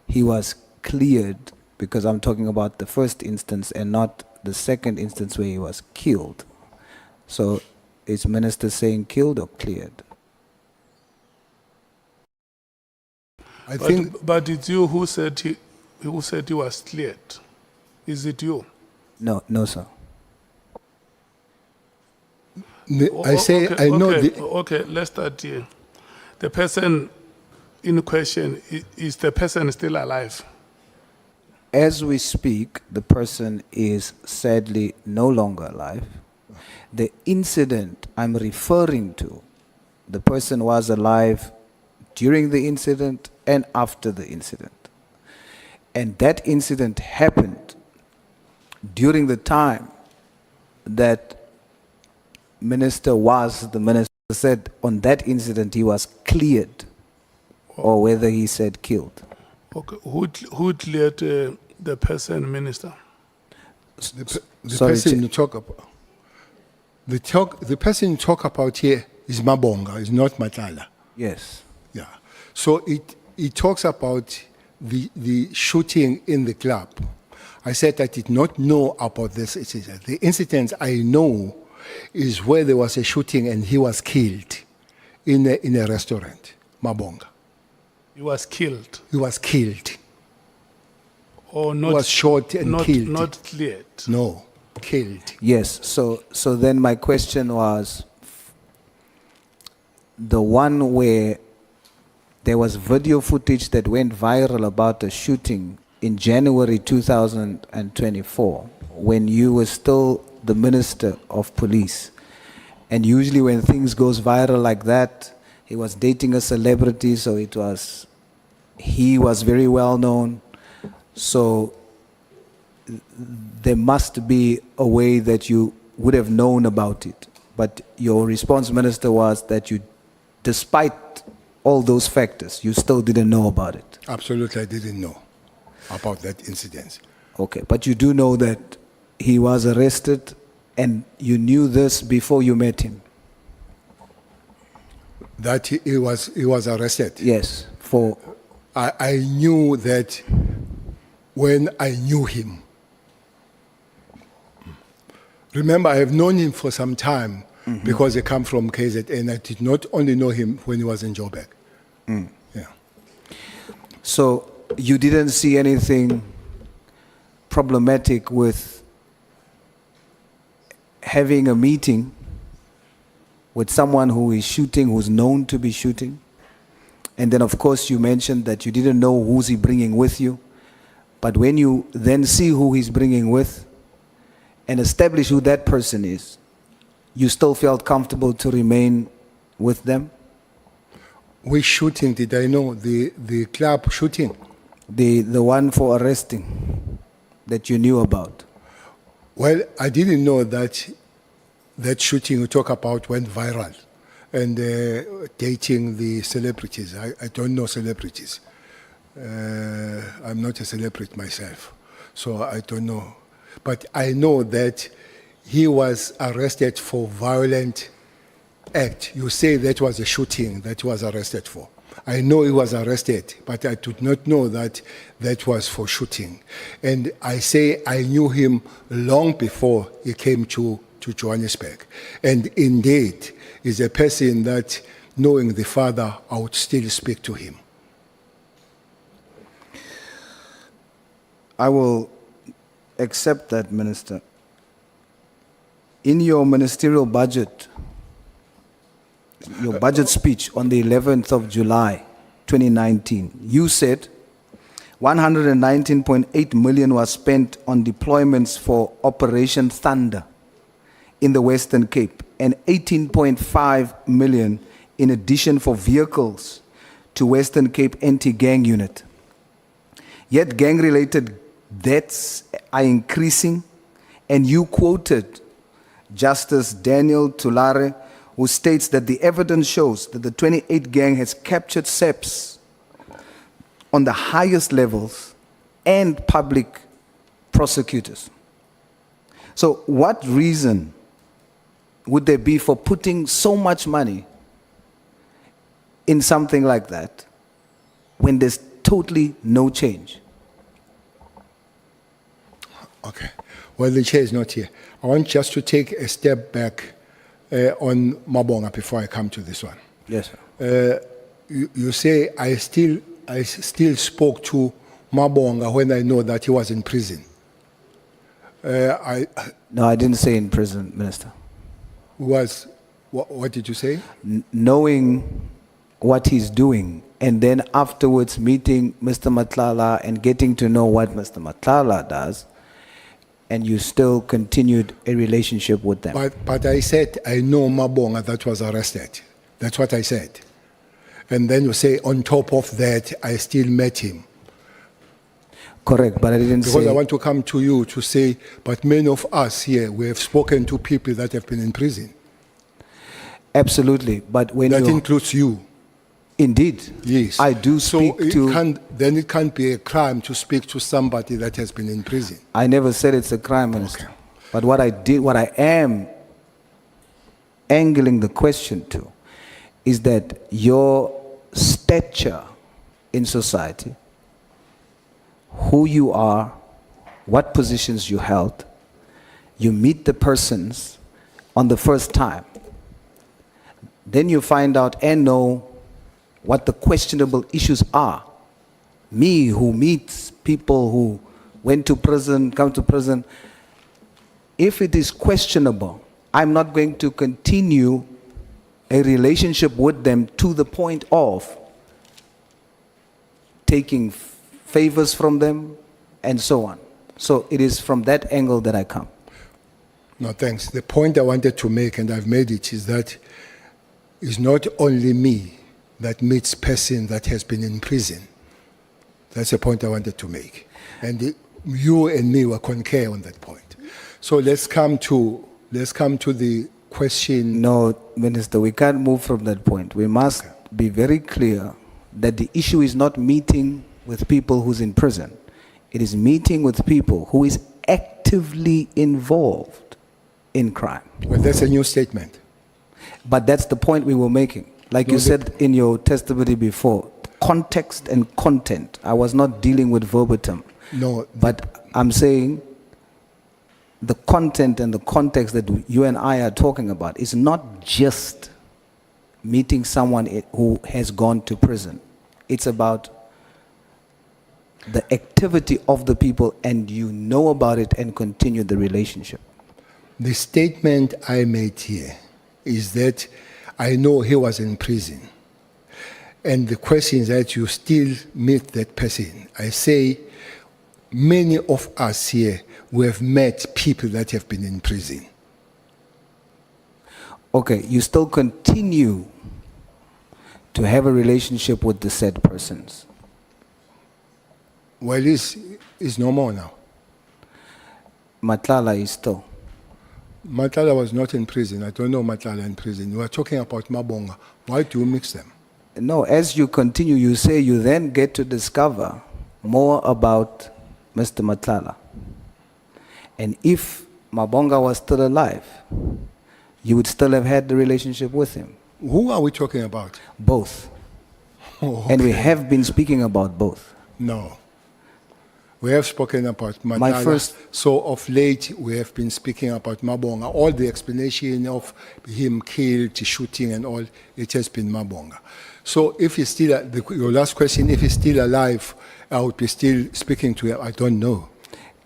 he was cleared, because I'm talking about the first instance and not the second instance where he was killed. So is Minister saying killed or cleared? I think But it's you who said he was cleared. Is it you? No, sir. I say I know the. Okay, let's start here. The person in question, is the person still alive? As we speak, the person is sadly no longer alive. The incident I'm referring to, the person was alive during the incident and after the incident. And that incident happened during the time that Minister was the Minister said on that incident he was cleared, or whether he said killed. Okay, who cleared the person, Minister? The Sorry, person Chair. you talk about. The person you talk about here is Mabonga, is not Matala. Yes. Yeah. So it talks about the shooting in the club. I said I did not know about this incident. The incident I know is where there was a shooting and he was killed in a restaurant, Mabonga. He was killed He was killed. or He not? was shot and killed. Not cleared. No, killed. Yes, so then my question was, the one where there was video footage that went viral about a shooting in January 2024, when you were still the Minister of Police. And usually when things goes viral like that, He was dating a celebrity, so he was very well known. So there must be a way that you would have known about it. But your response, Minister, was that you, despite all those factors, you still didn't know about it. Absolutely, I didn't know about that incident. Okay, but you do know that he was arrested and you knew this before you met him? That he was arrested. Yes, for... I knew that when I knew him. Remember, I have known him for some time because he come from KZN. I did not only know him when he was in Joburg. Yeah. So you didn't see anything problematic with having a meeting with someone who is shooting, who's known to be shooting? And then, of course, you mentioned that you didn't know who's he bringing with you. But when you then see who he's bringing with and establish who that person is, you still felt comfortable to remain with them? Which shooting did I know? The club shooting? The one for arresting that you knew about? Well, I didn't know that that shooting you talk about went viral. And dating the celebrities. I don't know celebrities. I'm not a celebrity myself, so I don't know. But I know that he was arrested for violent act. You say that was a shooting that he was arrested for. I know he was arrested, but I did not know that that was for shooting. And I say I knew him long before he came to Johannesburg. And indeed, is a person that, knowing the father, I would still speak to him. I will accept that, Minister. In your ministerial budget, your budget speech on the 11th of July, 2019, you said 119.8 million was spent on deployments for Operation Thunder in the Western Cape, and 18.5 million in addition for vehicles to Western Cape anti-gang unit. Yet gang-related deaths are increasing, and you quoted Justice Daniel Tulare, who states that the evidence shows that the 28 gang has captured SEPs on the highest levels and public prosecutors. So what reason would there be for putting so much money in something like that when there's totally no change? Okay. Well, the chair is not here. I want just to take a step back on Mabonga before I come to this one. Yes, sir. You say I still spoke to Mabonga when I know that he was in prison. No, I didn't say in prison, Minister. What did you say? Knowing what he's doing, and then afterwards meeting Mr. Matlala and getting to know what Mr. Matlala does, and you still continued a relationship with them. But I said, I know Mabonga that was arrested. That's what I said. And then you say, on top of that, I still met him. Correct, but I didn't say... Because I want to come to you to say, but many of us here, we have spoken to people that have been in prison. Absolutely, but when that you... includes you. Indeed. Yes. I do speak then it can't be a crime to speak to somebody that has been in prison. I never said it's a crime, Minister. Okay. But what I am angling the question to is that your stature in society, who you are, what positions you held, you meet the persons on the first time. Then you find out and know what the questionable issues are. Me, who meets people who went to prison, come to prison, if it is questionable, I'm not going to continue a relationship with them to the point of taking favors from them and so on. So it is from that angle that I come. No, thanks. The point I wanted to make, and I've made it, is that it's not only me that meets person that has been in prison. That's a point I wanted to make. And you and me were concur on that point. So let's come to the question. No, Minister, we can't move from that point. We must be very clear that the issue is not meeting with people who's in prison. It is meeting with people who is actively involved in crime. Well, that's a new statement. But that's the point we were making. Like you said in your testimony before, context and content. I was not dealing with verbatim. No. But I'm saying the content and the context that you and I are talking about is not just meeting someone who has gone to prison. It's about the activity of the people, and you know about it and continue the relationship. The statement I made here is that I know he was in prison. And the question is that you still meet that person. I say many of us here, we have met people that have been in prison. Okay, you still continue to have a relationship with the said persons. Well, it's no more now. Matlala is still. Matala was not in prison. I don't know Matala in prison. We are talking about Mabonga. Why do you mix them? No, as you continue, you say you then get to discover more about Mr. Matlala. And if Mabonga was still alive, you would still have had the relationship with him. Who are we talking about? Both. Oh, And we okay. have been speaking about both. No. We have spoken about Matala. So of late, we have been speaking about Mabonga. All the explanation of him killed, shooting and all, it has been Mabonga. So if he's still, your last question, if he's still alive, I would be still speaking to him. I don't know.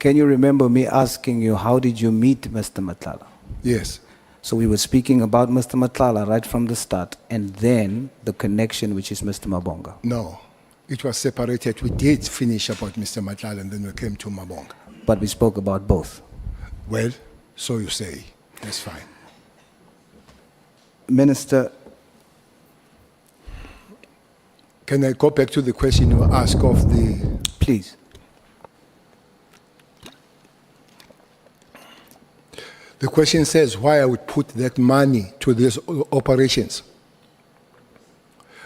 Can you remember me asking you, how did you meet Mr. Matlala? Yes. So we were speaking about Mr. Matlala right from the start, and then the connection, which is Mr. Mabonga. No. It was separated. We did finish about Mr. Matlala and then we came to Mabonga. But we spoke about both. Well, so you say. That's fine. Minister, Can I go back to the question you asked of the... please. The question says why I would put that money to these operations.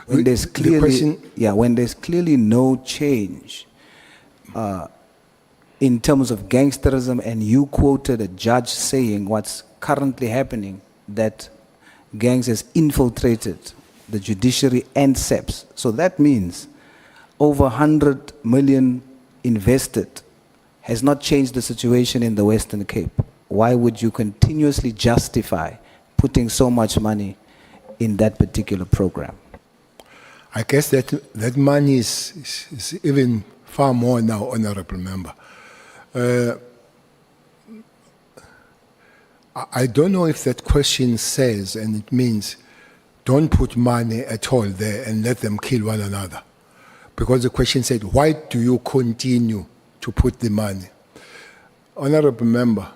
When there's The clearly, question- when there's clearly no change in terms of gangsterism, and you quoted a judge saying what's currently happening, that gangs has infiltrated the judiciary and SEPs. So that means over 100 million invested has not changed the situation in the Western Cape. Why would you continuously justify putting so much money in that particular program? I guess that money is even far more now, Honourable Member. I don't know if that question says, and it means, don't put money at all there and let them kill one another. Because the question said, why do you continue to put the money? Honourable Member,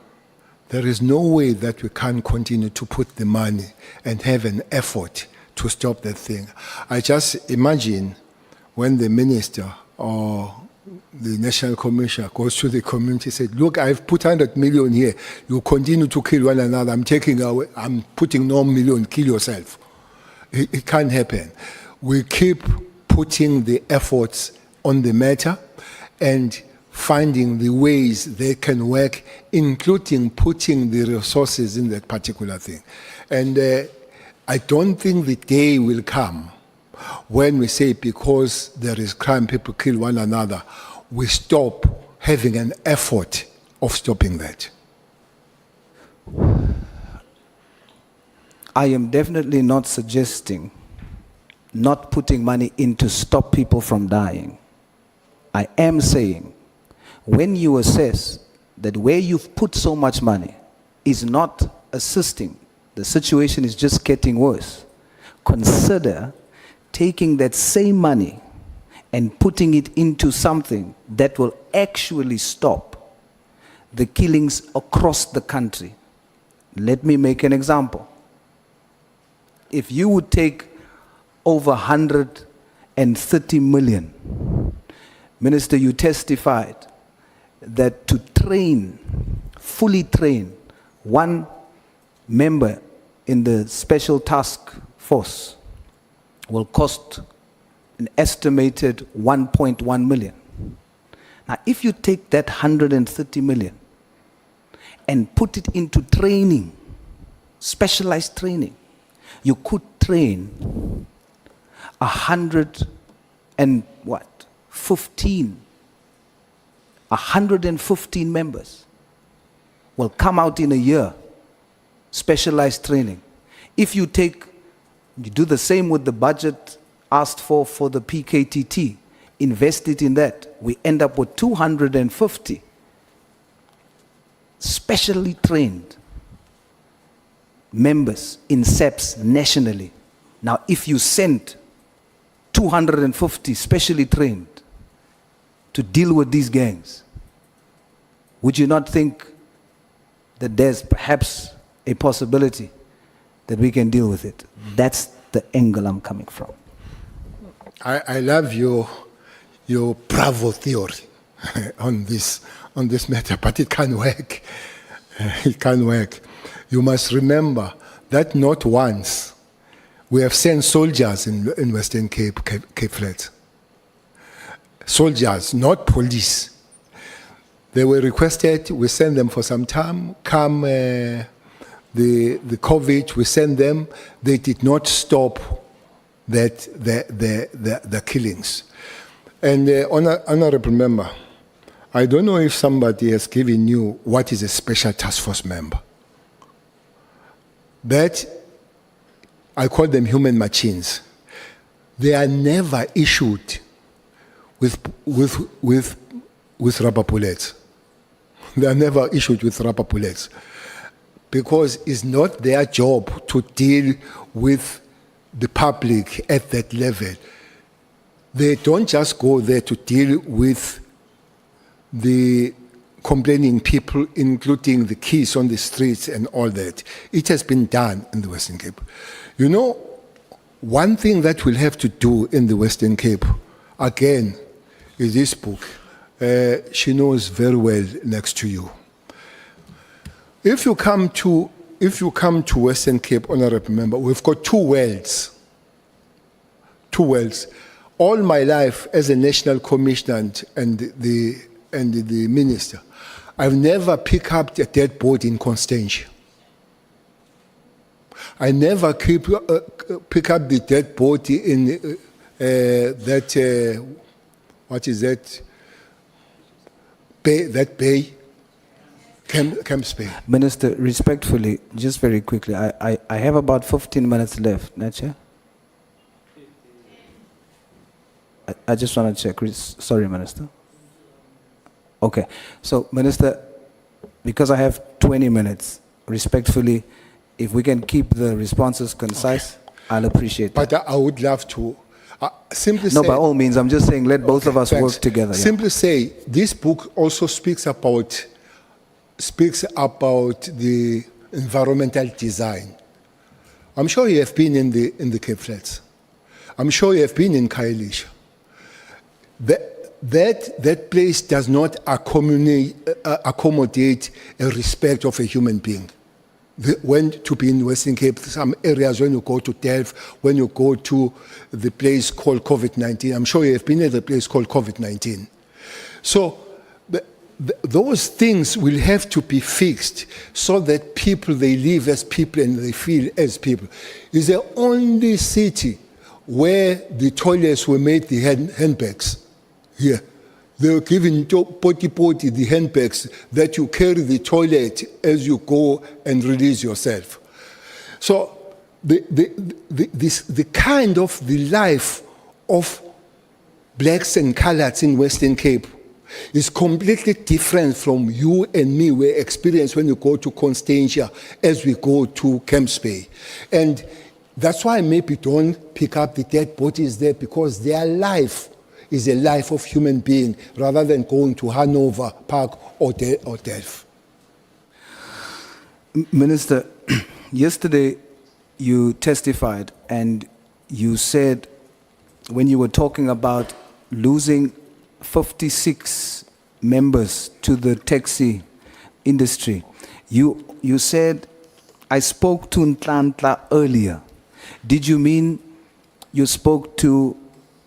there is no way that we can continue to put the money and have an effort to stop that thing. I just imagine when the minister or the national commissioner goes to the community and said, look, I've put 100 million here. You continue to kill one another. I'm putting no million, kill yourself. It can't happen. We keep putting the efforts on the matter and finding the ways they can work, including putting the resources in that particular thing. And I don't think the day will come when we say because there is crime, people kill one another, we stop having an effort of stopping that. I am definitely not suggesting not putting money in to stop people from dying. I am saying when you assess that where you've put so much money is not assisting, the situation is just getting worse, consider taking that same money and putting it into something that will actually stop the killings across the country. Let me make an example. if you would take over 130 million, Minister, you testified that to train, fully train, one member in the special task force will cost an estimated 1.1 million. Now, if you take that 130 million and put it into training, specialized training, you could train 115 members will come out in a year, specialized training. If you do the same with the budget asked for the PKTT, invest it in that, we end up with 250 specially trained members in SEPs nationally. Now, if you send 250 specially trained to deal with these gangs, would you not think that there's perhaps a possibility that we can deal with it? That's the angle I'm coming from. I love your bravo theory on this matter, but it can't work. It can't work. You must remember that not once we have sent soldiers in Western Cape Flats. Soldiers, not police. They were requested, we sent them for some time. Come the COVID, we sent them. They did not stop the killings. And Honourable Member, I don't know if somebody has given you what is a special task force member. But I call them human machines. They are never issued with rubber bullets. They are never issued with rubber bullets because it's not their job to deal with the public at that level. They don't just go there to deal with the complaining people, including the kids on the streets and all that. It has been done in the Western Cape. You know, one thing that we'll have to do in the Western Cape, again, is this book. She knows very well next to you. If you come to Western Cape, Honourable Member, we've got two wells. Two wells. All my life as a national commissioner and the minister, I've never picked up a dead body in Constantia. I never pick up the dead body in what is that? Bay? Camps Bay. Minister, respectfully, just very quickly, I have about 15 minutes left, Nacha. I just want to check. Sorry, Minister. Okay. So, Minister, because I have 20 minutes, respectfully, if we can keep the responses concise, okay, I'll appreciate that. But I would love to simply say... No, by all means, I'm just saying let both of us thanks. work together. Yeah. Simply say, this book also speaks about the environmental design. I'm sure you have been in the Cape Flats. I'm sure you have been in Khayelitsha. That place does not accommodate a respect of a human being. When to be in Western Cape, some areas when you go to Delft, when you go to the place called COVID-19, I'm sure you have been at the place called COVID-19. So those things will have to be fixed so that people, they live as people and they feel as people. It's the only city where the toilets were made the handbags. Here. They were given potty the handbags that you carry the toilet as you go and release yourself. So the kind of the life of blacks and coloureds in Western Cape is completely different from you and me we experience when you go to Constantia as we go to Camps Bay. And that's why maybe don't pick up the dead bodies there, because their life is a life of human being rather than going to Hanover Park or Delft. Minister, yesterday you testified and you said, when you were talking about losing 56 members to the taxi industry, you said, I spoke to Ntlantla earlier. Did you mean you spoke to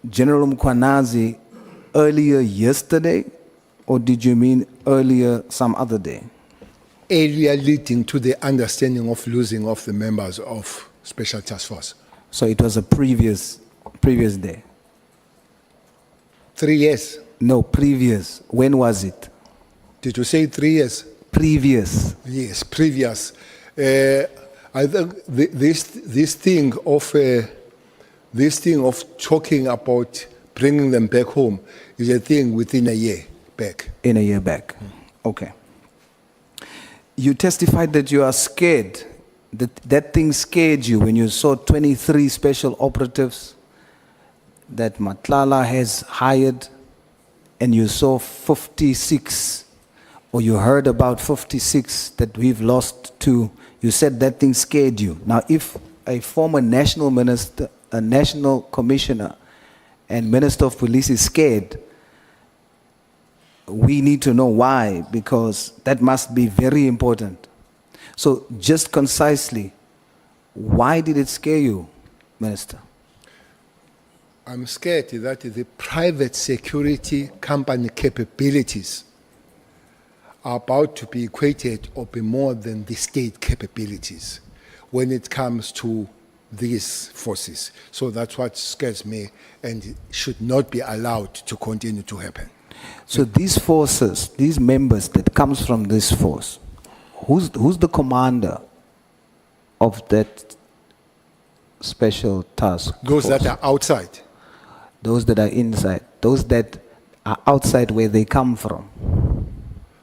General Mkhwanazi earlier yesterday, or did you mean earlier some other day? Earlier leading to the understanding of losing of the members of Special Task Force. So it was a previous day? 3 years. No, previous. When was it? Did you say 3 years? Previous. Yes, previous. I think this thing of talking about bringing them back home is a thing within a year back. In a year back. Okay. You testified that you are scared, that thing scared you when you saw 23 special operatives that Matlala has hired, and you saw 56, or you heard about 56 that we've lost to. You said that thing scared you. Now, if a former national minister, a national commissioner, and Minister of Police is scared, we need to know why, because that must be very important. So just concisely, why did it scare you, Minister? I'm scared that the private security company capabilities are about to be equated or be more than the state capabilities when it comes to these forces. So that's what scares me, and it should not be allowed to continue to happen. So these forces, these members that comes from this force, who's the commander of that special task Those force? that are outside. Those that are inside, those that are outside where they come from.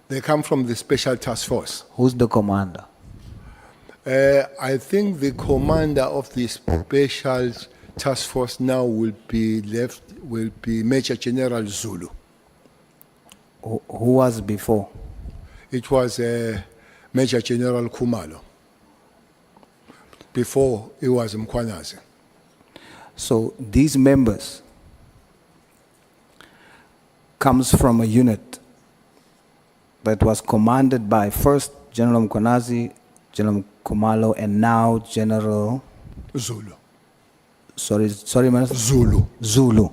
They come from the Special Task Force. Who's the commander? I think the commander of the Special Task Force now will be Major General Zulu. Who was before? It was Major General Khumalo. Before, it was Mkhwanazi. So these members comes from a unit that was commanded by first General Mkhwanazi, General Khumalo, and now General Zulu. Sorry, Minister? Zulu. Zulu.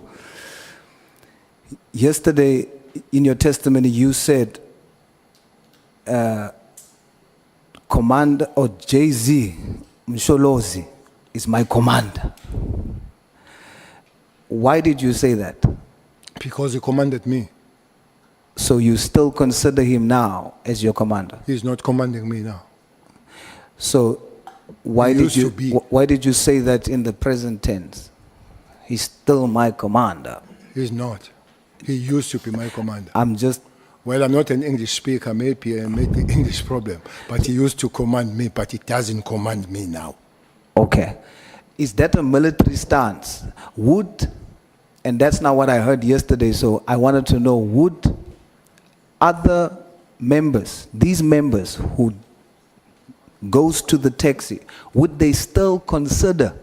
Yesterday, in your testimony, you said Commander or JZ Msholozi is my commander. Why did you say that? Because he commanded me. So you still consider him now as your commander? He's not commanding me now. So why He did used you to be. why did you say that in the present tense? He's still my commander. He's not. He used to be my commander. I'm just Well, I'm not an English speaker, maybe I made the English problem, but he used to command me, but he doesn't command me now. okay. Is that a military stance? Would, and that's not what I heard yesterday, so I wanted to know, would other members, these members who goes to the taxi, would they still consider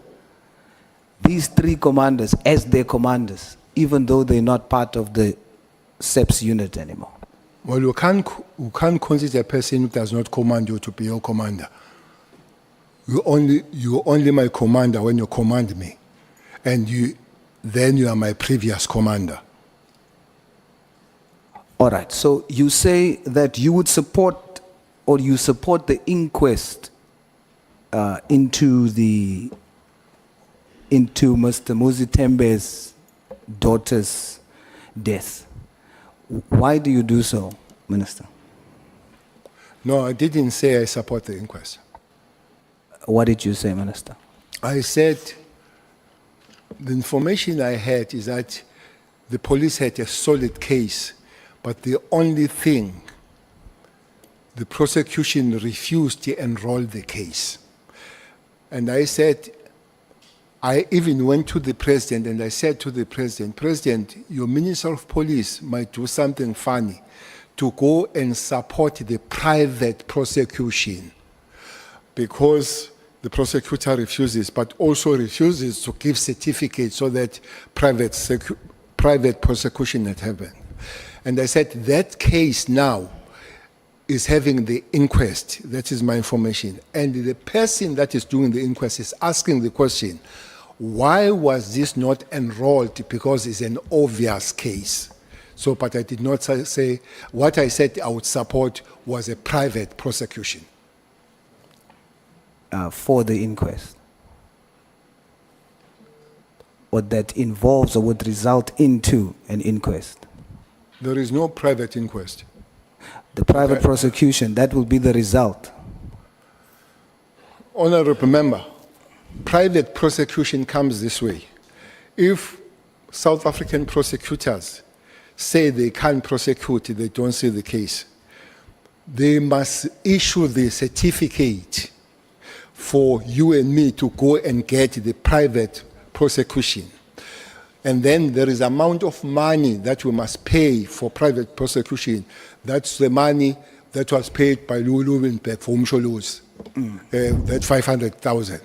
these three commanders as their commanders, even though they're not part of the SEPS unit anymore? Well, you can't consider a person who does not command you to be your commander. You're only my commander when you command me, and then you are my previous commander. All right, so you say that you would support, or you support the inquest into Mr. Muzitembe's daughter's death. Why do you do so, Minister? No, I didn't say I support the inquest. What did you say, Minister? I said the information I had is that the police had a solid case, but the only thing, the prosecution refused to enroll the case. And I said, I even went to the president and I said to the president, President, your Minister of Police might do something funny to go and support the private prosecution, because the prosecutor refuses, but also refuses to give certificates so that private prosecution had happened. And I said, that case now is having the inquest. That is my information. And the person that is doing the inquest is asking the question, why was this not enrolled? Because it's an obvious case. So, but I did not say, what I said I would support was a private prosecution. For the inquest, or that involves or would result into an inquest. There is no private inquest. The private prosecution, that will be the result. Honorable member, private prosecution comes this way. If South African prosecutors say they can't prosecute, they don't see the case, they must issue the certificate for you and me to go and get the private prosecution. And then there is amount of money that we must pay for private prosecution. That's the money that was paid by Lulu for Umsholo's, that 500,000.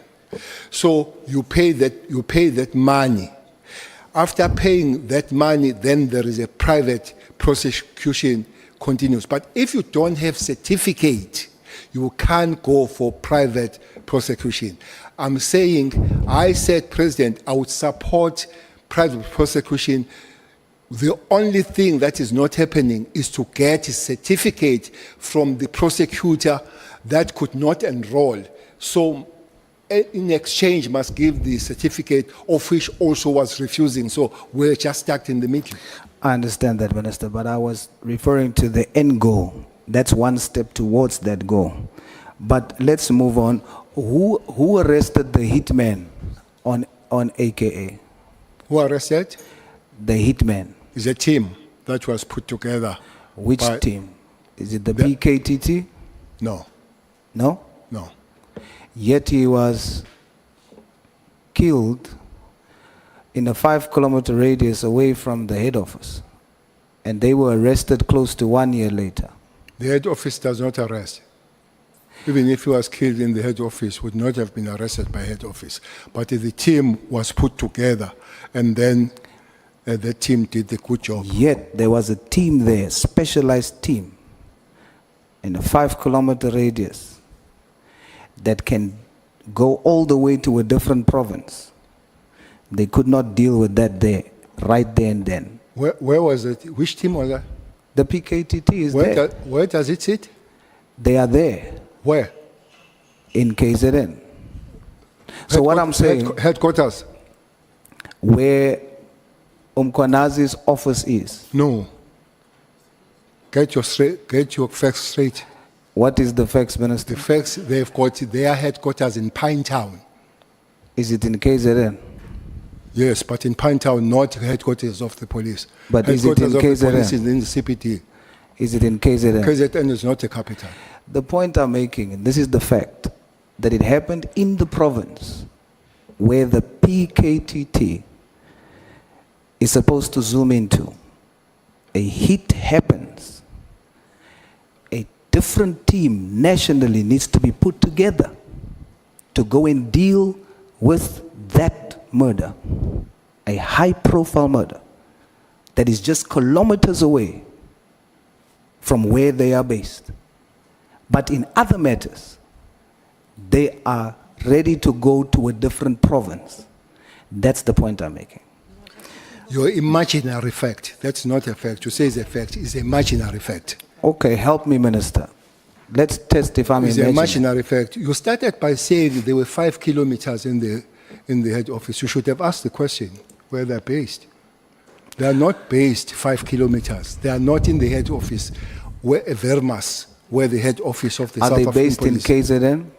So you pay that money. After paying that money, then there is a private prosecution continues. But if you don't have certificate, you can't go for private prosecution. I'm saying, I said, President, I would support private prosecution. The only thing that is not happening is to get a certificate from the prosecutor that could not enroll. So in exchange must give the certificate, of which also was refusing. So we're just stuck in the middle. I understand that, Minister, but I was referring to the end goal. That's one step towards that goal. But let's move on. Who arrested the hitman on AKA? Who arrested? The hitman. It's a team that was put together. Which by- team? Is it the PKTT? No, No? no. Yet he was killed in a 5-kilometer radius away from the head office. And they were arrested close to 1 year later. The head office does not arrest. Even if he was killed in the head office, would not have been arrested by head office. But the team was put together, and then the team did the good job. Yet there was a team there, specialized team, in a 5-kilometer radius that can go all the way to a different province. They could not deal with that there, right there and then. Where was it? Which team was that? The PKTT is there. Where does it sit? They are there Where? in KZN. So what I'm saying, Headquarters? where Umkwanazi's office is, No. Get your facts straight. what is the facts, Minister? The facts, they've got their headquarters in Pinetown. Is it in KZN? Yes, but in Pinetown, not headquarters of the police. But is it in Headquarters of the KZN? police is in the CPT. Is it in KZN? KZN is not a capital. The point I'm making, and this is the fact, that it happened in the province where the PKTT is supposed to zoom into. A hit happens. A different team nationally needs to be put together to go and deal with that murder, a high-profile murder that is just kilometers away from where they are based. But in other matters, they are ready to go to a different province. That's the point I'm making. Your imaginary fact, that's not a fact. You say it's a fact, it's an imaginary fact. Okay, help me, Minister. Let's test if I'm It's an imagining. imaginary fact. You started by saying there were 5 kilometers in the head office. You should have asked the question where they're based. They are not based 5 kilometers. They are not in the head office, where Vermas, where the head office of the Are South they African based in police. KZN?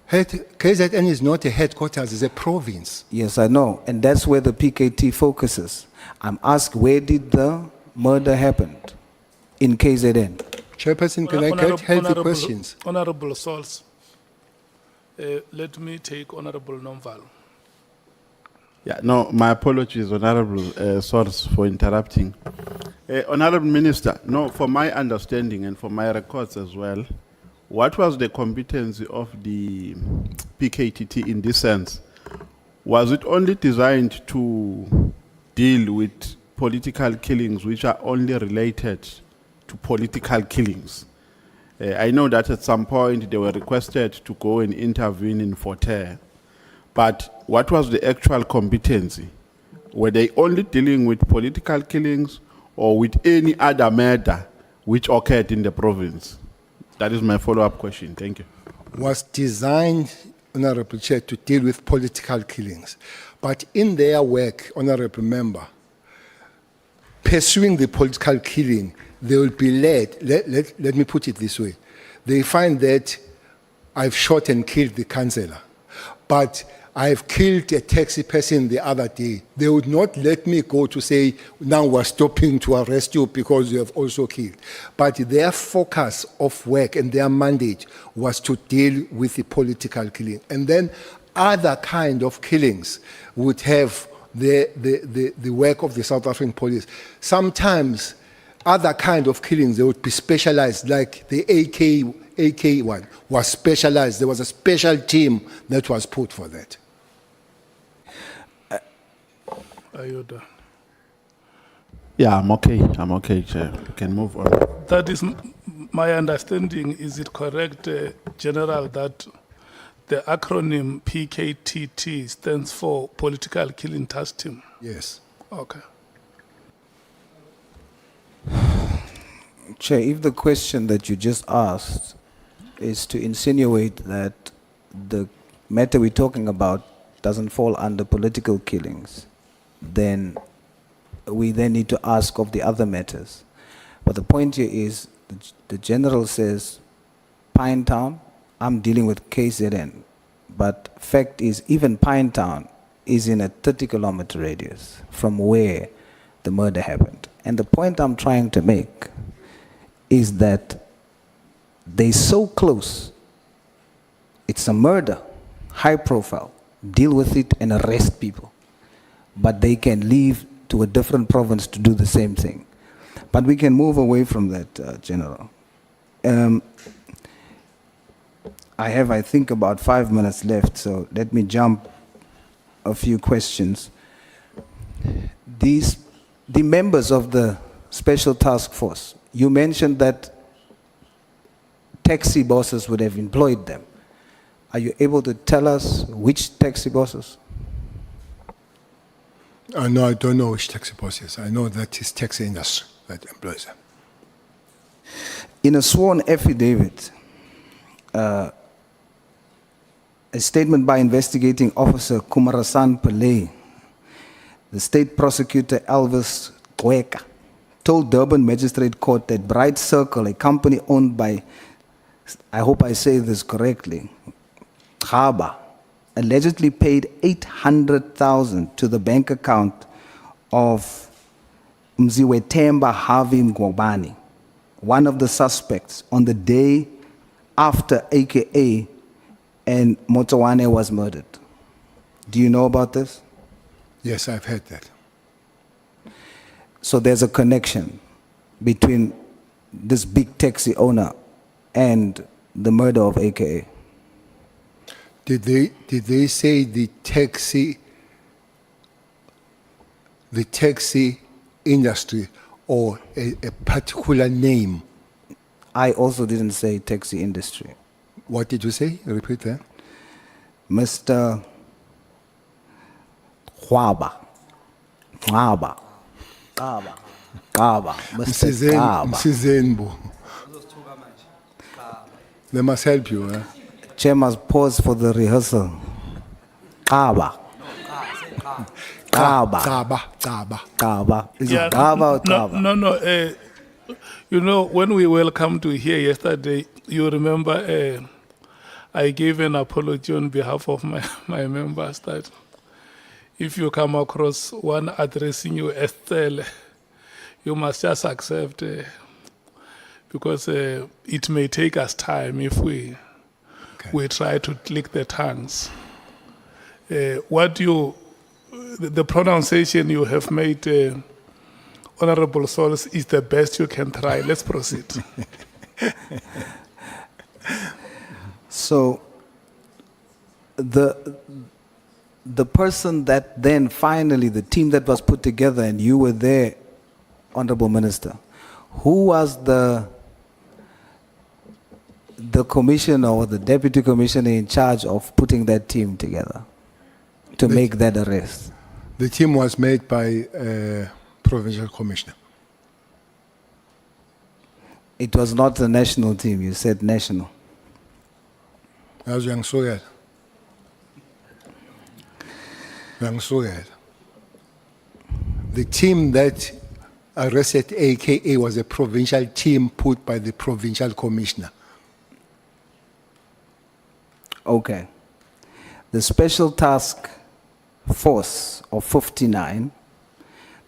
KZN is not a headquarters, it's a province. Yes, I know. And that's where the PKT focuses. I'm asked, where did the murder happen? In KZN. Chairperson, can I get healthy questions? Honourable Souls, let me take Honourable Nomval. Yeah, no, my apologies, Honorable Source, for interrupting. Honorable Minister, no, for my understanding and for my records as well, what was the competency of the PKTT in this sense? Was it only designed to deal with political killings which are only related to political killings? I know that at some point they were requested to go and intervene in Forterre, but what was the actual competency? Were they only dealing with political killings or with any other murder which occurred in the province? That is my follow-up question. Thank you. Was designed, Honourable Chair, to deal with political killings. But in their work, Honourable Member, pursuing the political killing, they will be led, let me put it this way, they find that I've shot and killed the councillor, but I've killed a taxi person the other day. They would not let me go to say, now we're stopping to arrest you because you have also killed. But their focus of work and their mandate was to deal with the political killing. And then other kind of killings would have the work of the South African police. Sometimes other kind of killings, they would be specialized, like the AK one was specialized. There was a special team that was put for that. Are you done? Yeah, I'm okay, Chair. We can move on. That is my understanding. Is it correct, General, that the acronym PKTT stands for Political Killing Task Team? Yes. Okay. Chair, if the question that you just asked is to insinuate that the matter we're talking about doesn't fall under political killings, then we then need to ask of the other matters. But the point here is, the General says, Pinetown, I'm dealing with KZN. But fact is, even Pinetown is in a 30-kilometer radius from where the murder happened. And the point I'm trying to make is that they're so close. It's a murder, high profile, deal with it and arrest people. But they can leave to a different province to do the same thing. But we can move away from that, General. I have, I think, about 5 minutes left, so let me jump a few questions. The members of the Special Task Force, you mentioned that taxi bosses would have employed them. Are you able to tell us which taxi bosses? No, I don't know which taxi bosses. I know that it's taxi industry that employs them. In a sworn affidavit, a statement by investigating officer Kumarasan Pillay, the state prosecutor Elvis Gweka, told Durban Magistrate Court that Bright Circle, a company owned by, I hope I say this correctly, Khaba, allegedly paid 800,000 to the bank account of Mziwetemba Harvey Ngobani, one of the suspects, on the day after AKA and Motowane was murdered. Do you know about this? Yes, I've heard that. So there's a connection between this big taxi owner and the murder of AKA. Did they say the taxi industry or a particular name? I also didn't say taxi industry. What did you say? Repeat that. Mr. Mr. Msizenbu. They must help you. Chair must pause for the rehearsal. Kaba. Is it Kaba or Kaba? No. You know, when we welcomed you here yesterday, you remember I gave an apology on behalf of my members that if you come across one addressing you as Cele, you must just accept because it may take us time if we try to click the tongues. The pronunciation you have made, Honourable Souls, is the best you can try. Let's proceed. So the person that then finally, the team that was put together, and you were there, Honourable Minister, who was the commissioner or the deputy commissioner in charge of putting that team together to make that arrest? The team was made by provincial commissioner. It was not the national team, you said national. As young soil. Young soil. The team that arrested AKA was a provincial team put by the provincial commissioner. Okay. The Special Task Force of 59,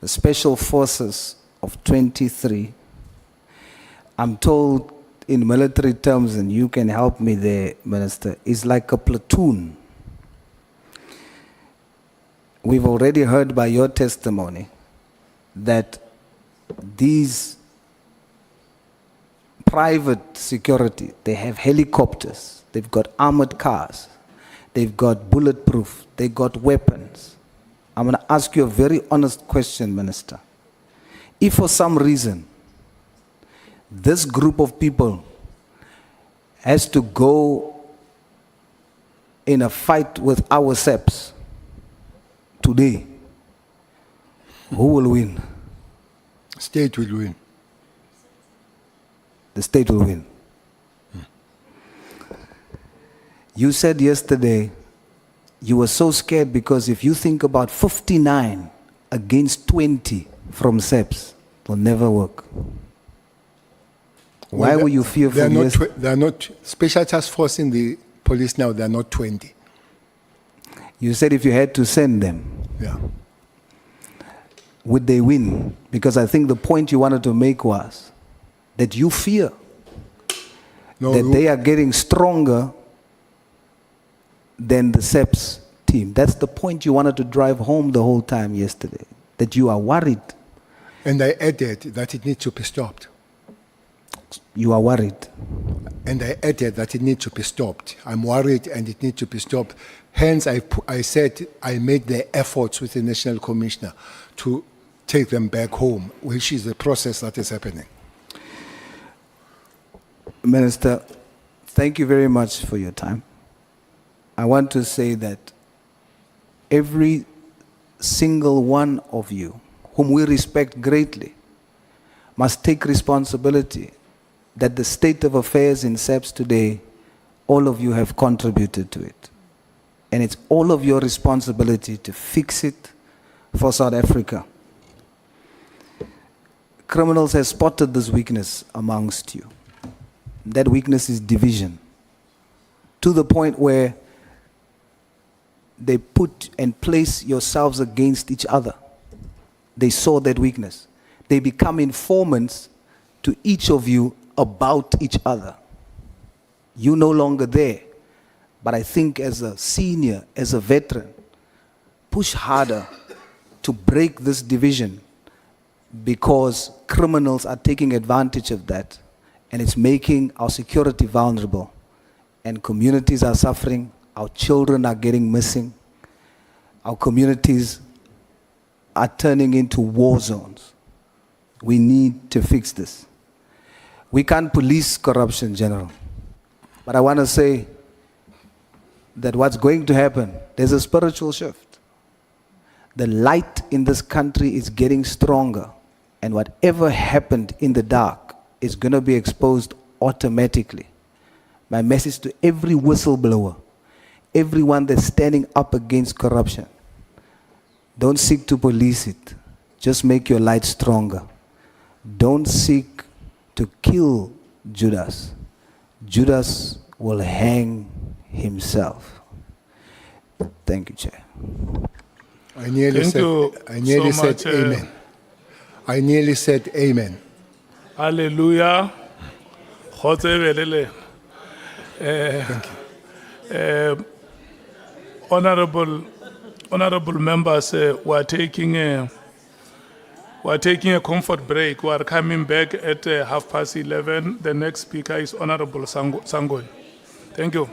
the Special Forces of 23, I'm told in military terms, and you can help me there, Minister, is like a platoon. We've already heard by your testimony that these private security, they have helicopters, they've got armored cars, they've got bulletproof, they got weapons. I'm going to ask you a very honest question, Minister. If for some reason this group of people has to go in a fight with our SEPs today, who will win? State will win. The state will win. You said yesterday you were so scared because if you think about 59 against 20 from SEPs, it will never work. Why were you fearful? They are not special task force in the police now. They are not 20. You said if you had to send them, Yeah. would they win? Because I think the point you wanted to make was that you fear No, that they are getting stronger than the SEPs team. That's the point you wanted to drive home the whole time yesterday, that you are worried. and I added that it needs to be stopped. You are worried. And I added that it needs to be stopped. I'm worried and it needs to be stopped. Hence, I said I made the efforts with the National Commissioner to take them back home, which is the process that is happening. Minister, thank you very much for your time. I want to say that every single one of you, whom we respect greatly, must take responsibility that the state of affairs in SEPS today, all of you have contributed to it. And it's all of your responsibility to fix it for South Africa. Criminals have spotted this weakness amongst you. That weakness is division, to the point where they put and place yourselves against each other. They saw that weakness. They become informants to each of you about each other. You're no longer there. But I think as a senior, as a veteran, push harder to break this division, because criminals are taking advantage of that, and it's making our security vulnerable. And communities are suffering, our children are getting missing, our communities are turning into war zones. We need to fix this. We can't police corruption, General. But I want to say that what's going to happen, there's a spiritual shift. The light in this country is getting stronger, and whatever happened in the dark is going to be exposed automatically. My message to every whistleblower, everyone that's standing up against corruption, don't seek to police it. Just make your light stronger. Don't seek to kill Judas. Judas will hang himself. Thank you, Chair. I nearly Thank said, you I nearly so said much, amen. I nearly said amen. Hallelujah. Kgotsebelele. Honorable members, we're We're taking a comfort break. We are coming back at 11:30. The next speaker is Honourable Sangoi. Thank you.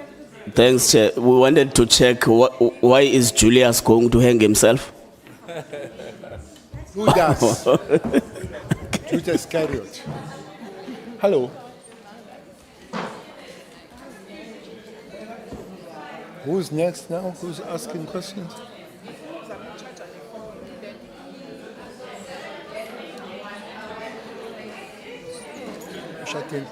Thanks, Chair. We wanted to check why is Julius going to hang himself? Who does? Judas Iscariot. Hello. Who's next now? Who's asking questions? Shut in.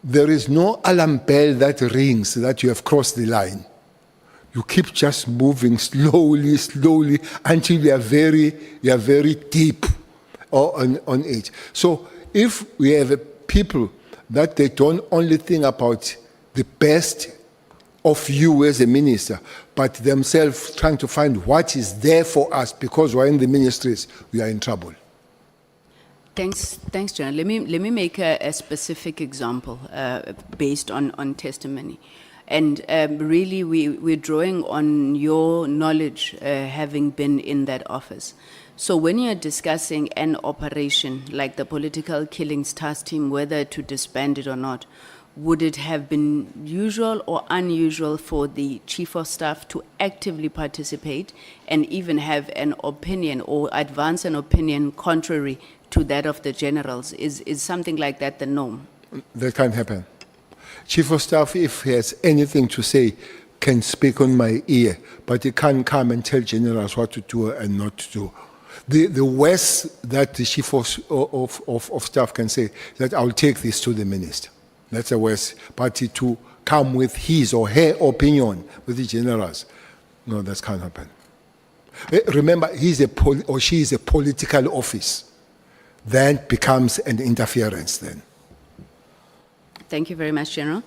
There is no alarm bell that rings that you have crossed the line. You keep just moving slowly, slowly until you are very deep on it. So if we have people that they don't only think about the best of you as a minister, but themselves trying to find what is there for us because we're in the ministries, we are in trouble. Thanks, General. Let me make a specific example based on testimony. And really, we're drawing on your knowledge, having been in that office. So when you're discussing an operation like the political killings task team, whether to disband it or not, would it have been usual or unusual for the chief of staff to actively participate and even have an opinion or advance an opinion contrary to that of the generals? Is something like that the norm? That can't happen. Chief of staff, if he has anything to say, can speak on my ear, but he can't come and tell generals what to do and not to do. The worst that the chief of staff can say that I'll take this to the minister. That's the worst. But to come with his or her opinion with the generals, no, that can't happen. Remember, or she is a political office. That becomes an interference then. Thank you very much, General.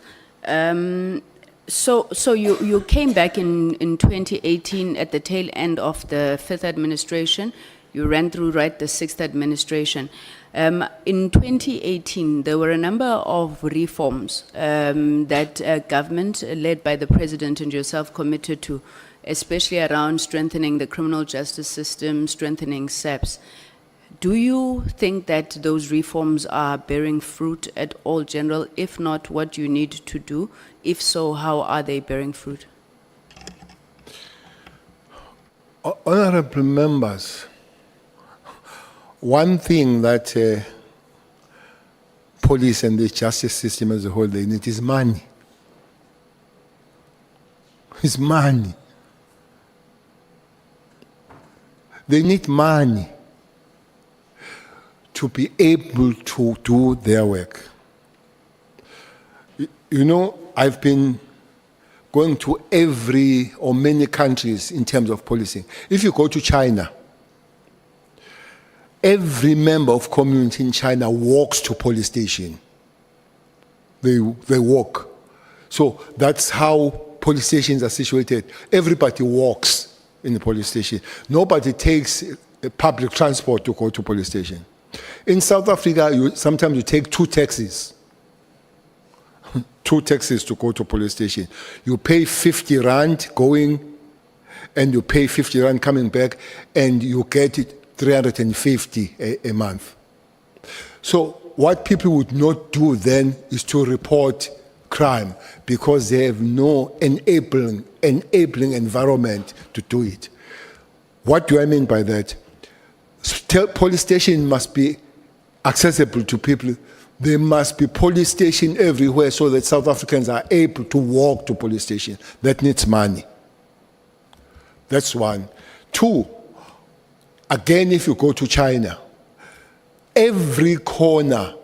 So you came back in 2018 at the tail end of the 5th administration. You ran through, right, the 6th administration. In 2018, there were a number of reforms that government, led by the President and yourself, committed to, especially around strengthening the criminal justice system, strengthening SAPS. Do you think that those reforms are bearing fruit at all, General? If not, what do you need to do? If so, how are they bearing fruit? Honourable members, one thing that police and the justice system as a whole, they need is money. It's money. They need money to be able to do their work. You know, I've been going to every or many countries in terms of policing. If you go to China, every member of community in China walks to police station. They walk. So that's how police stations are situated. Everybody walks in the police station. Nobody takes public transport to go to police station. In South Africa, sometimes you take two taxis. Two taxis to go to police station. You pay 50 rand going, and you pay 50 rand coming back, and you get it 350 a month. So what people would not do then is to report crime because they have no enabling environment to do it. What do I mean by that? Police station must be accessible to people. There must be police station everywhere so that South Africans are able to walk to police station. That needs money. That's one. Two, again, if you go to China, every corner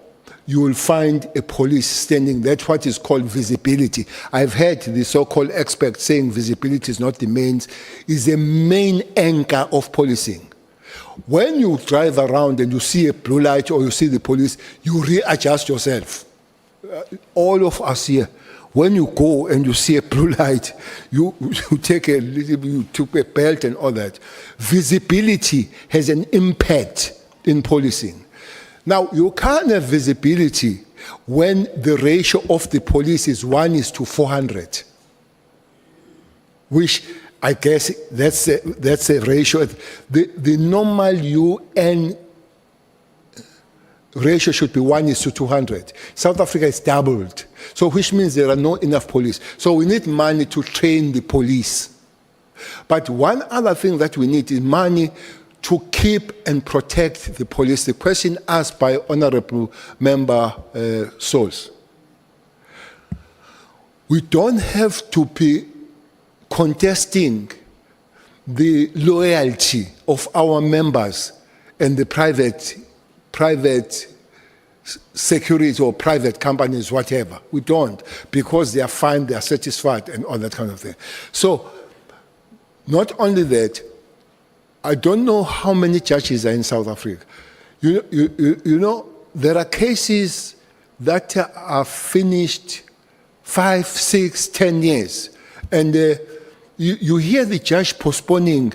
you will find a police standing. That's what is called visibility. I've heard the so-called experts saying visibility is not the main, is the main anchor of policing. When you drive around and you see a blue light or you see the police, you readjust yourself. All of us here, when you go and you see a blue light, you take you took a belt and all that. Visibility has an impact in policing. Now, you can't have visibility when the ratio of the police is 1:400, which I guess that's a ratio. The normal UN ratio should be 1:200. South Africa is doubled. So which means there are not enough police. So we need money to train the police. But one other thing that we need is money to keep and protect the police. The question asked by Honourable Member Souls. We don't have to be contesting the loyalty of our members and the private security or private companies, whatever. We don't, because they are fine, they are satisfied, and all that kind of thing. So, not only that, I don't know how many judges are in South Africa. You know, there are cases that are finished 5, 6, 10 years, and you hear the judge postponing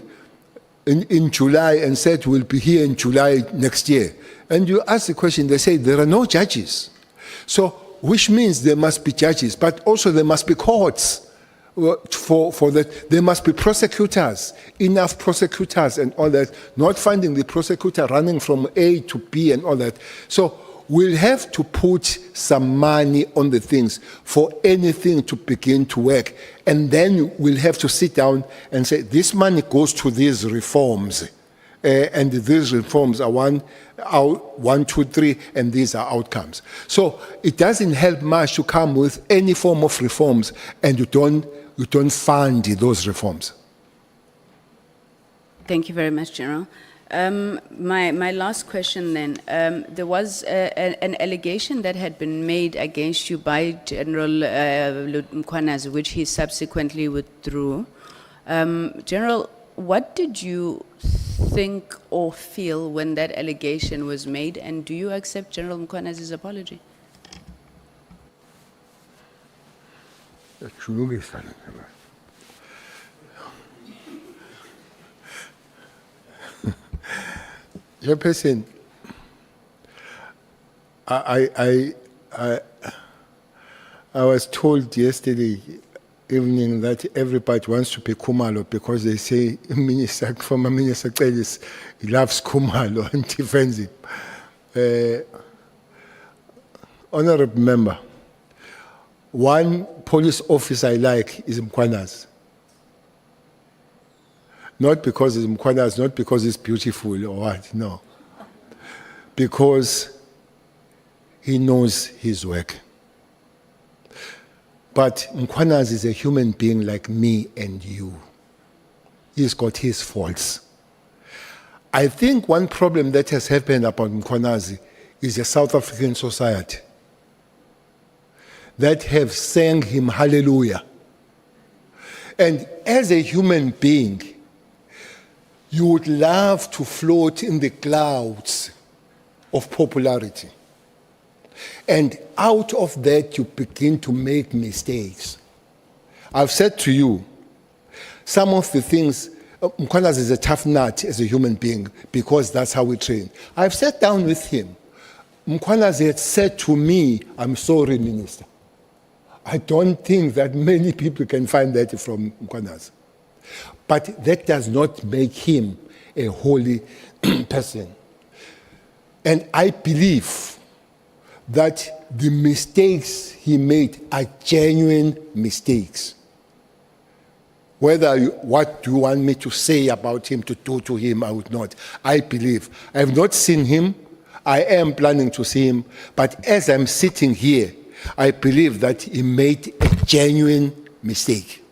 in July and said we'll be here in July next year. And you ask the question, they say there are no judges. So, which means there must be judges, but also there must be courts for that. There must be prosecutors, enough prosecutors and all that, not finding the prosecutor running from A to B and all that. So, we'll have to put some money on the things for anything to begin to work. And then we'll have to sit down and say, this money goes to these reforms. And these reforms are 1, 2, 3, and these are outcomes. So it doesn't help much to come with any form of reforms and you don't fund those reforms. Thank you very much, General. My last question then, there was an allegation that had been made against you by General Mkhwanazi, which he subsequently withdrew. General, what did you think or feel when that allegation was made, and do you accept General Mkhwanazi's apology? Chairperson, I was told yesterday evening that everybody wants to be Khumalo because they say former Minister Cele loves Khumalo and defends him. Honourable Member, one police officer I like is Mkhwanazi. Not because he's Mkhwanazi, not because he's beautiful or what, no. Because he knows his work. But Mkhwanazi is a human being like me and you. He's got his faults. I think one problem that has happened about Mkhwanazi is the South African society that have sang him hallelujah. And as a human being, you would love to float in the clouds of popularity. And out of that, you begin to make mistakes. I've said to you, some of the things, Mkhwanazi is a tough nut as a human being because that's how we train. I've sat down with him. Mkhwanazi had said to me, I'm sorry, Minister. I don't think that many people can find that from Mkhwanazi. But that does not make him a holy person. And I believe that the mistakes he made are genuine mistakes. What do you want me to say about him, to do to him, I would not. I believe. I have not seen him. I am planning to see him. But as I'm sitting here, I believe that he made a genuine mistake.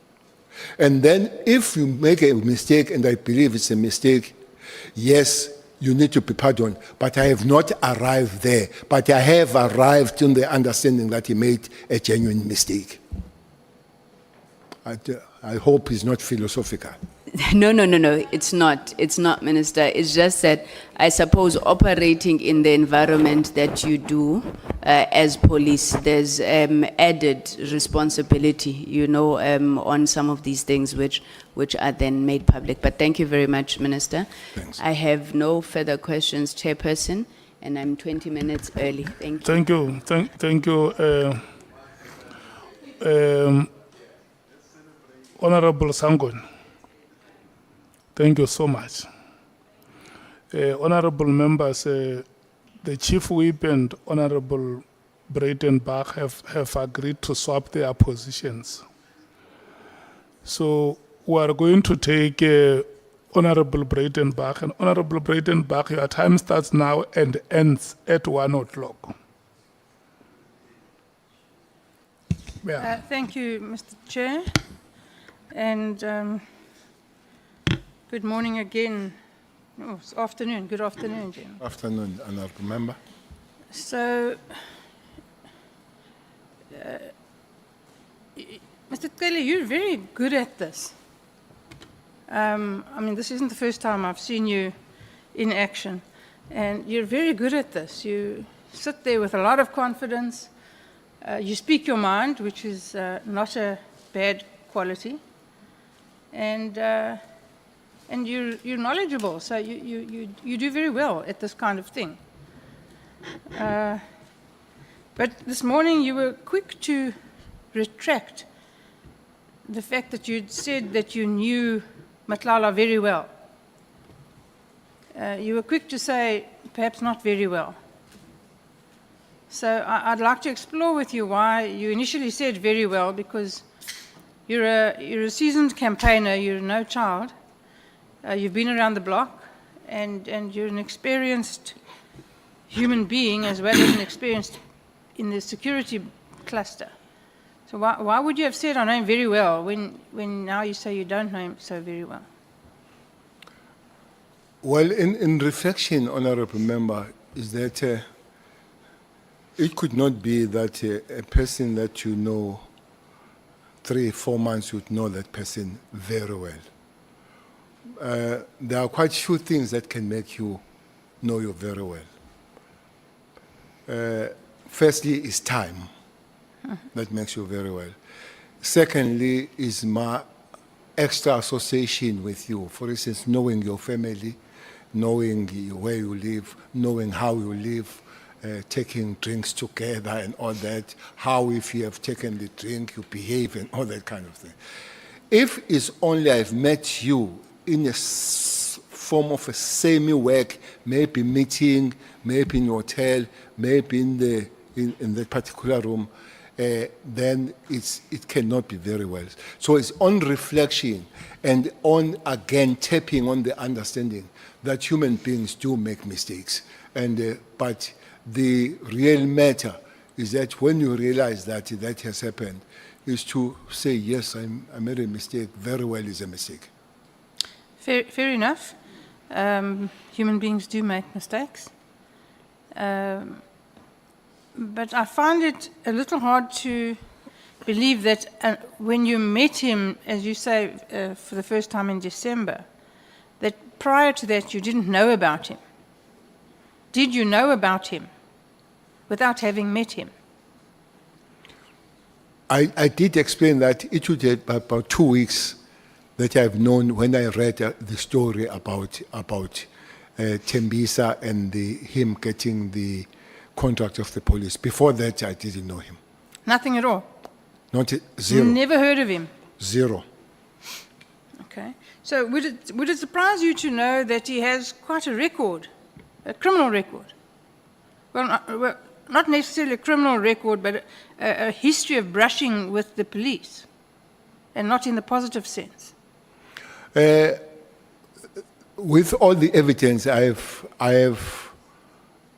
And then if you make a mistake, and I believe it's a mistake, yes, you need to be pardoned. But I have not arrived there. But I have arrived in the understanding that he made a genuine mistake. I hope it's not philosophical. No, it's not. It's not, Minister. It's just that I suppose operating in the environment that you do as police, there's added responsibility, on some of these things which are then made public. But thank you very much, Minister. Thanks. I have no further questions, Chairperson, and I'm 20 minutes early. Thank you. Thank you. Thank you. Honourable Sangon, thank you so much. Honourable members, the Chief Whip and Honourable Breitenbach have agreed to swap their positions. So we are going to take Honourable Breitenbach. And Honourable Breitenbach, your time starts now and ends at 1 o'clock. Yeah. Thank you, Mr. Chair. And good morning again. Oh, it's afternoon. Good afternoon, Jim. Afternoon, Honourable Member. So, Mr. Cele, you're very good at this. This isn't the first time I've seen you in action. And you're very good at this. You sit there with a lot of confidence. You speak your mind, which is not a bad quality. And you're knowledgeable, so you do very well at this kind of thing. But this morning you were quick to retract the fact that you'd said that you knew Matlala very well. You were quick to say, perhaps not very well. So I'd like to explore with you why you initially said very well, because you're a seasoned campaigner, you're no child, you've been around the block, and you're an experienced human being as well as an experienced in the security cluster. So why would you have said I know him very well when now you say you don't know him so very well? Well, in reflection, Honourable Member, is that it could not be that a person that you know 3-4 months would know that person very well. There are quite few things that can make you know you very well. Firstly, is time that makes you very well. Secondly, is my extra association with you. For instance, knowing your family, knowing where you live, knowing how you live, taking drinks together and all that, how if you have taken the drink, you behave and all that kind of thing. If it's only I've met you in a form of a semi-work, maybe meeting, maybe in a hotel, maybe in the particular room, then it cannot be very well. So it's on reflection and on, again, tapping on the understanding that human beings do make mistakes. But the real matter is that when you realize that that has happened, is to say, yes, I made a mistake, very well is a mistake. Fair enough. Human beings do make mistakes. But I find it a little hard to believe that when you met him, as you say, for the first time in December, that prior to that you didn't know about him. Did you know about him without having met him? I did explain that it would take about 2 weeks that I've known when I read the story about Tembisa and him getting the contract of the police. Before that, I didn't know him. Nothing at all? Not zero. Never heard of him? Zero. Okay. So would it surprise you to know that he has quite a record, a criminal record? Well, not necessarily a criminal record, but a history of brushing with the police, and not in the positive sense. With all the evidence I have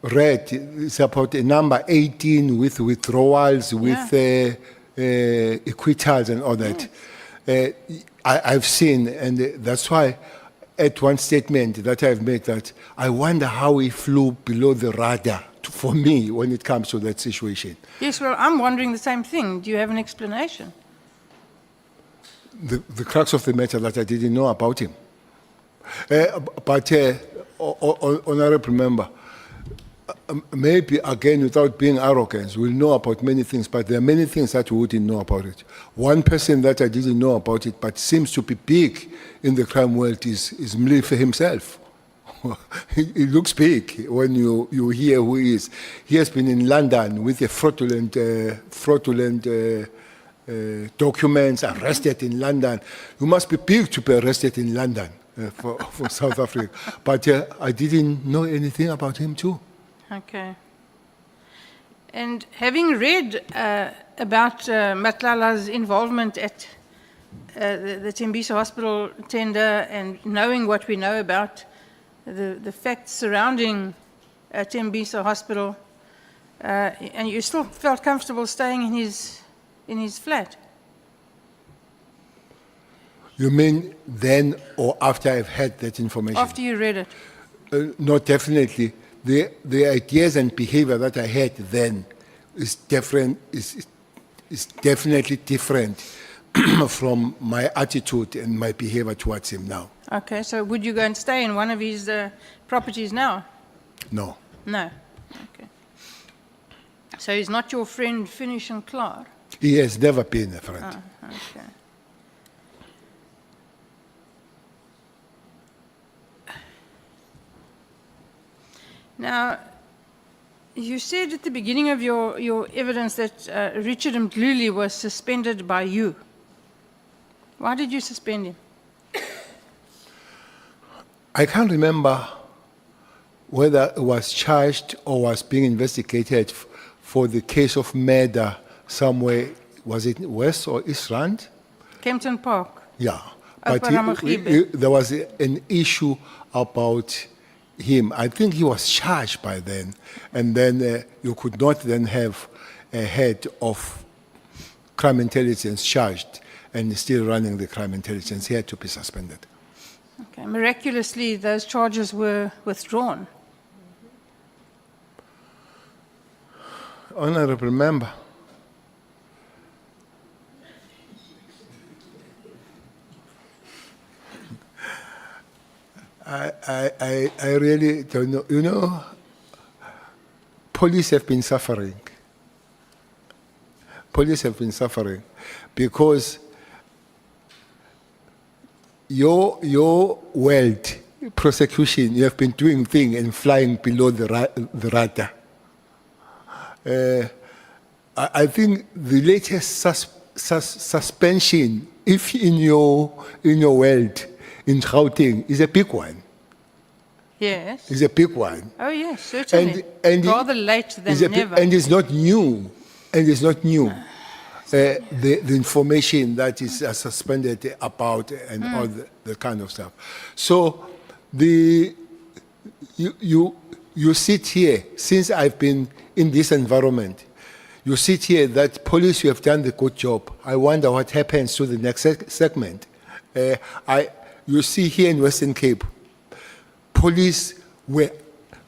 read, it's about a number 18 with withdrawals, with acquittals and all that. I've seen, and that's why at one statement that I've made that I wonder how he flew below the radar for me when it comes to that situation. Yes, well, I'm wondering the same thing. Do you have an explanation? The crux of the matter that I didn't know about him. Honourable Member, maybe again without being arrogant, we'll know about many things, but there are many things that we wouldn't know about it. One person that I didn't know about it, but seems to be big in the crime world is Mlife himself. He looks big when you hear who he is. He has been in London with a fraudulent documents, arrested in London. You must be big to be arrested in London for South Africa. But I didn't know anything about him too. Okay. And having read about Matlala's involvement at the Tembisa Hospital tender, and knowing what we know about the facts surrounding Tembisa Hospital, and you still felt comfortable staying in his flat? You mean then or after I've had that information? After you read it? No, definitely. The ideas and behavior that I had then is different. Is definitely different from my attitude and my behavior towards him now. Okay, so would you go and stay in one of his properties now? No. No. Okay. So he's not your friend, Finish and Klaar? He has never been a friend. Oh, okay. Now, you said at the beginning of your evidence that Richard Mdluli was suspended by you. Why did you suspend him? I can't remember whether it was charged or was being investigated for the case of murder somewhere. Was it West or East Rand? Kempton Park. Yeah. But there was an issue about him. I think he was charged by then. And then you could not then have a head of crime intelligence charged and still running the crime intelligence. He had to be suspended. Okay. Miraculously, those charges were withdrawn. Honourable Member, I really don't know. You know, police have been suffering. Police have been suffering because your world, prosecution, you have been doing things and flying below the radar. I think the latest suspension, if in your world, in Gauteng, is a big one. Yes. Is a big one. Oh yes, certainly. And rather late than never. And it's not new. And it's not new. The information that is suspended about and all the kind of stuff. So you sit here, since I've been in this environment, you sit here that police, you have done the good job. I wonder what happens to the next segment. You see here in Western Cape, police were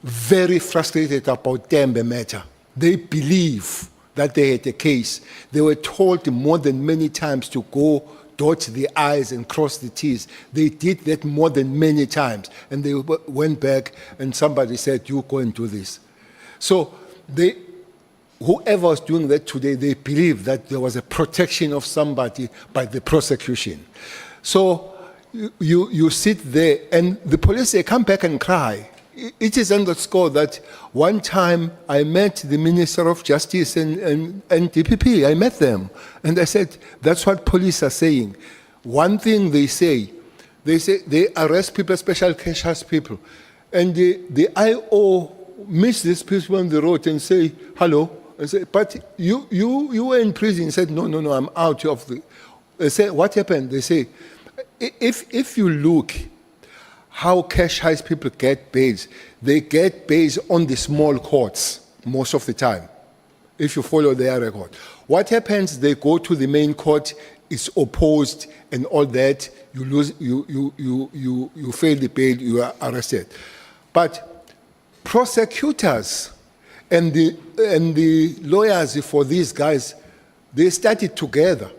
very frustrated about Tembe matter. They believe that they had a case. They were told more than many times to go dot the I's and cross the T's. They did that more than many times. And they went back and somebody said, you go and do this. So whoever was doing that today, they believe that there was a protection of somebody by the prosecution. So you sit there and the police, they come back and cry. It is underscored that one time I met the Minister of Justice and DPP. I met them. And I said, that's what police are saying. One thing they say they arrest people, special cash house people. And the IO meets these people on the road and say, hello. I say, but you were in prison. He said, no, I'm out of the... I say, what happened? They say, if you look how cash house people get bails, they get bails on the small courts most of the time, if you follow their record. What happens, they go to the main court, it's opposed and all that, you lose, you fail the bail, you are arrested. But prosecutors and the lawyers for these guys, they started together.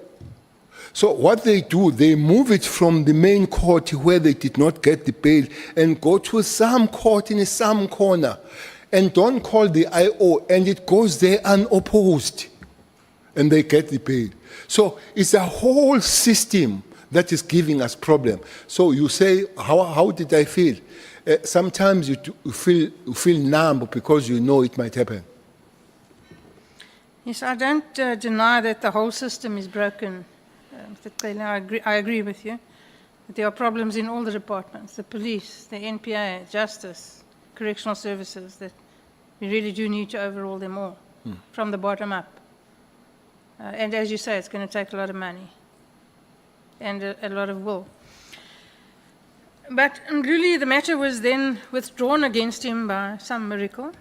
So what they do, they move it from the main court where they did not get the bail and go to some court in some corner and don't call the IO, and it goes there unopposed and they get the bail. So it's a whole system that is giving us problem. So you say, how did I feel? Sometimes you feel numb because you know it might happen. Yes, I don't deny that the whole system is broken. Mr. Cele, I agree with you that there are problems in all the departments, the police, the NPA, justice, correctional services, that we really do need to overhaul them all from the bottom up. And as you say, it's going to take a lot of money and a lot of will. But really the matter was then withdrawn against him by some miracle.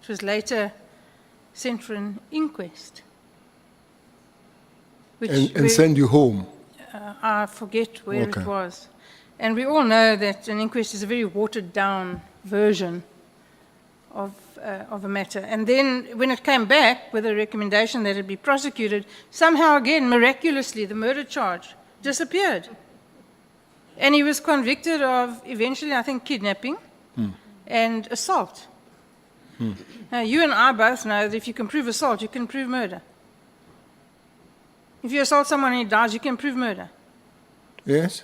It was later sent for an inquest. And send you home. I forget where it was. And we all know that an inquest is a very watered down version of a matter. And then when it came back with a recommendation that it be prosecuted, somehow again, miraculously, the murder charge disappeared. And he was convicted of eventually, I think, kidnapping and assault. Now, you and I both know that if you can prove assault, you can prove murder. If you assault someone and he dies, you can prove murder. Yes.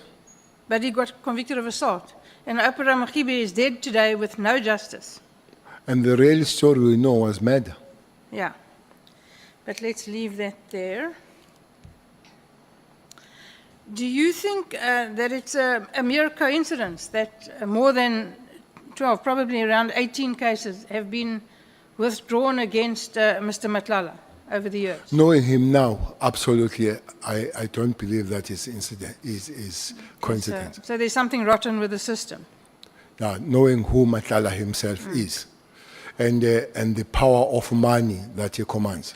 But he got convicted of assault. And Opera Machibe is dead today with no justice. And the real story we know was murder. Yeah. But let's leave that there. Do you think that it's a mere coincidence that more than 12, probably around 18 cases have been withdrawn against Mr. Matlala over the years? Knowing him now, absolutely, I don't believe that is incident is coincidence. So there's something rotten with the system. Now, knowing who Matlala himself is, and the power of money that he commands.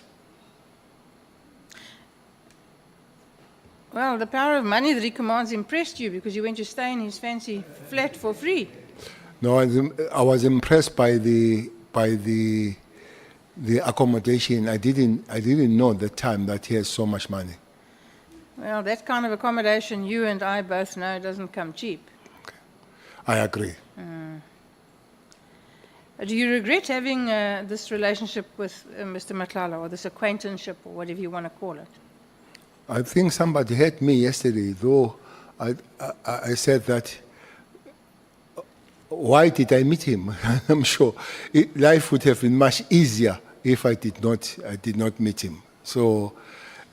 Well, the power of money that he commands impressed you because you went to stay in his fancy flat for free. No, I was impressed by the accommodation. I didn't know at the time that he has so much money. Well, that kind of accommodation, you and I both know, doesn't come cheap. Okay. I agree. Do you regret having this relationship with Mr. Matlala, or this acquaintanceship, or whatever you want to call it? I think somebody heard me yesterday, though I said that, why did I meet him? I'm sure life would have been much easier if I did not meet him. So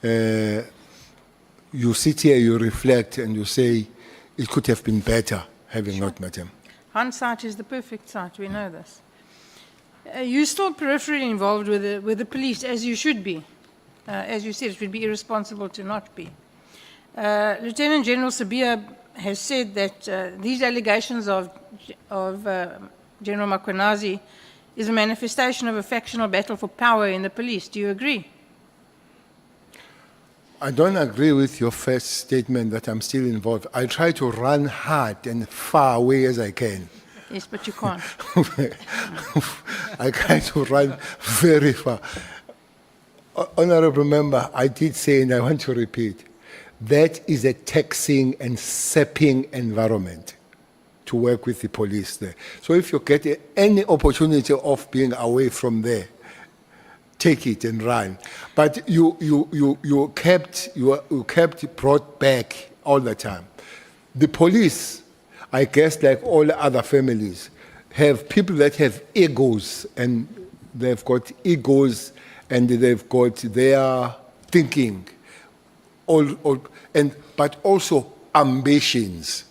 you sit here, you reflect, and you say, it could have been better having not met him. Hindsight is the perfect sight, we know this. You're still peripherally involved with the police, as you should be. As you said, it would be irresponsible to not be. Lieutenant General Sabia has said that these allegations of General Makwenazi is a manifestation of a factional battle for power in the police. Do you agree? I don't agree with your first statement that I'm still involved. I try to run hard and far away as I can. Yes, but you can't. I try to run very far. Honourable Member, I did say, and I want to repeat, that is a taxing and sapping environment to work with the police there. So if you get any opportunity of being away from there, take it and run. But you kept brought back all the time. The police, I guess, like all other families, have people that have egos, and they've got egos, and they've got their thinking, but also ambitions.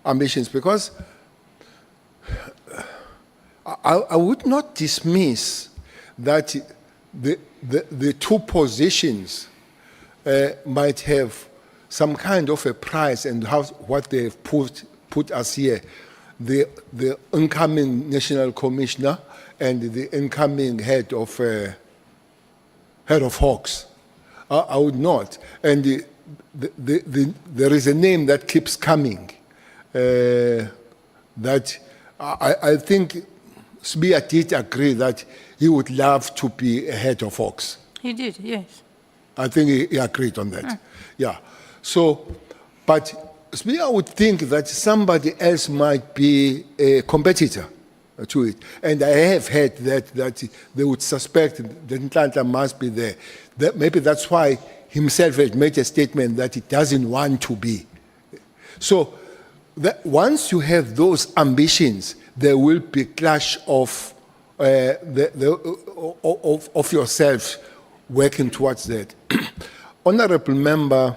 Ambitions, because I would not dismiss that the two positions might have some kind of a price, and what they've put us here, the incoming national commissioner and the incoming head of Hawks. I would not, and there is a name that keeps coming. That I think Sbia did agree that he would love to be a head of Hawks. He did, yes. I think he agreed on that. Yeah. So, but Sbia would think that somebody else might be a competitor to it. And I have heard that they would suspect that Atlanta must be there. Maybe that's why himself has made a statement that he doesn't want to be. So, that once you have those ambitions, there will be clash of yourself working towards that. Honourable Member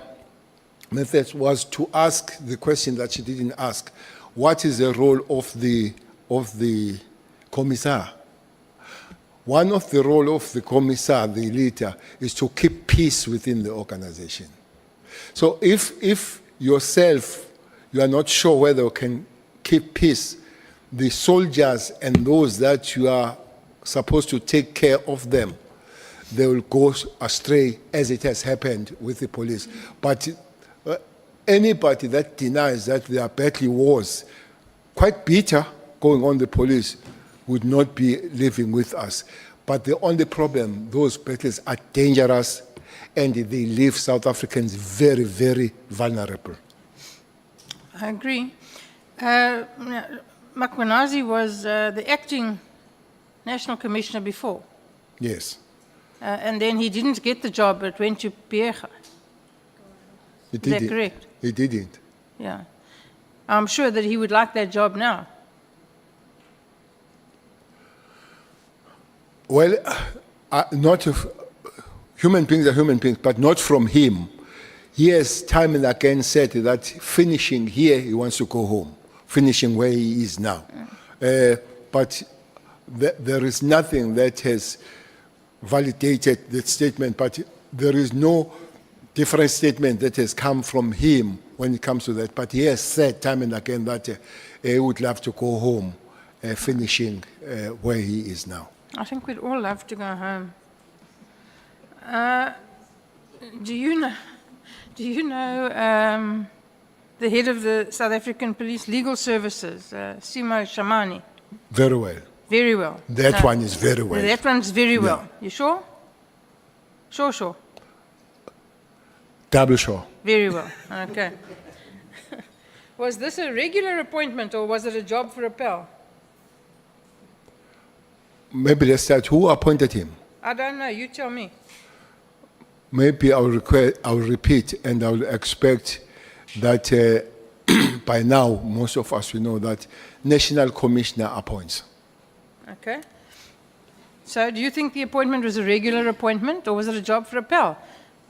Method's was to ask the question that she didn't ask: what is the role of the commissar? One of the role of the commissar, the leader, is to keep peace within the organization. So if yourself, you are not sure whether you can keep peace, the soldiers and those that you are supposed to take care of them, they will go astray, as it has happened with the police. But anybody that denies that there are petty wars, quite bitter going on the police, would not be living with us. But the only problem, those battles are dangerous, and they leave South Africans very, very vulnerable. I agree. Makwenazi was the acting National Commissioner before, Yes. and then he didn't get the job, but went to Piega. He Is that didn't. correct? He didn't. Yeah. I'm sure that he would like that job now. Well, not of, human beings are human beings, but not from him. He has time and again said that finishing here, he wants to go home, finishing where he is now. But there is nothing that has validated that statement, but there is no different statement that has come from him when it comes to that. But he has said time and again that he would love to go home, finishing where he is now. I think we'd all love to go home. Do you know the head of the South African Police Legal Services, Simo Shamani? Very well. Very well. That one is very well. That one's very well. You sure? Sure. Double sure. Very well. Okay. Was this a regular appointment or was it a job for a pal? Maybe let's start. Who appointed him? I don't know. You tell me. Maybe I'll repeat, and I'll expect that by now, most of us will know that National Commissioner appoints. Okay. So do you think the appointment was a regular appointment or was it a job for a pal?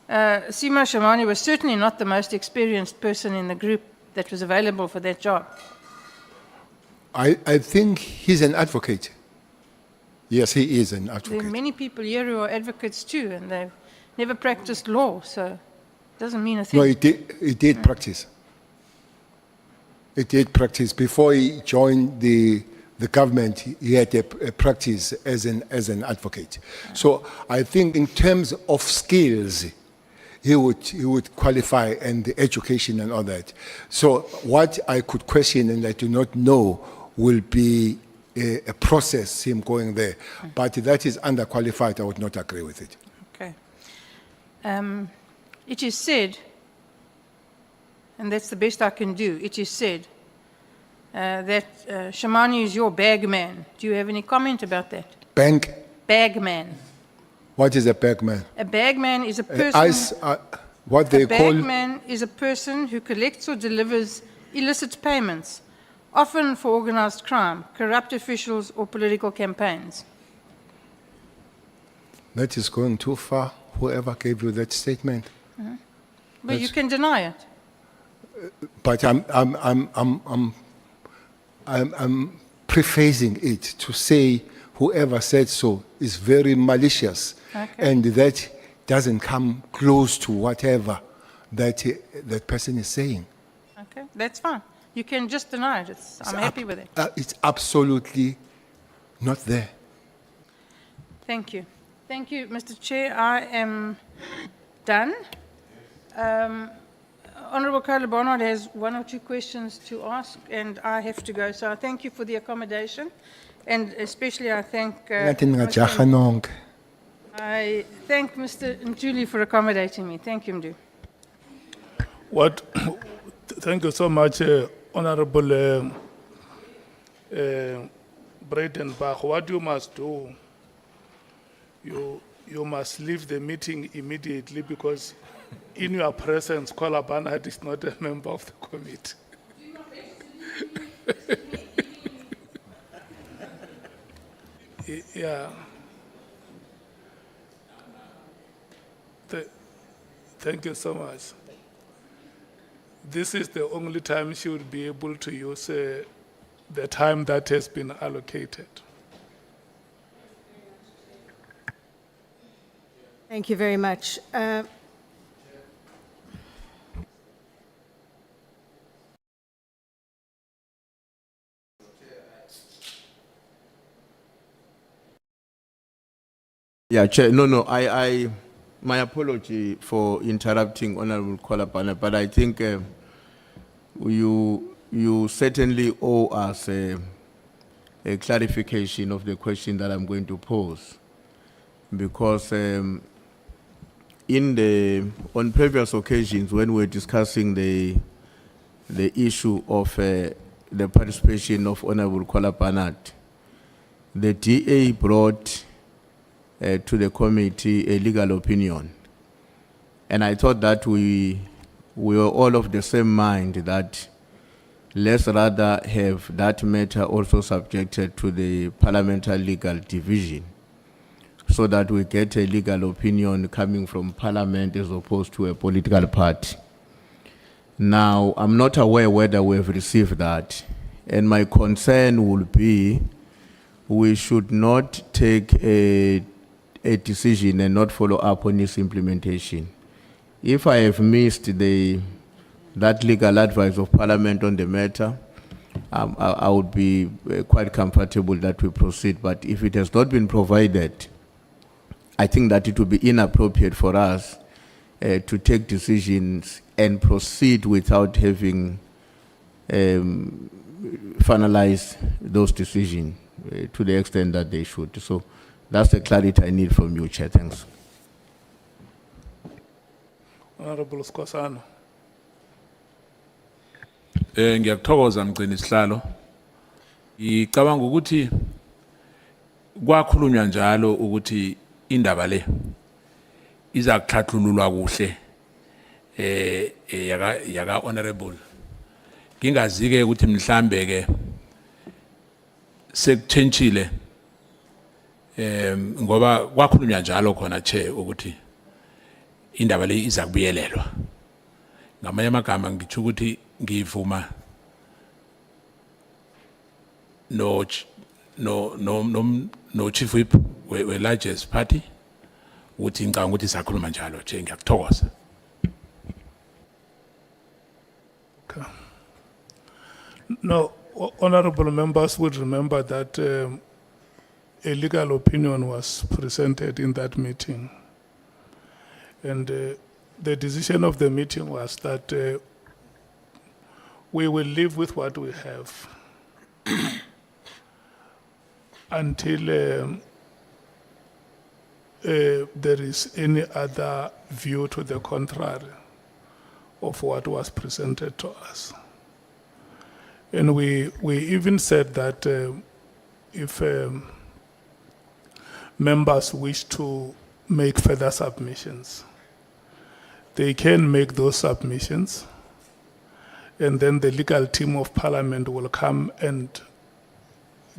Simo Shamani was certainly not the most experienced person in the group that was available for that job. I think he's an advocate. Yes, he is an There are advocate. many people here who are advocates too, and they've never practiced law, so it doesn't mean a thing. No, he did practice. He did practice. Before he joined the government, he had a practice as an advocate. So I think in terms of skills, he would qualify, and the education and all that. So what I could question, and I do not know will be a process, him going there. But that is underqualified. I would not agree with it. Okay. It is said, and that's the best I can do, it is said that Shamani is your bag man. Do you have any comment about that? Bank, Bag man. what is a bagman? A bag man is a person. What they A call, bagman is a person who collects or delivers illicit payments, often for organized crime, corrupt officials, or political campaigns. that is going too far. Whoever gave you that statement. But you can deny it. But I'm prefacing it to say whoever said so is very malicious, Okay. and that doesn't come close to whatever that person is saying. Okay, that's fine. You can just deny it. I'm happy with it. It's absolutely not there. Thank you. Thank you, Mr. Chair. I am done. Honourable Cele Barnard has one or two questions to ask, and I have to go. So I thank you for the accommodation, and especially I thank Ngathi ningajaha nonke. I thank Mr. Ntuli for accommodating me. Thank you, Mdu. Thank you so much, Honorable Breitenbach. What you must do, you must leave the meeting immediately, because in your presence, Cele Barnard is not a member of the committee. Yeah. Thank you so much. This is the only time she would be able to use the time that has been allocated. Thank you very much. Yeah, Chair, my apology for interrupting Honourable Cele Barnard, but I think you certainly owe us a clarification of the question that I'm going to pose, because on previous occasions when we were discussing the issue of the participation of Honourable Cele Barnard, the DA brought to the committee a legal opinion. And I thought that we were all of the same mind that let's rather have that matter also subjected to the Parliamentary Legal Division, so that we get a legal opinion coming from Parliament as opposed to a political party. Now, I'm not aware whether we've received that, and my concern will be we should not take a decision and not follow up on its implementation. If I have missed that legal advice of Parliament on the matter, I would be quite comfortable that we proceed. But if it has not been provided, I think that it would be inappropriate for us to take decisions and proceed without having finalized those decisions to the extent that they should. So that's the clarity I need from you, Chair. Thanks. Honorable Skosana. Ngiyakuthokoza mgcini isihlalo. Ngicabanga ukuthi kwakhulunywa njalo ukuthi indaba le iza kuhlathululwa kuhle yaka honorable. Ngingazike ukuthi mhlambe ke sekutshentshile ngoba kwakhulunywa njalo khona Chair ukuthi indaba le iza kubuyelelwa. Ngamanye amagama ngithi ukuthi ngivuma no chief whip we largest party ukuthi ngicabanga ukuthi sakhuluma njalo Chair. Ngiyakuthokoza. Okay. No, honorable members would remember that a legal opinion was presented in that meeting. And the decision of the meeting was that we will live with what we have. until there is any other view to the contrary of what was presented to us. And we even said that if members wish to make further submissions, they can make those submissions, and then the legal team of Parliament will come and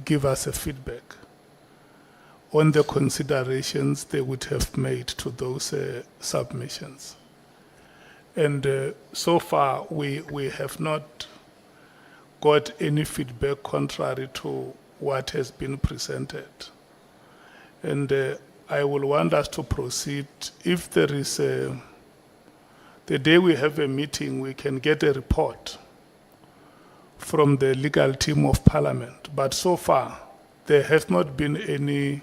give us a feedback on the considerations they would have made to those submissions. And so far, we have not got any feedback contrary to what has been presented. And I will want us to proceed. If there is the day we have a meeting, we can get a report from the legal team of Parliament. But so far, there has not been any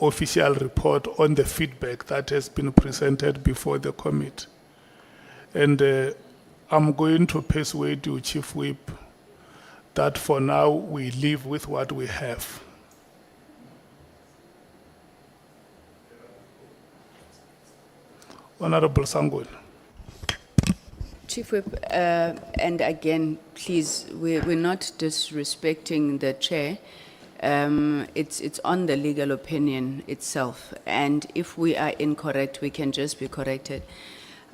official report on the feedback that has been presented before the committee. And I'm going to persuade you, Chief Whip, that for now we live with what we have. Honourable Sangweni. Chief Whip, and again, please, we're not disrespecting the chair. It's on the legal opinion itself, and if we are incorrect, we can just be corrected.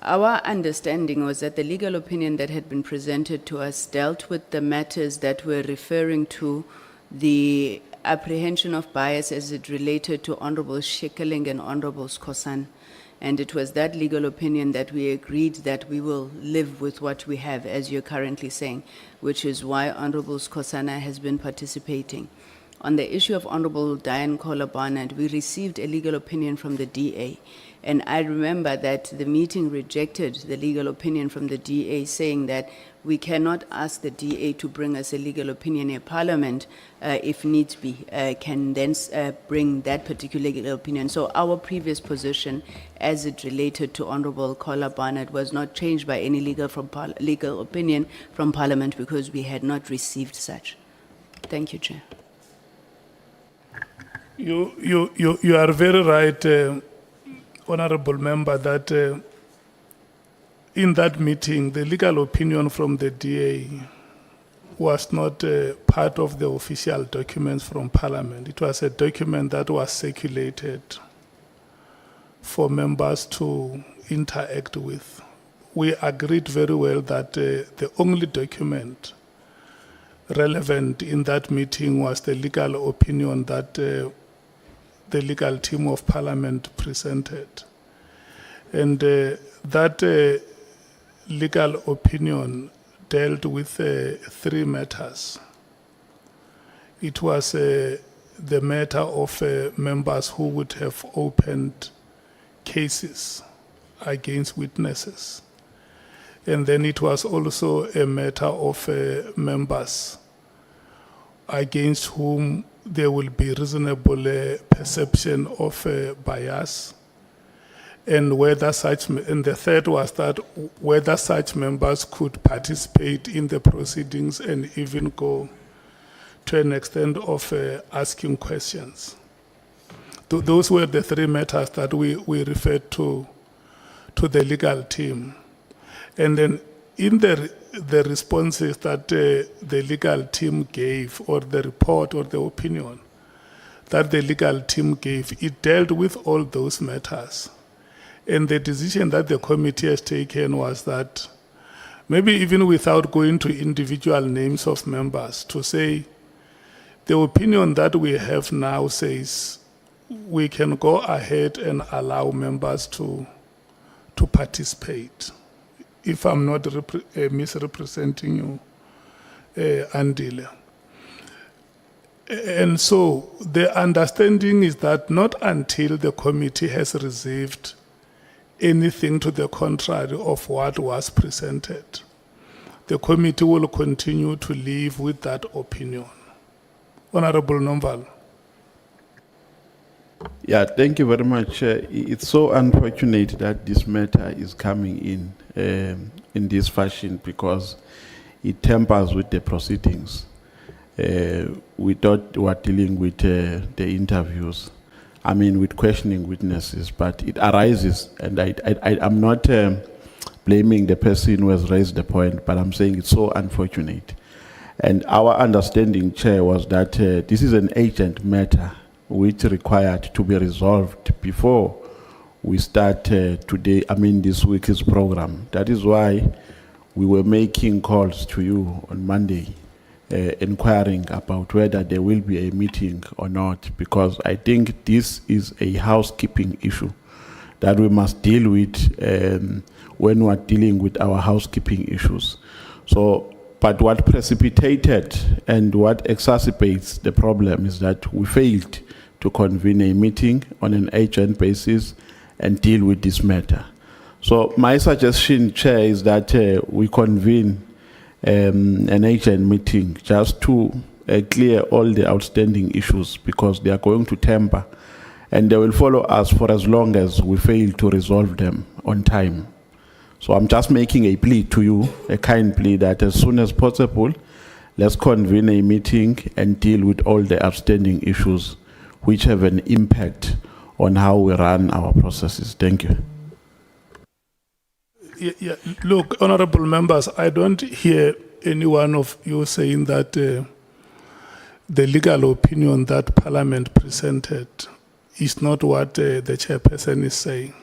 Our understanding was that the legal opinion that had been presented to us dealt with the matters that were referring to the apprehension of bias as it related to Honourable Shikeling and Honourable Skosan. And it was that legal opinion that we agreed that we will live with what we have, as you're currently saying, which is why Honourable Skosana has been participating. On the issue of Honourable Diane Kohler-Barnett, we received a legal opinion from the DA. And I remember that the meeting rejected the legal opinion from the DA, saying that we cannot ask the DA to bring us a legal opinion in Parliament if needs be, can then bring that particular legal opinion. So our previous position as it related to Honourable Kohler-Barnett was not changed by any legal opinion from Parliament because we had not received such. Thank you, Chair. You are very right, Honourable Member, that in that meeting, the legal opinion from the DA was not part of the official documents from Parliament. It was a document that was circulated for members to interact with. We agreed very well that the only document relevant in that meeting was the legal opinion that the legal team of Parliament presented. And that legal opinion dealt with 3 matters. It was the matter of members who would have opened cases against witnesses. And then it was also a matter of members against whom there will be reasonable perception of bias, and whether such, and the third was that whether such members could participate in the proceedings and even go to an extent of asking questions. Those were the 3 matters that we referred to the legal team. And then in the responses that the legal team gave, or the report or the opinion that the legal team gave, it dealt with all those matters. And the decision that the committee has taken was that, maybe even without going to individual names of members, to say the opinion that we have now says we can go ahead and allow members to participate. If I'm not misrepresenting you, Andile. And so the understanding is that not until the committee has received anything to the contrary of what was presented, the committee will continue to live with that opinion. Honourable Nomvalo. Yeah, thank you very much. It's so unfortunate that this matter is coming in this fashion, because it tampers with the proceedings. we thought we were dealing with the interviews. I mean, with questioning witnesses, but it arises, and I'm not blaming the person who has raised the point, but I'm saying it's so unfortunate. And our understanding, Chair, was that this is an urgent matter which required to be resolved before we start this week's program. That is why we were making calls to you on Monday, inquiring about whether there will be a meeting or not, because I think this is a housekeeping issue that we must deal with when we are dealing with our housekeeping issues. So, but what precipitated and what exacerbates the problem is that we failed to convene a meeting on an urgent basis and deal with this matter. So my suggestion, Chair, is that we convene an urgent meeting just to clear all the outstanding issues, because they are going to temper and they will follow us for as long as we fail to resolve them on time. So I'm just making a plea to you, a kind plea, that as soon as possible, let's convene a meeting and deal with all the outstanding issues which have an impact on how we run our processes. Thank you. Yeah. Look, honorable members, I don't hear any one of you saying that the legal opinion that Parliament presented is not what the chairperson is saying.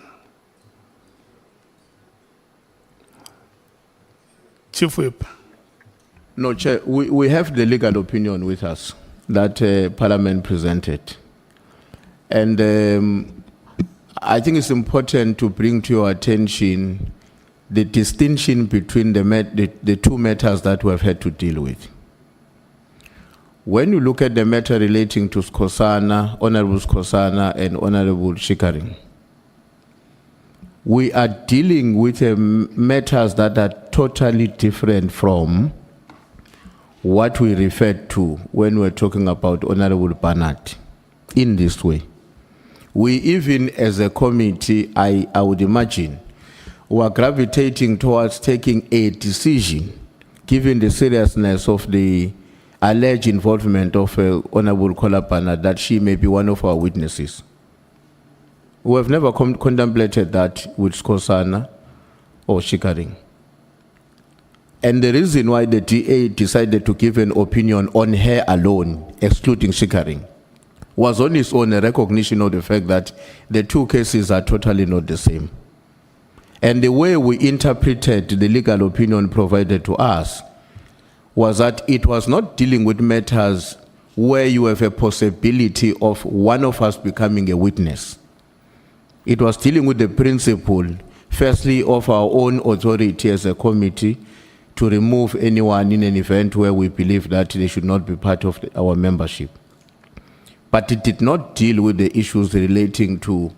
Chief Whip. No, Chair, we have the legal opinion with us that Parliament presented. And I think it's important to bring to your attention the distinction between the two matters that we have had to deal with. When you look at the matter relating to Skosana, Honourable Skosana and Honourable Shikaring, we are dealing with matters that are totally different from what we referred to when we're talking about Honourable Barnard in this way. We even as a committee, I would imagine, were gravitating towards taking a decision, given the seriousness of the alleged involvement of Honourable Barnard, that she may be one of our witnesses. We have never contemplated that with Skosana or Shikaring. And the reason why the DA decided to give an opinion on her alone, excluding Shikaring, was on its own a recognition of the fact that the two cases are totally not the same. And the way we interpreted the legal opinion provided to us was that it was not dealing with matters where you have a possibility of one of us becoming a witness. It was dealing with the principle, firstly, of our own authority as a committee to remove anyone in an event where we believe that they should not be part of our membership. But it did not deal with the issues relating to,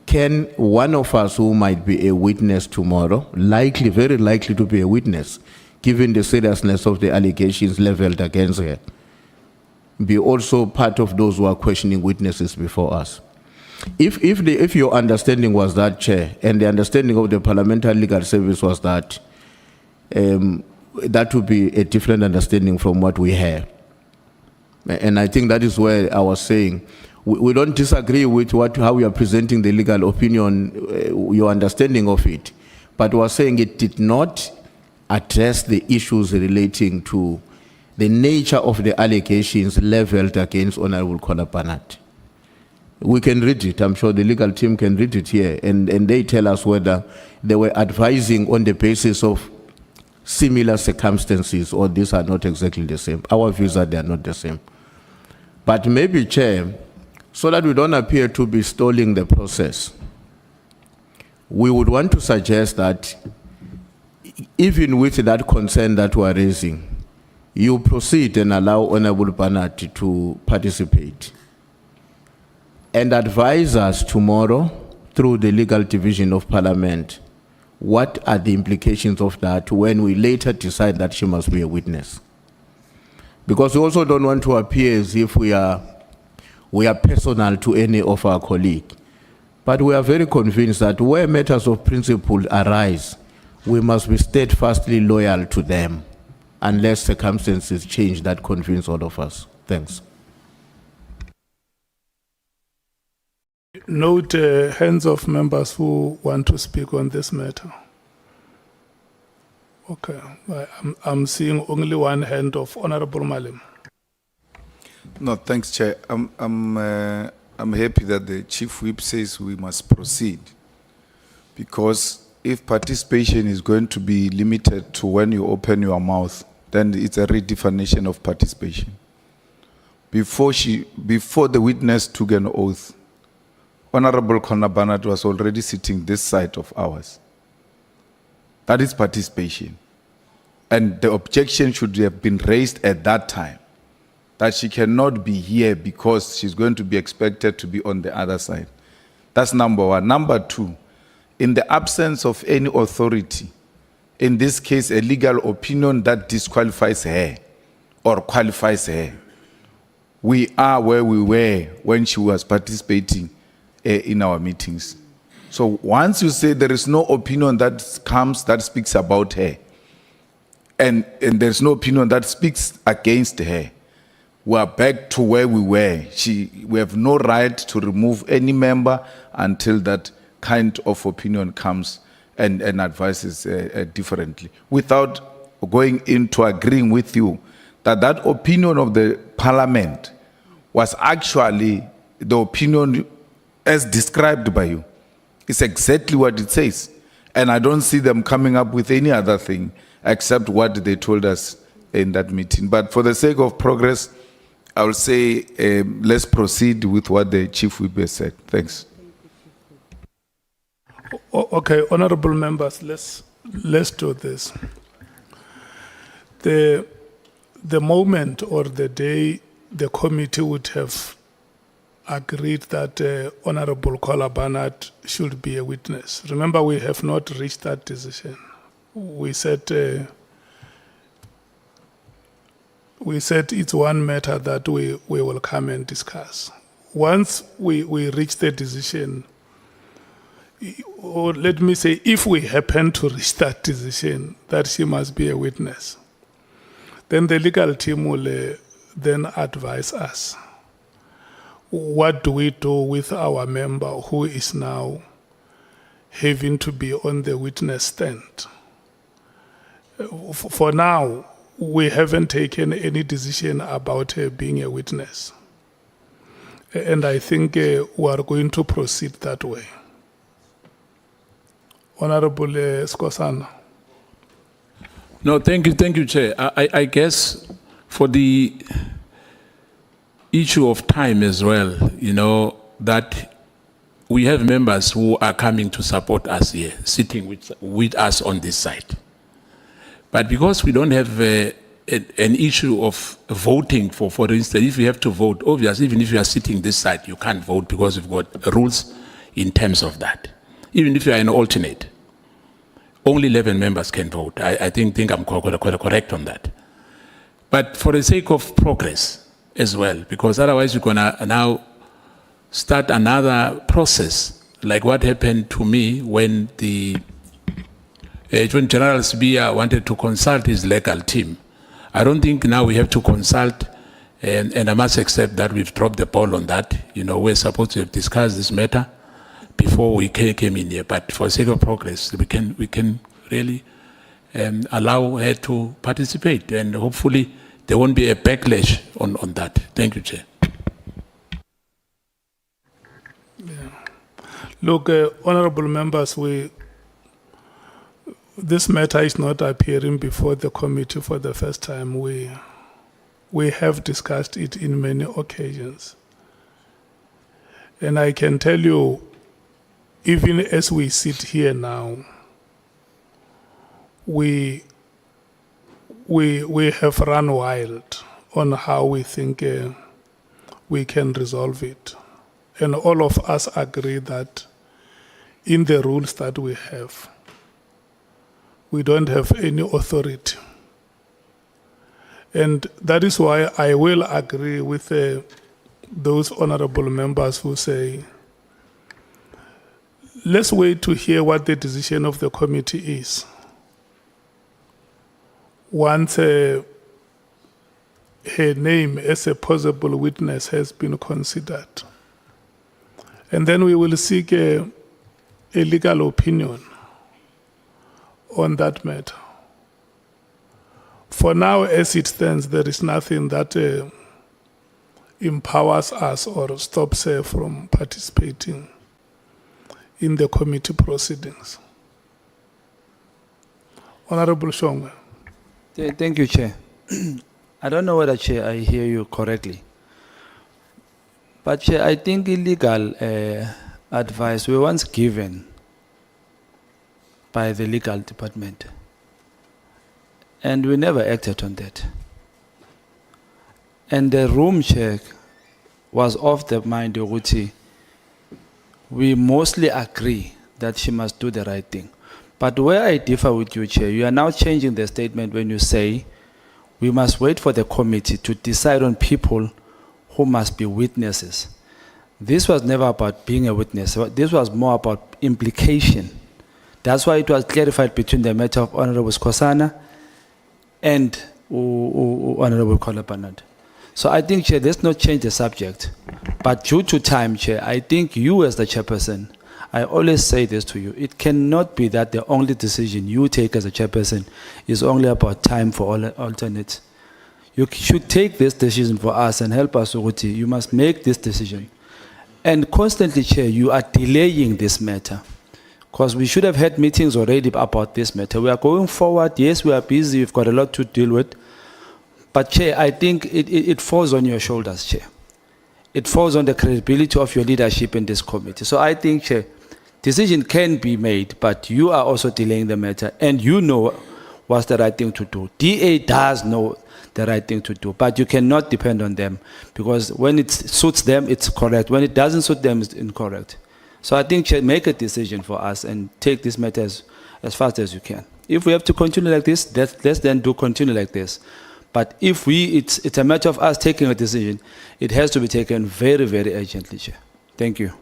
can one of us who might be a witness tomorrow, very likely to be a witness, given the seriousness of the allegations leveled against her, be also part of those who are questioning witnesses before us? If your understanding was that, Chair, and the understanding of the Parliamentary Legal Service was that, that would be a different understanding from what we have. And I think that is where I was saying, we don't disagree with how you are presenting the legal opinion, your understanding of it, but we are saying it did not address the issues relating to the nature of the allegations leveled against Honourable Barnard. We can read it. I'm sure the legal team can read it here, and they tell us whether they were advising on the basis of similar circumstances or these are not exactly the same. Our views are they are not the same. But maybe, Chair, so that we don't appear to be stalling the process, we would want to suggest that even with that concern that we are raising, you proceed and allow Honourable Barnard to participate and advise us tomorrow through the legal division of Parliament what are the implications of that when we later decide that she must be a witness. Because we also don't want to appear as if we are personal to any of our colleagues. But we are very convinced that where matters of principle arise, we must be steadfastly loyal to them. unless circumstances change that convince all of us. Thanks. Note hands of members who want to speak on this matter. Okay, I'm seeing only one hand of Honourable Malim. No, thanks, Chair. I'm happy that the Chief Whip says we must proceed, because if participation is going to be limited to when you open your mouth, then it's a redefinition of participation. Before the witness took an oath, Honorable Connor Barnett was already sitting this side of ours. That is participation. And the objection should have been raised at that time, that she cannot be here because she's going to be expected to be on the other side. That's number one. Number two, in the absence of any authority, in this case, a legal opinion that disqualifies her or qualifies her, we are where we were when she was participating in our meetings. So once you say there is no opinion that comes that speaks about her, and there's no opinion that speaks against her, we are back to where we were. We have no right to remove any member until that kind of opinion comes and advises differently, without going into agreeing with you that that opinion of the Parliament was actually the opinion as described by you. It's exactly what it says. And I don't see them coming up with any other thing except what they told us in that meeting. But for the sake of progress, I will say let's proceed with what the Chief Whip has said. Thanks. Okay, honourable members, let's do this. The moment or the day the committee would have agreed that Honourable Kola Barnett should be a witness. Remember, we have not reached that decision. We said it's one matter that we will come and discuss. Once we reach the decision, or let me say, if we happen to reach that decision that she must be a witness, then the legal team will then advise us. What do we do with our member who is now having to be on the witness stand? For now, we haven't taken any decision about her being a witness. And I think we are going to proceed that way. Honourable Skosana. No, thank you, Chair. I guess for the issue of time as well, you know, that we have members who are coming to support us here, sitting with us on this side. But because we don't have an issue of voting for instance, if you have to vote, obviously, even if you are sitting this side, you can't vote because we've got rules in terms of that. Even if you are an alternate, only 11 members can vote. I think I'm correct on that. But for the sake of progress as well, because otherwise we're gonna now start another process, like what happened to me when when General Sibia wanted to consult his legal team. I don't think now we have to consult, and I must accept that we've dropped the ball on that. You know, we're supposed to have discussed this matter before we came in here, but for the sake of progress, we can really allow her to participate, and hopefully there won't be a backlash on that. Thank you, Chair. Yeah. Look, honourable members, this matter is not appearing before the committee for the first time. We have discussed it in many occasions. And I can tell you, even as we sit here now, we have run wild on how we think we can resolve it. And all of us agree that in the rules that we have, we don't have any authority. And that is why I will agree with those honourable members who say, let's wait to hear what the decision of the committee is. once her name as a possible witness has been considered. And then we will seek a legal opinion on that matter. For now, as it stands, there is nothing that empowers us or stops her from participating in the committee proceedings. Honourable Shongwe. Thank you, Chair. I don't know whether, Chair, I hear you correctly. But, Chair, I think illegal advice were once given by the legal department. And we never acted on that. And the room check was of the mind of Uti. We mostly agree that she must do the right thing. But where I differ with you, Chair, you are now changing the statement when you say we must wait for the committee to decide on people who must be witnesses. This was never about being a witness. This was more about implication. That's why it was clarified between the matter of Honourable Skosana and Honourable Kolapanad. So I think, Chair, let's not change the subject. But due to time, Chair, I think you as the chairperson, I always say this to you, it cannot be that the only decision you take as a chairperson is only about time for all alternates. You should take this decision for us and help us, Uguti. You must make this decision. And constantly, Chair, you are delaying this matter. Because we should have had meetings already about this matter. We are going forward. Yes, we are busy. We've got a lot to deal with. But, Chair, I think it falls on your shoulders, Chair. It falls on the credibility of your leadership in this committee. So I think, Chair, decision can be made, but you are also delaying the matter, and you know what's the right thing to do. DA does know the right thing to do, but you cannot depend on them, because when it suits them, it's correct. When it doesn't suit them, it's incorrect. So I think, Chair, make a decision for us and take this matter as fast as you can. If we have to continue like this, let's then continue like this. But if it's a matter of us taking a decision, it has to be taken very, very urgently, Chair. Thank you.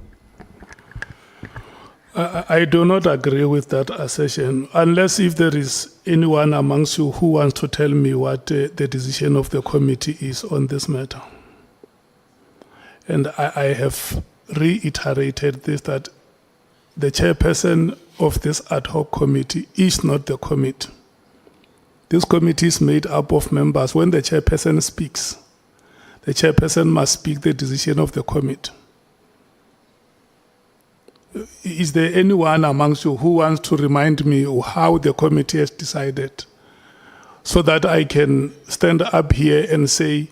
I do not agree with that assertion, unless if there is anyone amongst you who wants to tell me what the decision of the committee is on this matter. And I have reiterated this, that the chairperson of this ad hoc committee is not the committee. This committee is made up of members. When the chairperson speaks, the chairperson must speak the decision of the committee. Is there anyone amongst you who wants to remind me how the committee has decided, so that I can stand up here and say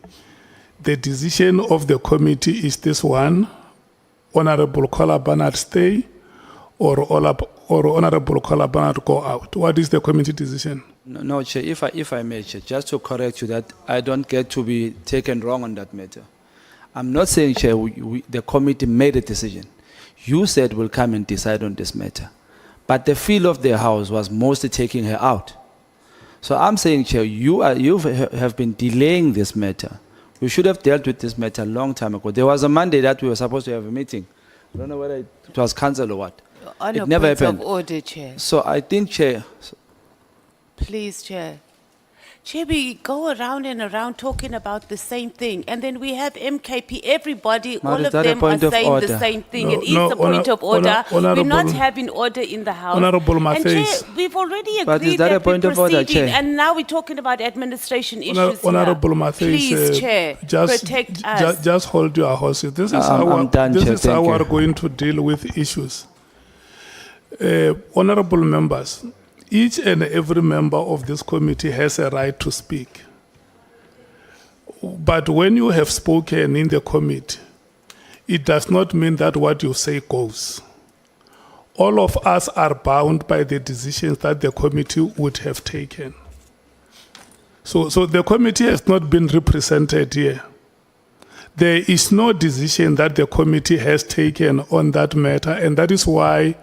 the decision of the committee is this one: Honourable Kolapanad stay, or Honourable Kolapanad go out? What is the committee decision? No, Chair, if I may, Chair, just to correct you that I don't get to be taken wrong on that matter. I'm not saying, Chair, the committee made a decision. You said we'll come and decide on this matter. But the feel of the House was mostly taking her out. So I'm saying, Chair, you have been delaying this matter. We should have dealt with this matter a long time ago. There was a Monday that we were supposed to have a meeting. I don't know whether it was cancelled or what. On It a never point happened. of order, Chair. So I think, Chair, Please, Chair. Chair, we go around and around talking about the same thing, and then we have MKP, everybody, Ma'am, all is of that a them are point of saying the order? same thing. No, It is no, a point of order. We're not Honourable- having order in the House. Honourable And Chair, Matthys. we've already But is agreed that a that we're point of order, proceeding, Chair? and now we're talking about administration issues Honourable here. Matthys, Please, Chair, protect us. Just hold your horses. This is I'm done, this Chair. is how Thank we're you. going to deal with issues. Honourable members, each and every member of this committee has a right to speak. But when you have spoken in the committee, it does not mean that what you say goes. All of us are bound by the decisions that the committee would have taken. So the committee has not been represented here. There is no decision that the committee has taken on that matter, and that is why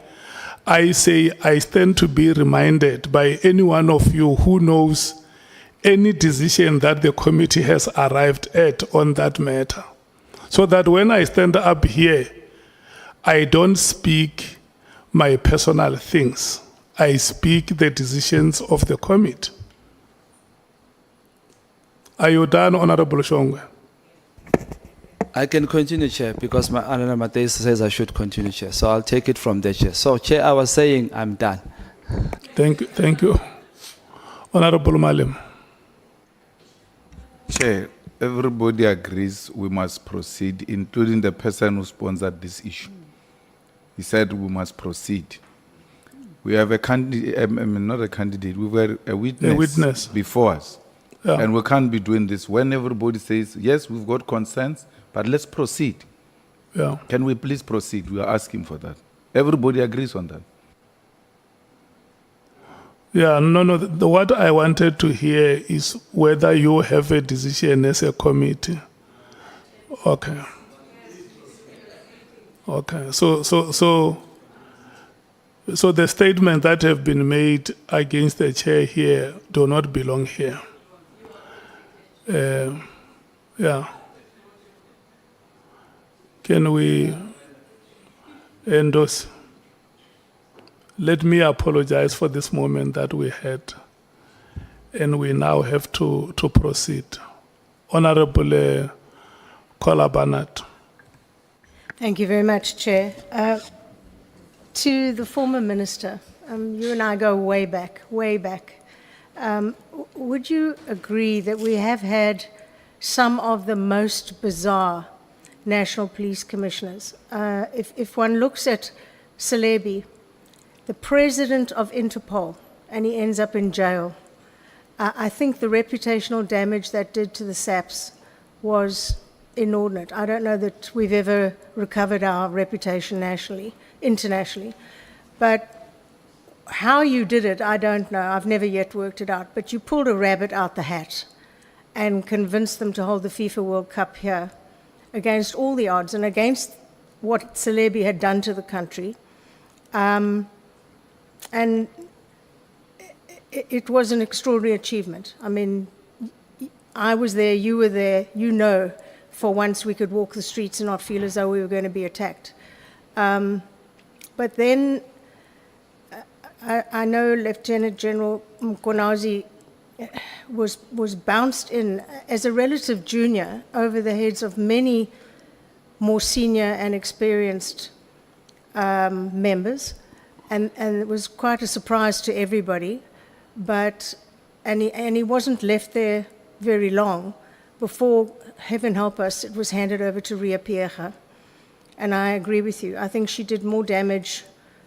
I say I stand to be reminded by any one of you who knows any decision that the committee has arrived at on that matter, so that when I stand up here, I don't speak my personal things. I speak the decisions of the committee. Are you done, Honourable Shongwe? I can continue, Chair, because my Honourable Matei says I should continue, Chair. So I'll take it from there, Chair. So, Chair, I was saying I'm done. Thank you. Honourable Malim. Chair, everybody agrees we must proceed, including the person who sponsored this issue. He said we must proceed. We have a candidate, not a candidate, we've got a witness before us. Yeah. And we can't be doing this when everybody says, yes, we've got concerns, but let's proceed. Yeah. Can we please proceed? We are asking for that. Everybody agrees on that. Yeah, no, what I wanted to hear is whether you have a decision as a committee. Okay. Okay, so the statements that have been made against the chair here do not belong here. Yeah. Can we endorse? Let me apologize for this moment that we had, and we now have to proceed. Honourable Kola Barnett. Thank you very much, Chair. To the former minister, you and I go way back, way back. Would you agree that we have had some of the most bizarre national police commissioners? If one looks at Celebi, the president of Interpol, and he ends up in jail. I think the reputational damage that did to the SAPS was inordinate. I don't know that we've ever recovered our reputation internationally. But how you did it, I don't know. I've never yet worked it out. But you pulled a rabbit out the hat and convinced them to hold the FIFA World Cup here against all the odds and against what Celebi had done to the country. And it was an extraordinary achievement. I mean, I was there, you were there, you know, for once we could walk the streets and not feel as though we were going to be attacked. But then I know Lieutenant General Mkonazi was bounced in as a relative junior over the heads of many more senior and experienced members. And it was quite a surprise to everybody, and he wasn't left there very long before, heaven help us, it was handed over to Ria Pierre. And I agree with you. I think she did more damage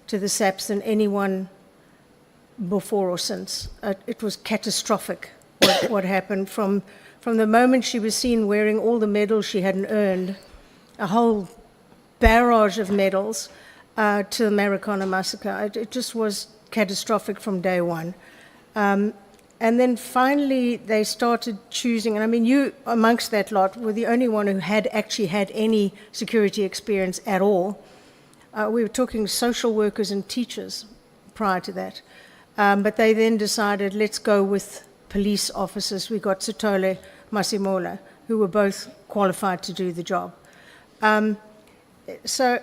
to the SAPS than anyone before or since. It was catastrophic what happened from the moment she was seen wearing all the medals she hadn't earned, a whole barrage of medals, to the Marikana massacre. It just was catastrophic from day one. And then finally they started choosing, and I mean you amongst that lot were the only one who had actually had any security experience at all. We were talking social workers and teachers prior to that. But they then decided, let's go with police officers. We got Sithole Masimola, who were both qualified to do the job. So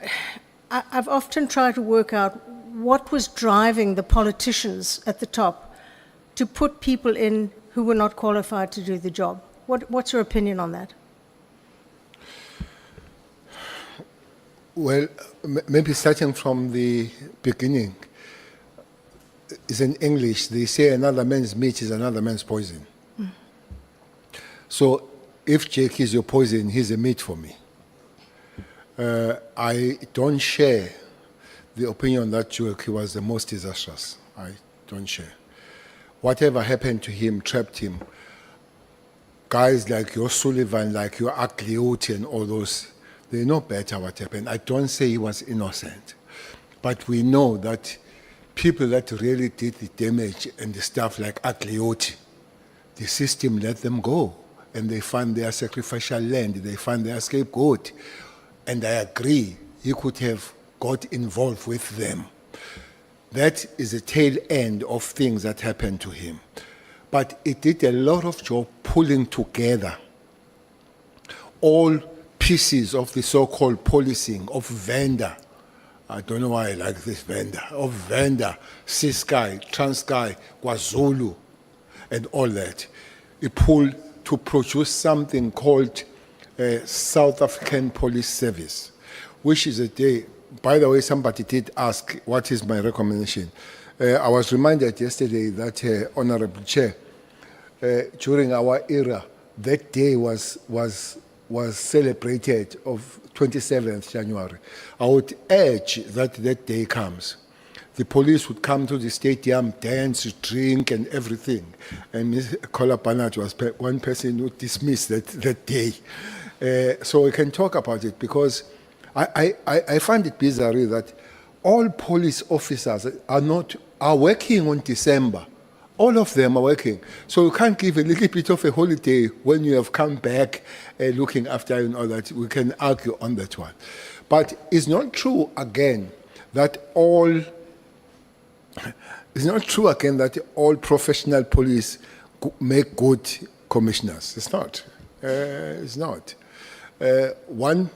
I've often tried to work out what was driving the politicians at the top to put people in who were not qualified to do the job. What's your opinion on that? Well, maybe starting from the beginning, is in English, they say another man's meat is another man's poison. So if Jake is your poison, he's a meat for me. I don't share the opinion that Jake was the most disastrous. I don't share. Whatever happened to him, trapped him. Guys like your Sullivan, like your Aglioti and all those, they know better what happened. I don't say he was innocent. But we know that people that really did the damage and the stuff like Aglioti, the system let them go. And they found their sacrificial land, they found their scapegoat. And I agree, he could have got involved with them. That is the tail end of things that happened to him. But it did a lot of job pulling together all pieces of the so-called policing of vendor. I don't know why I like this vendor. Of vendor, Ciskai, Transkei, KwaZulu, and all that. It pulled to produce something called South African Police Service, which is a day. By the way, somebody did ask, what is my recommendation? I was reminded yesterday that, Honourable Chair, during our era, that day was celebrated of 27th January. I would urge that that day comes. The police would come to the stadium, dance, drink, and everything. And Ms. Kola Banat was one person who dismissed that day. So we can talk about it, because I find it bizarre that all police officers are working on December. All of them are working. So you can't give a little bit of a holiday when you have come back looking after and all that. We can argue on that one. But it's not true again that all professional police make good commissioners. It's not. It's not. One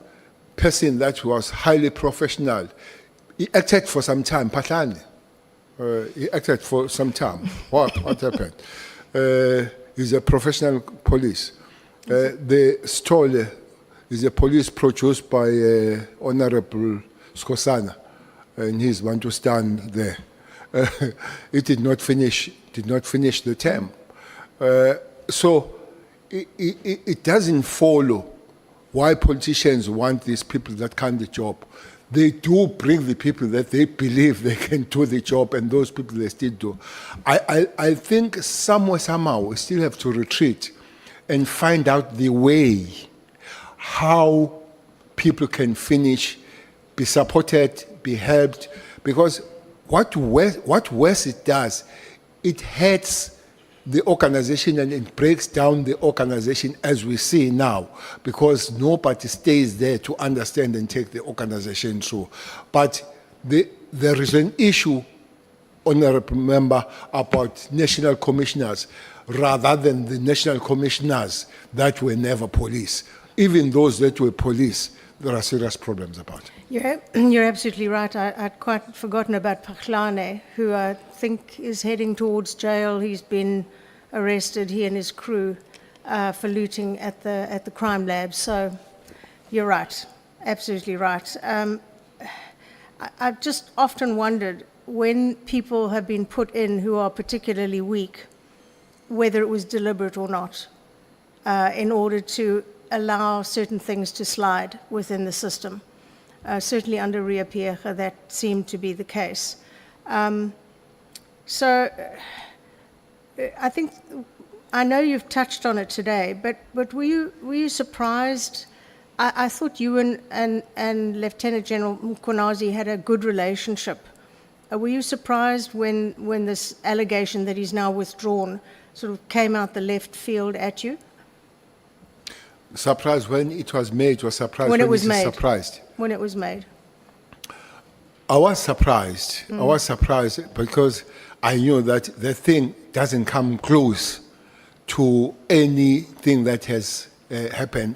person that was highly professional, he acted for some time, Patlane. He acted for some time. What happened? He's a professional police. The Stole is a police produced by Honourable Skosana, and he's one to stand there. It did not finish the term. So it doesn't follow why politicians want these people that can the job. They do bring the people that they believe they can do the job, and those people they still do. I think somehow we still have to retreat and find out the way how people can finish, be supported, be helped, because what worse it does, it hurts the organization and it breaks down the organization as we see now, because nobody stays there to understand and take the organization through. But there is an issue, Honourable Member, about national commissioners rather than the national commissioners that were never police. Even those that were police, there are serious problems about it. You're absolutely right. I'd quite forgotten about Patlane, who I think is heading towards jail. He's been arrested, he and his crew, for looting at the crime lab. So you're right, absolutely right. I've just often wondered, when people have been put in who are particularly weak, whether it was deliberate or not, in order to allow certain things to slide within the system. Certainly under Ria Piecha, that seemed to be the case. So I think, I know you've touched on it today, but were you surprised? I thought you and Lieutenant General Mkhwanazi had a good relationship. Were you surprised when this allegation that he's now withdrawn sort of came out the left field at you? Surprised when it was made, or surprised when it was made? Surprised? When it was made. I was surprised. I was surprised because I knew that the thing doesn't come close to anything that has happened.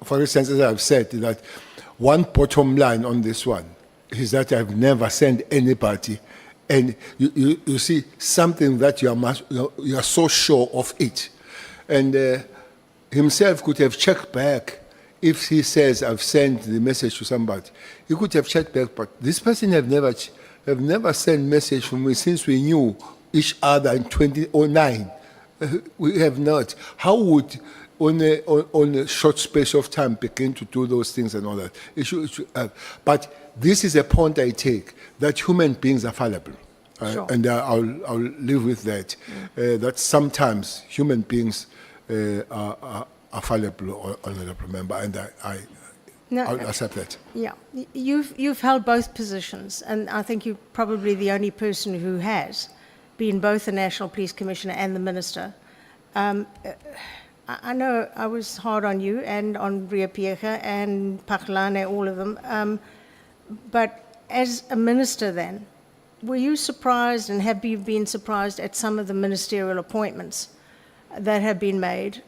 For instance, as I've said, that one bottom line on this one is that I've never sent anybody, and you see something that you are so sure of it, and himself could have checked back. If he says I've sent the message to somebody, he could have checked back. But this person have never sent message from me since we knew each other in 2009. We have not. How would on a short space of time begin to do those things and all that? But this is a point I take, that human beings are fallible. Sure. And I'll live with that. That sometimes human beings are fallible, Honourable Member, and I'll accept that. Yeah, you've held both positions, and I think you're probably the only person who has been both the National Police Commissioner and the Minister. I know I was hard on you and on Ria Piecha and Patlane, all of them, but as a Minister then, were you surprised, and have you been surprised at some of the ministerial appointments that have been made?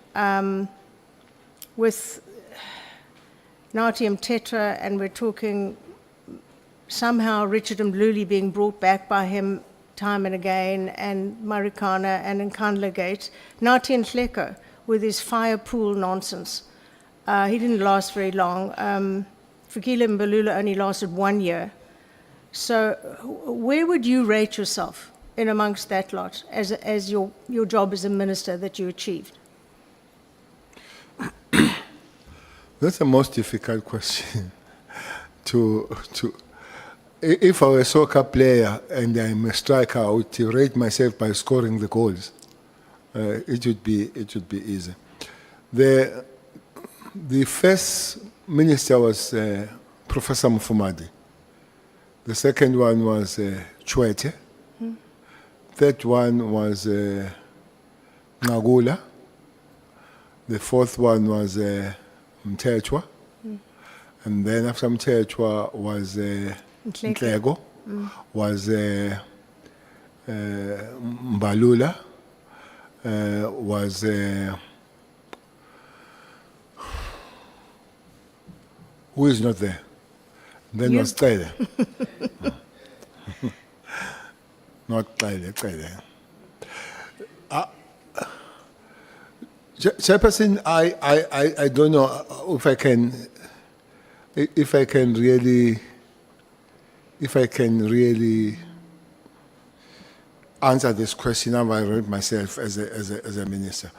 With Nathi Mthethwa, and we're talking somehow Richard Mluli being brought back by him time and again, and Marikana and Nkandla Gate, Nathi Nhleko, with his fire pool nonsense. He didn't last very long. Bheki Cele only lasted 1 year. So where would you rate yourself in amongst that lot as your job as a minister that you achieved? That's the most difficult question. If I were a soccer player and I'm a striker, I would rate myself by scoring the goals. It would be easy. The first minister was Professor Mufumadi. The second one was Chwete. Third one was Ngagula. The fourth one was Mtetwa. And then after Mtetwa was Ntlego, was Mbalula, was who is not there? Then was Cele. Not Cele. Chairperson, I don't know if I can really answer this question. Have I read myself as a minister?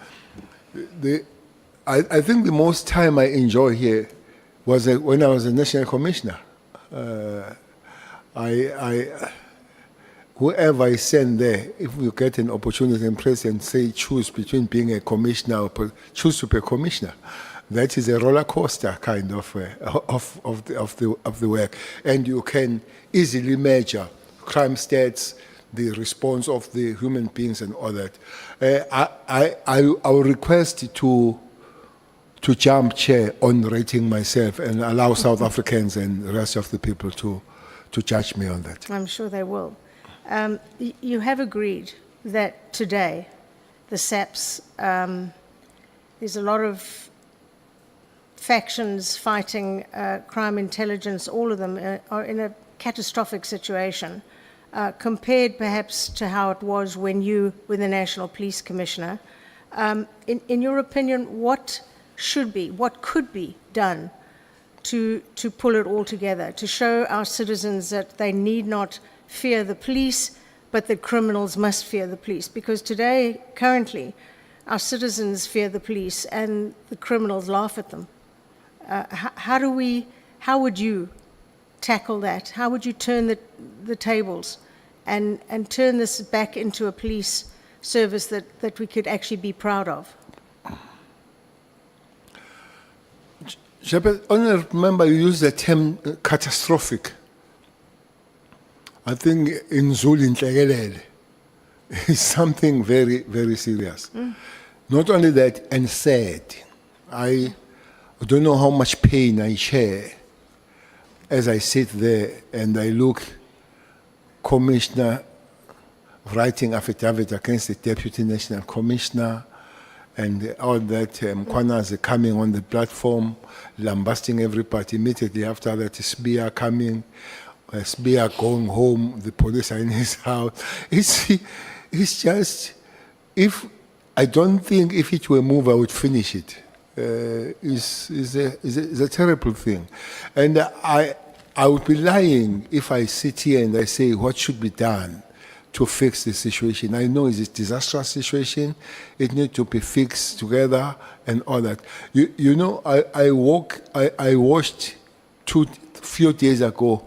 I think the most time I enjoy here was when I was a national commissioner. Whoever I send there, if you get an opportunity and president say choose between being a commissioner or choose to be a commissioner, that is a roller coaster kind of the work, and you can easily measure crime stats, the response of the human beings, and all that. I will request to jump chair on rating myself and allow South Africans and the rest of the people to judge me on that. I'm sure they will. You have agreed that today, the SAPS, there's a lot of factions fighting crime intelligence, all of them are in a catastrophic situation, compared perhaps to how it was when you were the National Police Commissioner. In your opinion, what could be done to pull it all together, to show our citizens that they need not fear the police, but that criminals must fear the police? Because today, currently, our citizens fear the police and the criminals laugh at them. How would you tackle that? How would you turn the tables and turn this back into a police service that we could actually be proud of? Honourable Member, you used the term catastrophic. I think in Zulu, Ntlelele is something very, very serious. Not only that, and sad. I don't know how much pain I share as I sit there and I look Commissioner writing affidavit against the Deputy National Commissioner and all that. Mkhwanazi coming on the platform, lambasting everybody. Immediately after that, Spear coming. Spear going home, the police are in his house. It's just, I don't think if it were a move, I would finish it. It's a terrible thing. And I would be lying if I sit here and I say what should be done to fix the situation. I know it's a disastrous situation. It needs to be fixed together and all that. You know, I watched few days ago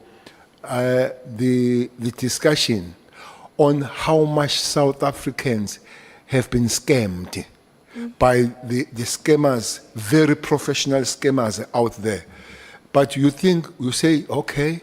the discussion on how much South Africans have been scammed by the scammers, very professional scammers out there. But you say, okay,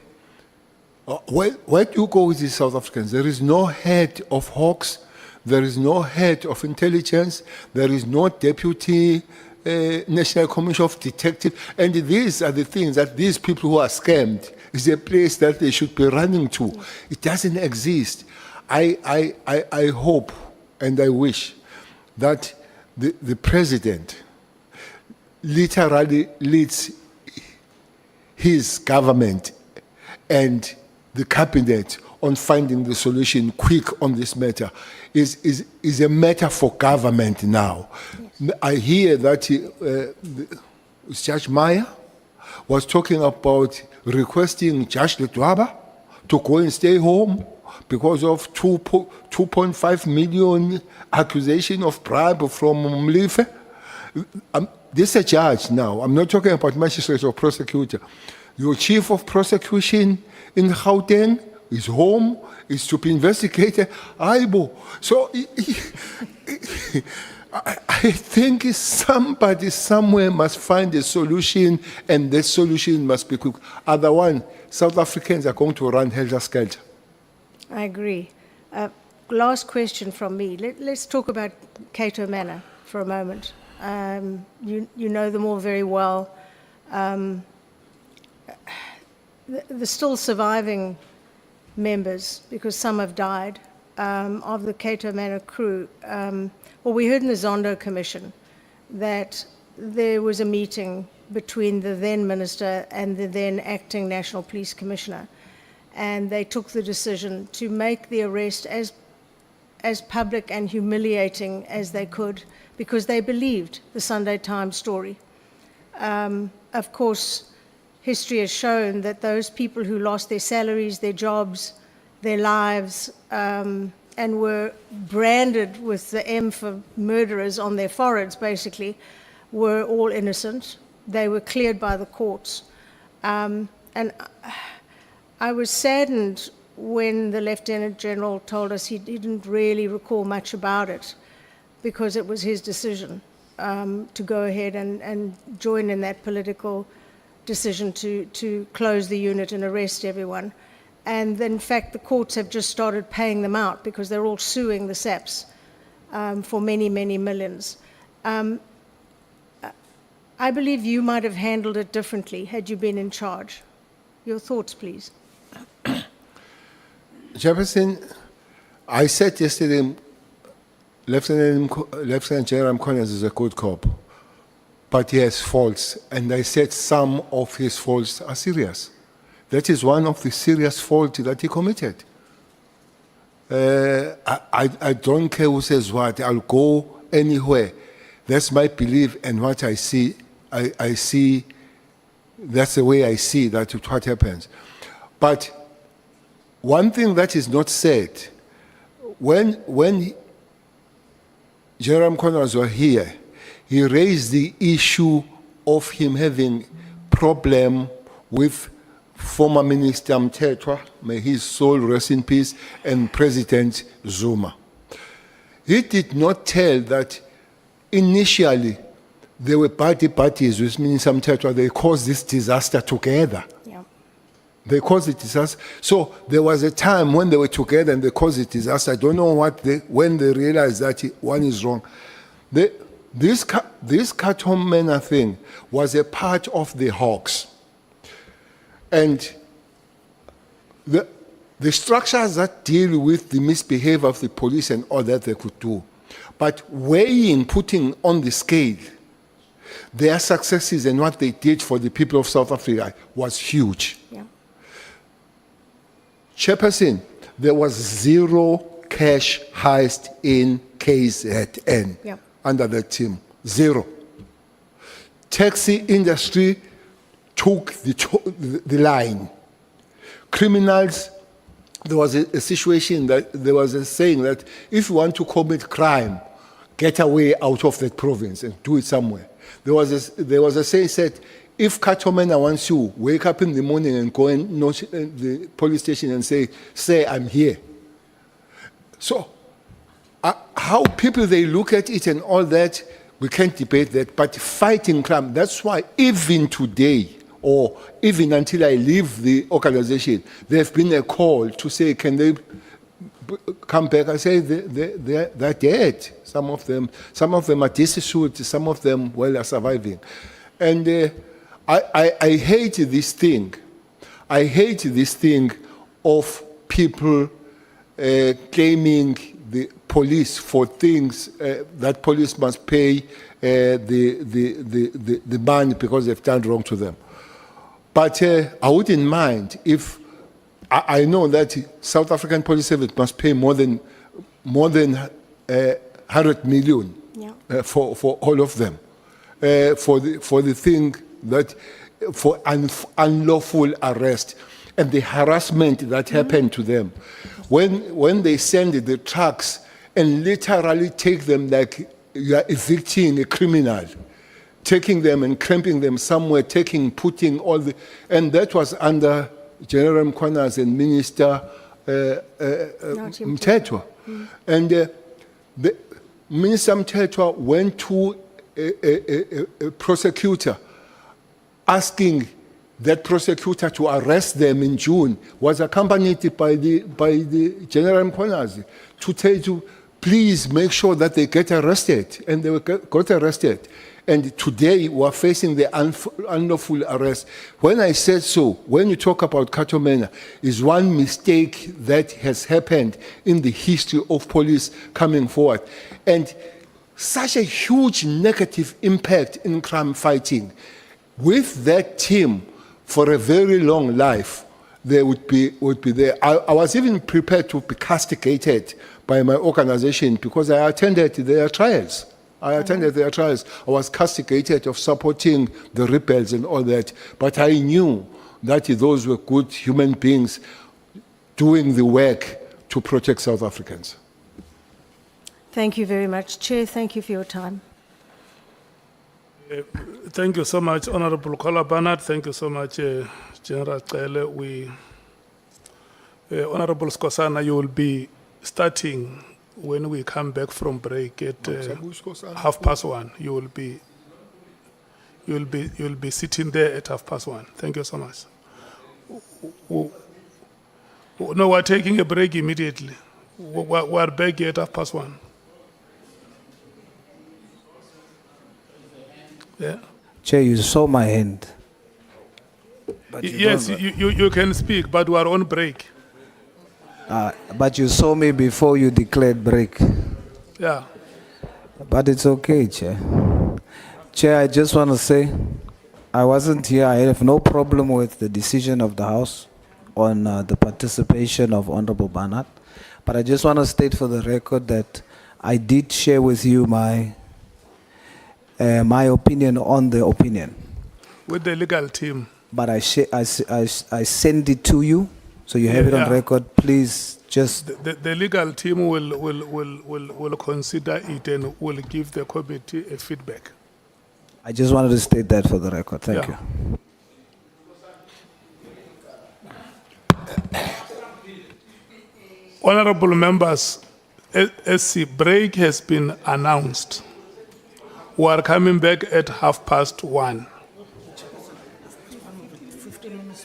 where do you go with these South Africans? There is no head of Hawks, there is no head of intelligence, there is no deputy National Commission of Detectives, and these are the things that these people who are scammed is a place that they should be running to. It doesn't exist. I hope and I wish that the president literally leads his government and the cabinet on finding the solution quick on this matter is a matter for government now. I hear that Judge Maya was talking about requesting Judge Letwaba to go and stay home because of 2.5 million accusation of bribe from Mlife. This is a judge now. I'm not talking about magistrate or prosecutor. Your chief of prosecution in Gauteng is home, is to be investigated. Aibo. So I think somebody somewhere must find a solution, and the solution must be quick. Otherwise, South Africans are going to run helter-skelter. I agree. Last question from me. Let's talk about Cato Manor for a moment. You know them all very well. The still surviving members, because some have died, of the Cato Manor crew. Well, we heard in the Zondo Commission that there was a meeting between the then minister and the then acting National Police Commissioner, and they took the decision to make the arrest as public and humiliating as they could, because they believed the Sunday Times story. Of course, history has shown that those people who lost their salaries, their jobs, their lives, and were branded with the M for murderers on their foreheads, basically, were all innocent. They were cleared by the courts. And I was saddened when the Lieutenant General told us he didn't really recall much about it, because it was his decision to go ahead and join in that political decision to close the unit and arrest everyone. And in fact, the courts have just started paying them out because they're all suing the SAPs for many, many millions. I believe you might have handled it differently had you been in charge. Your thoughts, please. Jefferson, I said yesterday, Lieutenant General Collins is a good cop, but he has faults, and I said some of his faults are serious. That is one of the serious faults that he committed. I don't care who says what. I'll go anywhere. That's my belief, and what I see, I see, that's the way I see that what happens. But one thing that is not said, when Jerome Connors was here, he raised the issue of him having problem with former Minister Mthethwa, may his soul rest in peace, and President Zuma. He did not tell that initially there were parties with Minister Mthethwa, they caused this disaster together. Yeah. They caused the disaster. So there was a time when they were together and they caused the disaster. I don't know when they realized that one is wrong. This Cato Manor thing was a part of the Hawks. And the structures that deal with the misbehavior of the police and all that they could do. But weighing, putting on the scale, their successes and what they did for the people of South Africa was huge. Yeah. Chairperson, there was zero cash heist in KZN Yeah. under that team. Zero. Taxi industry took the line. Criminals, there was a situation that there was a saying that if you want to commit crime, get away out of that province and do it somewhere. There was a saying said, if Cato Manor wants you, wake up in the morning and go and knock the police station and say I'm here. So how people they look at it and all that, we can't debate that, but fighting crime, that's why even today, or even until I leave the organization, there's been a call to say, can they come back? I say they're dead. Some of them are destitute, some of them, well, are surviving. And I hate this thing. I hate this thing of people claiming the police for things that police must pay the money because they've done wrong to them. But I wouldn't mind if I know that South African Police Service must pay more than 100 million for all of them, for the thing that for unlawful arrest and the harassment that happened to them when they send the trucks and literally take them like you are evicting a criminal, taking them and cramping them somewhere, putting all the, and that was under General Mkhonazi and Minister Mthethwa. And the Minister Mthethwa went to a prosecutor asking that prosecutor to arrest them in June, was accompanied by the General Mkhonazi to tell you, please make sure that they get arrested. And they got arrested. And today we are facing the unlawful arrest. When I said so, when you talk about Katomena, is one mistake that has happened in the history of police coming forward. And such a huge negative impact in crime fighting. With that team, for a very long life, they would be there. I was even prepared to be castigated by my organization because I attended their trials. I was castigated of supporting the rebels and all that. But I knew that those were good human beings doing the work to protect South Africans. Thank you very much. Chair, thank you for your time. Thank you so much, Honourable Kola Barnard. Thank you so much, General Cele. Honourable Skosana, you will be starting when we come back from break at 1:30. You'll be sitting there at 1:30. Thank you so much. No, we're taking a break immediately. We're back at 1:30. Yeah. Chair, you saw my hand. But Yes, you can speak, but we are on break. but you saw me before you declared break. Yeah. But it's okay, Chair. Chair, I just want to say, I wasn't here. I have no problem with the decision of the House on the participation of Honourable Barnard. But I just want to state for the record that I did share with you my opinion on the opinion. With the legal team. But I send it to you, so you have it on Yeah. record. Please just... The legal team will consider it and will give the committee a feedback. I just wanted to state that for the record. Thank Yeah. you. Honourable members, SC break has been announced. We are coming back at 1:30.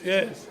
Yes.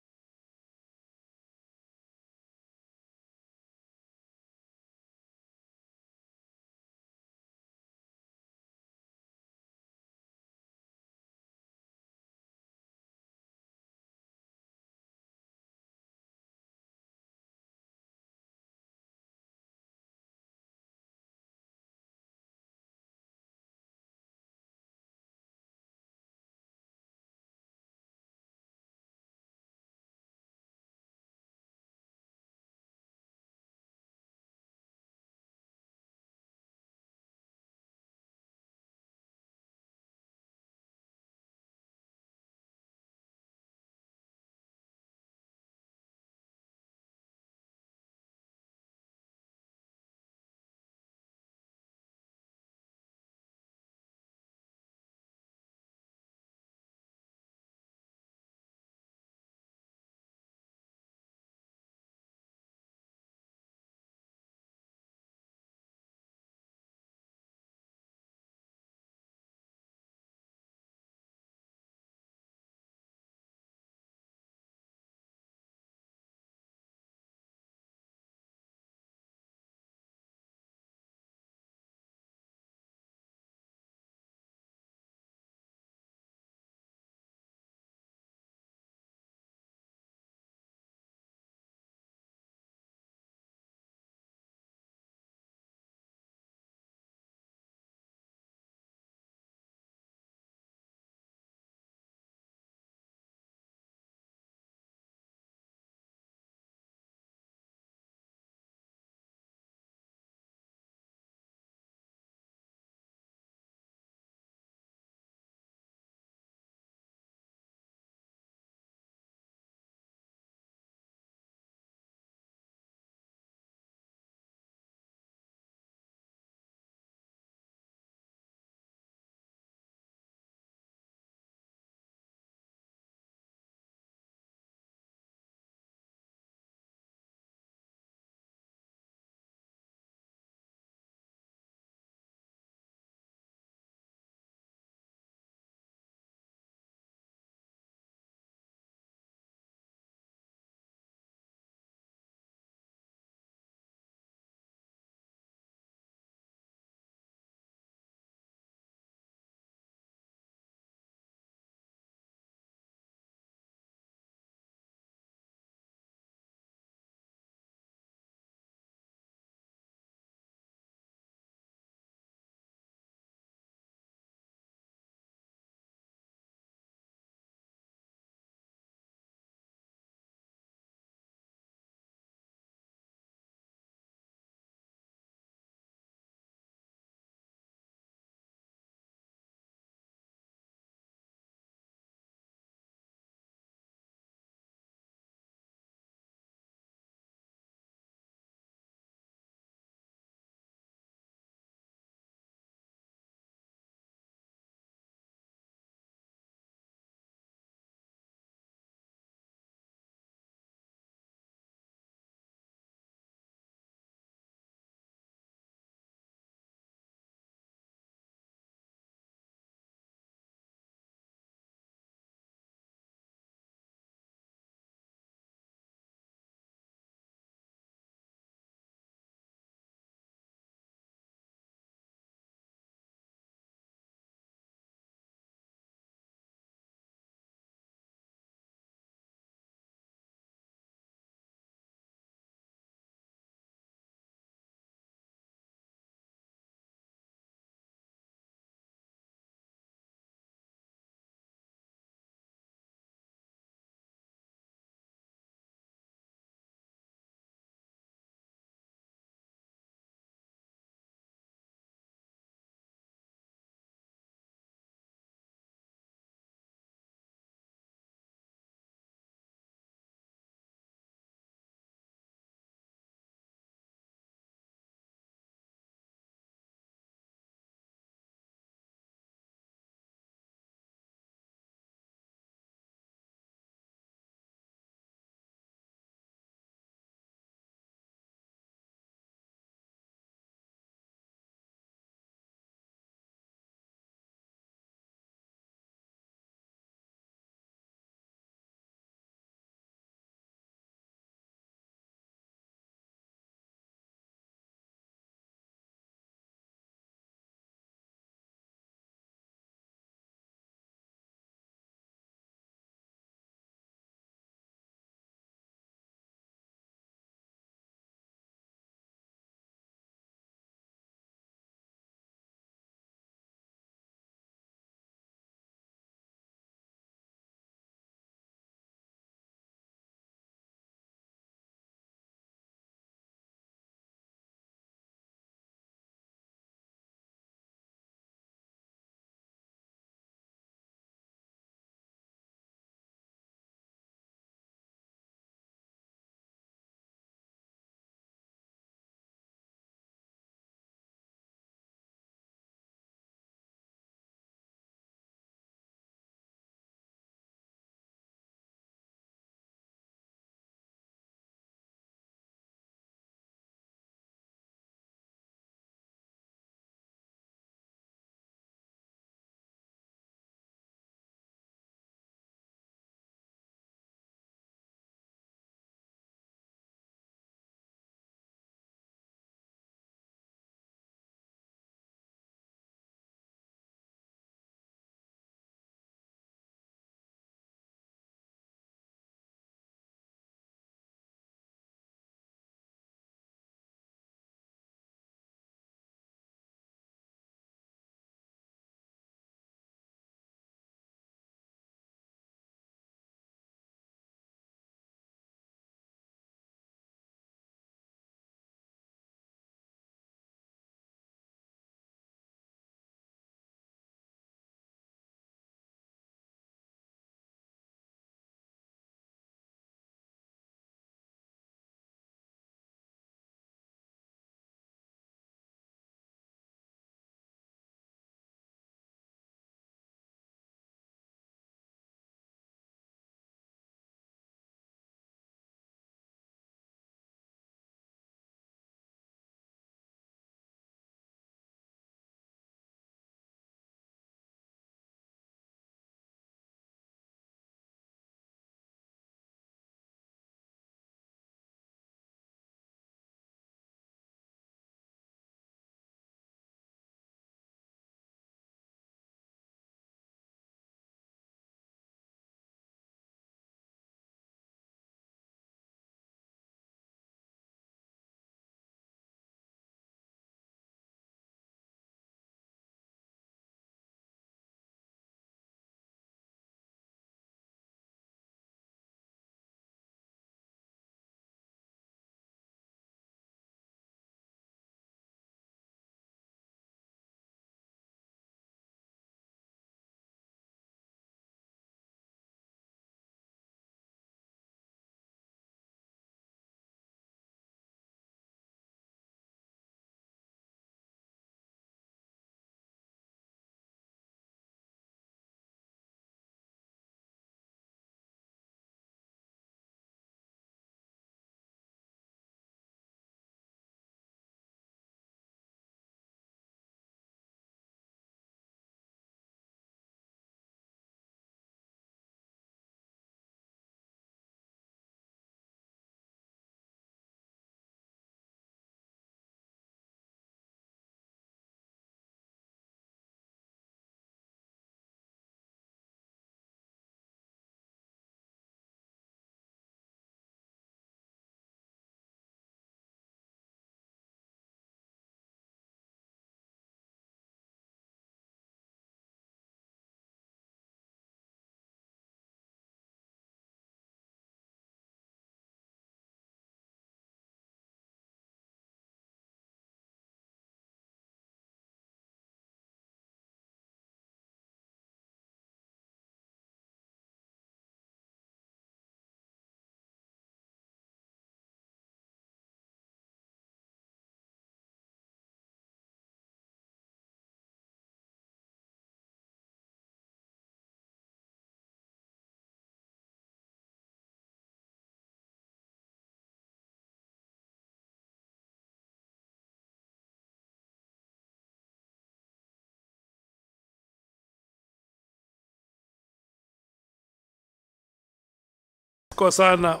Kosana,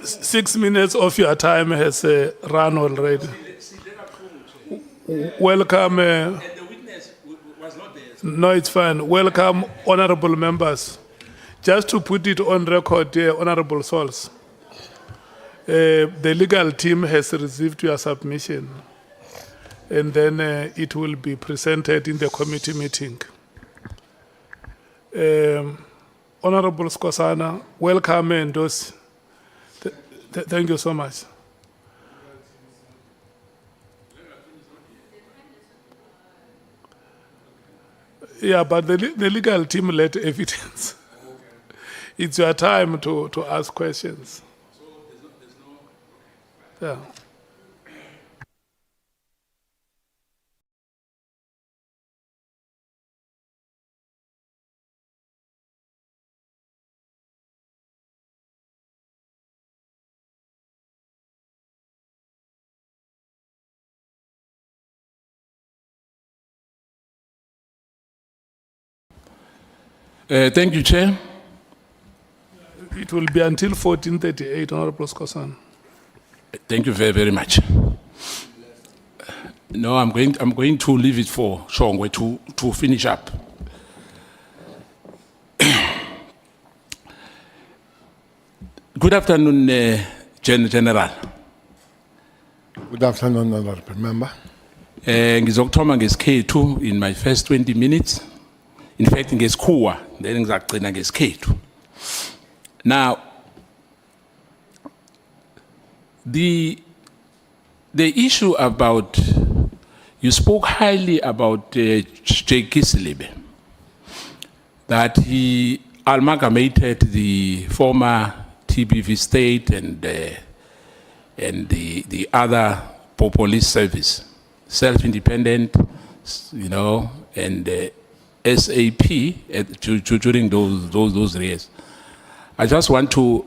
6 minutes of your time has run already. Welcome. No, it's fine. Welcome, honorable members. Just to put it on record here, honorable souls, the legal team has received your submission, and then it will be presented in the committee meeting. Honorable Skosana, welcome and those. Thank you so much. Yeah, but the legal team led evidence. It's your time to ask questions. Yeah. Thank you, Chair. It will be until 14:38, Honorable Skosan. Thank you very, very much. No, I'm going to leave it for Shongwe to finish up. Good afternoon, General. Good afternoon, honorable member. Ngizokuthoma ngesikhethu in my first 20 minutes. In fact, ngesikhuwa, then ngizagcina ngesikhethu. Now, the issue about, you spoke highly about Bheki Cele, that he amalgamated the former TBV state and the other police service, self-independent, you know, and SAP during those years. I just want to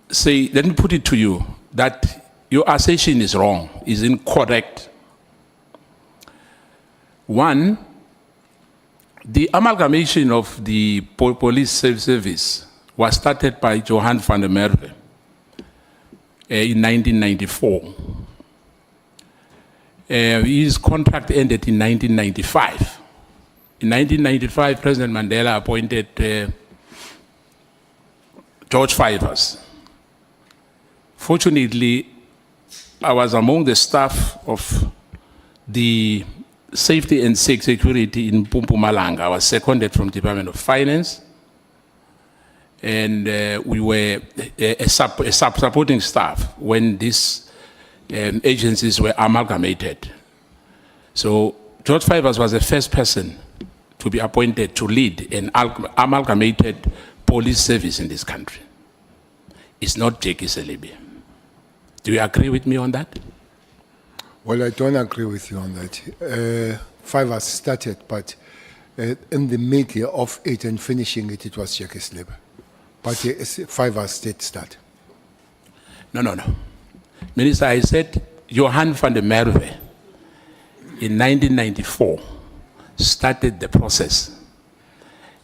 say, let me put it to you, that your assertion is wrong, is incorrect. One, the amalgamation of the police service was started by Johan van der Merwe in 1994. His contract ended in 1995. In 1995, President Mandela appointed George Fivers. Fortunately, I was among the staff of the safety and security in Mpumalanga. I was seconded from Department of Finance, and we were a supporting staff when these agencies were amalgamated. So George Fivers was the first person to be appointed to lead an amalgamated police service in this country. It's not Bheki Cele. Do you agree with me on that? Well, I don't agree with you on that. Fivers started, but in the middle of it and finishing it, it was Bheki Cele. But Fivers did start. No. Minister, I said Johan van der Merwe in 1994 started the process.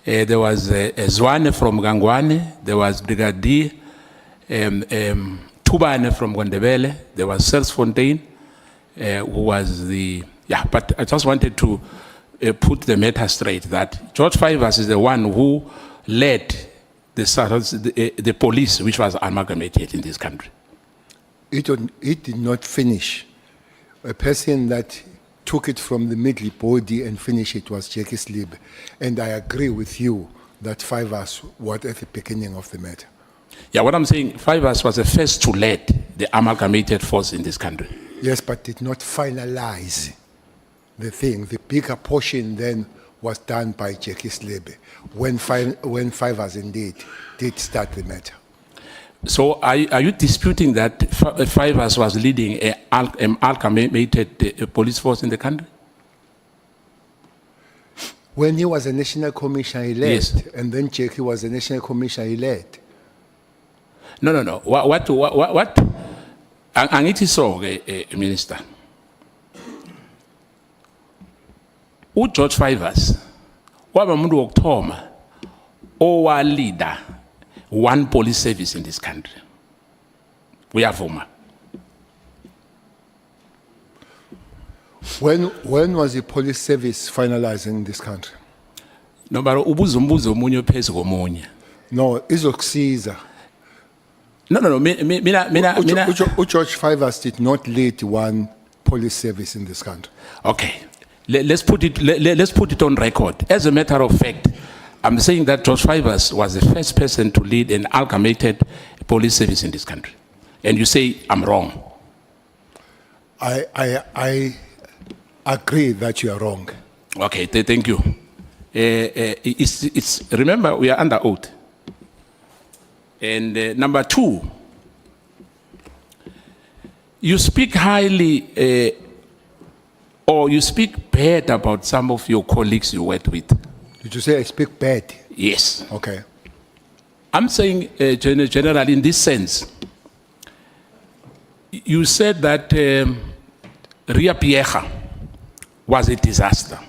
There was Zwane from Gangwane, there was Brigadier Tubane from Gondebele, there was Selsfontein, who was the, yeah, but I just wanted to put the matter straight that George Fivers is the one who led the police, which was amalgamated in this country. It did not finish. A person that took it from the middle body and finished it was Bheki Cele. And I agree with you that Fivers was at the beginning of the matter. Yeah, what I'm saying, Fivers was the first to lead the amalgamated force in this country. Yes, but did not finalize the thing. The bigger portion then was done by Bheki Cele when Fivers indeed did start the matter. So are you disputing that Fivers was leading an amalgamated police force in the country? When he was a national commissioner, he led. Yes. And then Bheki was a national commissioner, he led. No. What? Angithi so, Minister. George Fivers, waba umuntu wokuthoma our leader one police service in this country. We are former. When was the police service finalized in this country? No, but ubuzumbuzo munyo phezu komunye. No, izokusiza. No, mina. George Fivers did not lead one police service in this country. Okay, let's put it on record. As a matter of fact, I'm saying that George Fivers was the first person to lead an amalgamated police service in this country, and you say I'm wrong. I agree that you are wrong. Okay, thank you. Remember, we are under oath. And number two, you speak highly or you speak bad about some of your colleagues you worked with. Did you say I speak bad? Yes. Okay. I'm saying, generally, in this sense, you said that Ria Pieja was a disaster.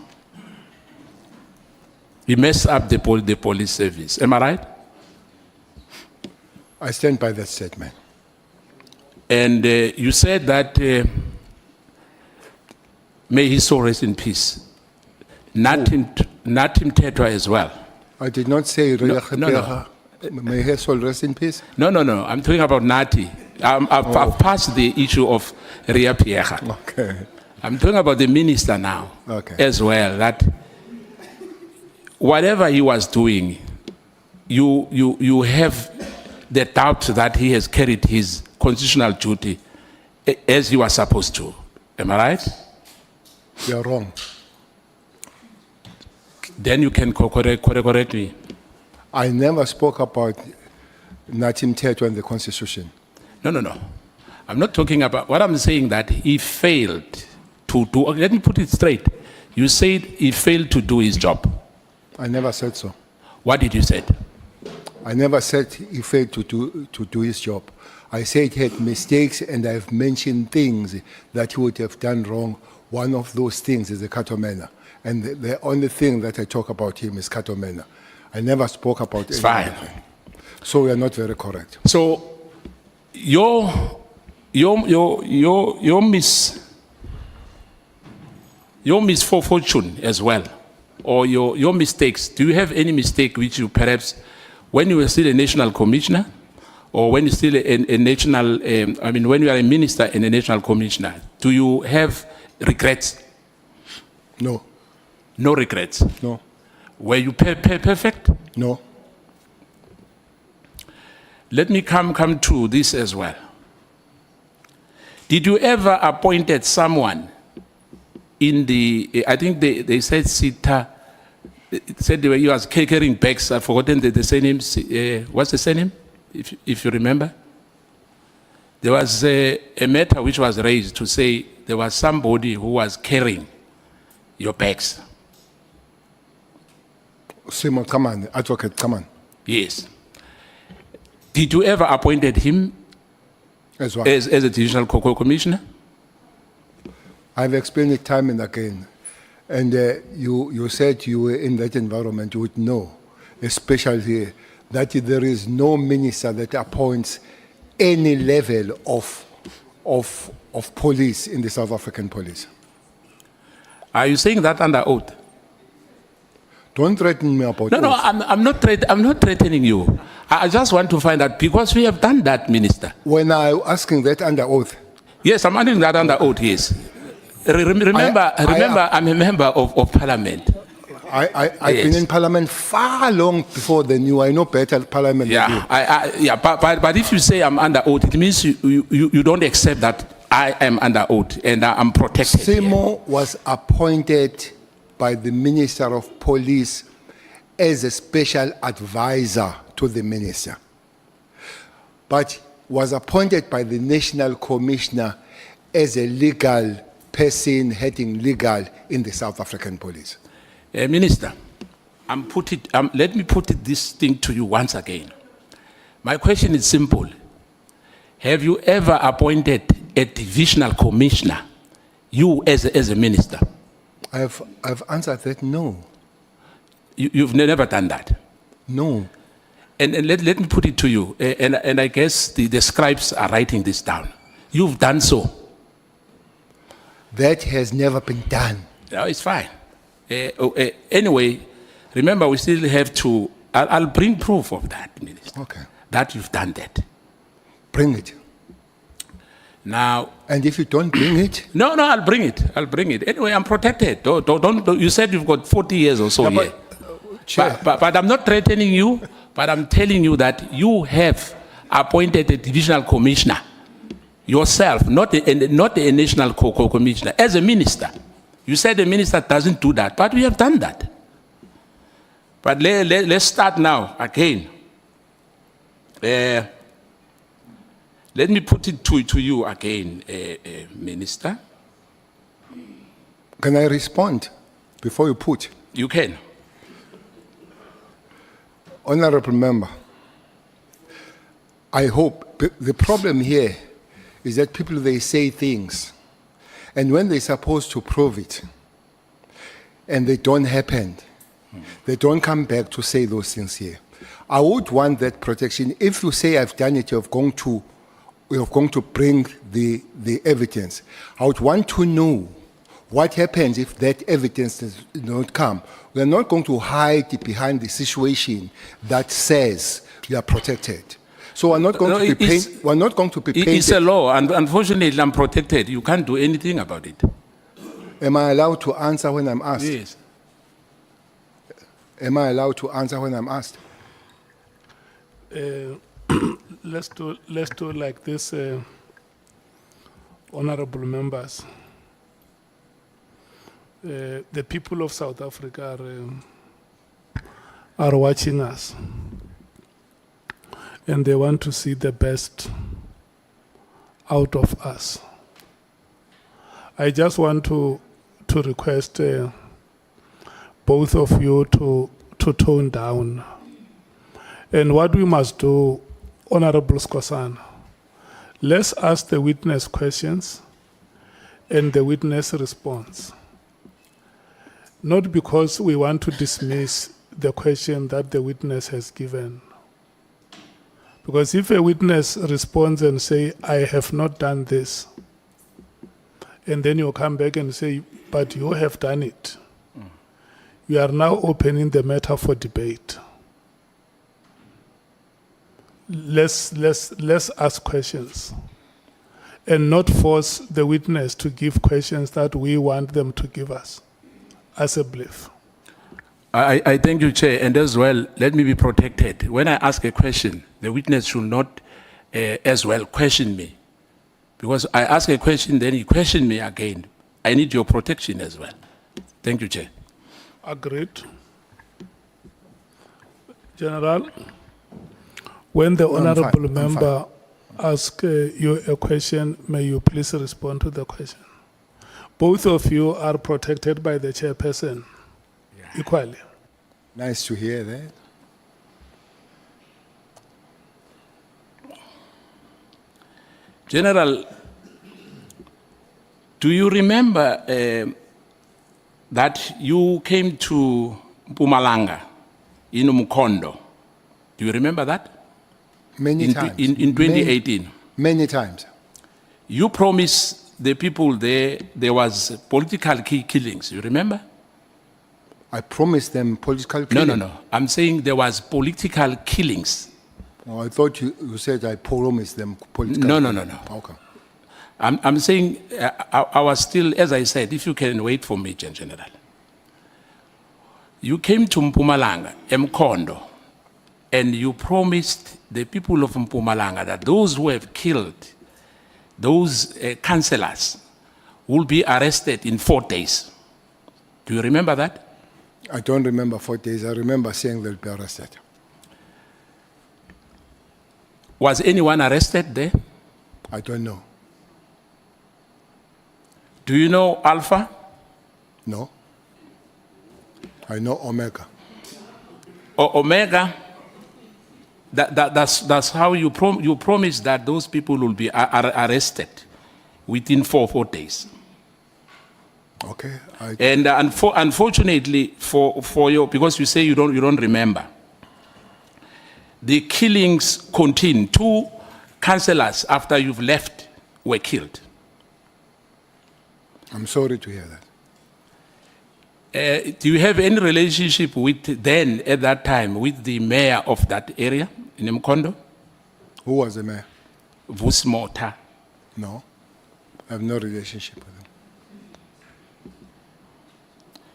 He messed up the police service. Am I right? I stand by that statement. And you said that, may his soul rest in peace. Natim Tetwa as well. I did not say Ria no. May her soul rest in peace. No. I'm talking about Nati. I've passed the issue of Ria Pieja. Okay. I'm talking about the minister now as well. That whatever he was doing, you have the doubt that he has carried his constitutional duty as he was supposed to. Am I right? You're wrong. Then you can correct me. I never spoke about Natim Tetwa in the Constitution. No. I'm not talking about, what I'm saying that he failed to do, let me put it straight. You said he failed to do his job. I never said so. What did you say? I never said he failed to do his job. I said he had mistakes, and I've mentioned things that he would have done wrong. One of those things is the Katomena. And the only thing that I talk about him is Katomena. I never spoke about it's anything. Fine. So we are not very correct. So your misfortune as well, or your mistakes. Do you have any mistake which you perhaps, when you were still a national commissioner, or when you're still a national, when you are a minister and a national commissioner, do you have regrets? No. No regrets? No. Were you perfect? No. Let me come to this as well. Did you ever appointed someone in the, I think they said Sita, said he was carrying bags, I've forgotten the surname, what's the surname, if you remember? There was a matter which was raised to say there was somebody who was carrying your bags. Simon, come on, advocate, come on. Yes. Did you ever appointed him as a judicial commissioner? I've explained it time and again. And you said you were in that environment, you would know, especially that there is no minister that appoints any level of police in the South African police. Are you saying that under oath? Don't threaten me about No, I'm not threatening you. I just want to find out, because we have done that, Minister. When I'm asking that under oath? Yes, I'm asking that under oath, yes. Remember, I'm a member of Parliament. I've been in Parliament far long before than you. I know better Parliament than you. But if you say I'm under oath, it means you don't accept that I am under oath and I'm protected. Simo was appointed by the Minister of Police as a special advisor to the minister, but was appointed by the National Commissioner as a legal person heading legal in the South African Police. Minister, let me put this thing to you once again. My question is simple. Have you ever appointed a divisional commissioner, you as a I've answered that no. You've never done that? No. And let me put it to you, and I guess the scribes are writing this down. You've done so. That has never been done. No, it's fine. Anyway, remember, we still have to, I'll bring proof of that, Minister, Okay. that you've done that. Bring it. Now, And if you don't bring it, no, I'll bring it. I'll bring it. Anyway, I'm protected. Don't, you said you've got 40 years or so Yeah, here. Chair, But I'm not threatening you, but I'm telling you that you have appointed a divisional commissioner yourself, not a national commissioner, as a minister. You said the minister doesn't do that, but we have done that. But let's start now again. Let me put it to you again, Minister. can I respond before you put? You can. Honorable Member, I hope the problem here is that people, they say things, and when they're supposed to prove it, and they don't happen, they don't come back to say those things here. I would want that protection. If you say I've done it, you're going to bring the evidence. I would want to know what happens if that evidence does not come. We are not going to hide behind the situation that says we are protected. So we're not going to be paid. We're not going to be paid. It's a law, and unfortunately, I'm protected. You can't do anything about it. Am I allowed to answer when I'm asked? Yes. Am I allowed to answer when I'm asked? Let's do like this, honorable members. The people of South Africa are watching us, and they want to see the best out of us. I just want to request both of you to tone down. And what we must do, Honorable Skosana, let's ask the witness questions and the witness response. Not because we want to dismiss the question that the witness has given. Because if a witness responds and say, I have not done this, and then you come back and say, but you have done it, you are now opening the matter for debate. Let's ask questions and not force the witness to give questions that we want them to give us as a belief. I thank you, Chair, and as well, let me be protected. When I ask a question, the witness should not as well question me. Because I ask a question, then he question me again. I need your protection as well. Thank you, Chair. Agreed. General, when the honorable member asks you a question, may you please respond to the question. Both of you are protected by the chairperson equally. Nice to hear that. General, do you remember that you came to Mpumalanga in Mkondo? Do you remember that? Many times. In 2018. Many times. You promised the people there was political killings. You remember? I promised them political killing. No. I'm saying there was political killings. Oh, I thought you said I promised them political No. killing. Okay. I'm saying I was still, as I said, if you can wait for me, General. You came to Mpumalanga, Mkondo, and you promised the people of Mpumalanga that those who have killed those councillors will be arrested in 4 days. Do you remember that? I don't remember 4 days. I remember saying they'll be arrested. Was anyone arrested there? I don't know. Do you know Alpha? No. I know Omega. Omega, that's how you promised that those people will be arrested within 4 days. Okay. And unfortunately for your, because you say you don't remember, the killings continued. 2 councillors after you've left were killed. I'm sorry to hear that. Do you have any relationship with then, at that time, with the mayor of that area in Mkondo? Who was the mayor? Vusmota. No, I have no relationship with him.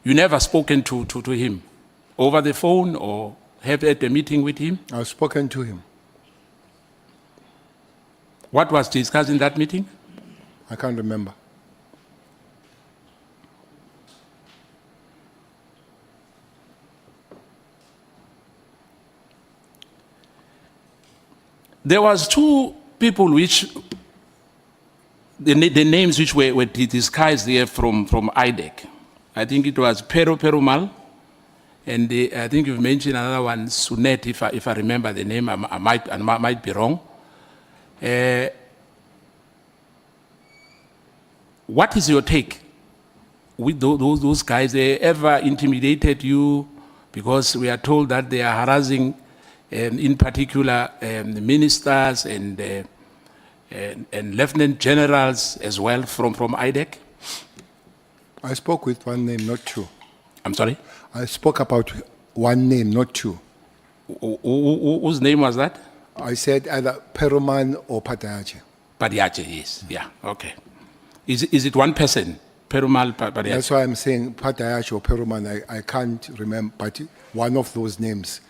You never spoken to him over the phone or have had a meeting with him? I've spoken to him. What was discussed in that meeting? I can't remember. There was 2 people which, the names which were disguised there from IDEC. I think it was Perumal, and I think you've mentioned another one, Sunet, if I remember the name, I might be wrong. What is your take with those guys? They ever intimidated you? Because we are told that they are harassing, in particular, the ministers and lieutenant generals as well from IDEC? I spoke with one name, not 2. I'm sorry? I spoke about one name, not 2. Whose name was that? I said either Peruman or Patayache. Padiache, yes. Yeah, okay. Is it one person? Perumal Padiache? That's why I'm saying Patayache or Peruman. I can't remember, but one of those names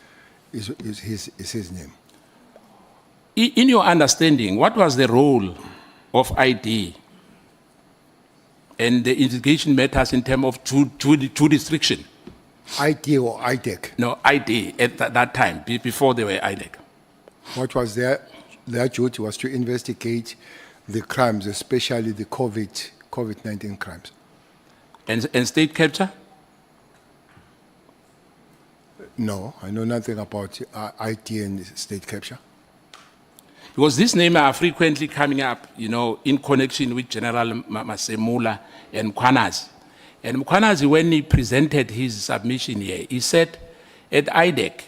is his name. In your understanding, what was the role of ID and the investigation matters in terms of jurisdiction? ID or IDEC? No, ID at that time, before they were IDEC. What was their duty was to investigate the crimes, especially the COVID-19 crimes. And state capture? No, I know nothing about IT and state capture. Because these names are frequently coming up, in connection with General Masemula and Mkhwanazi. And Mkhwanazi, when he presented his submission here, he said, at IDEC,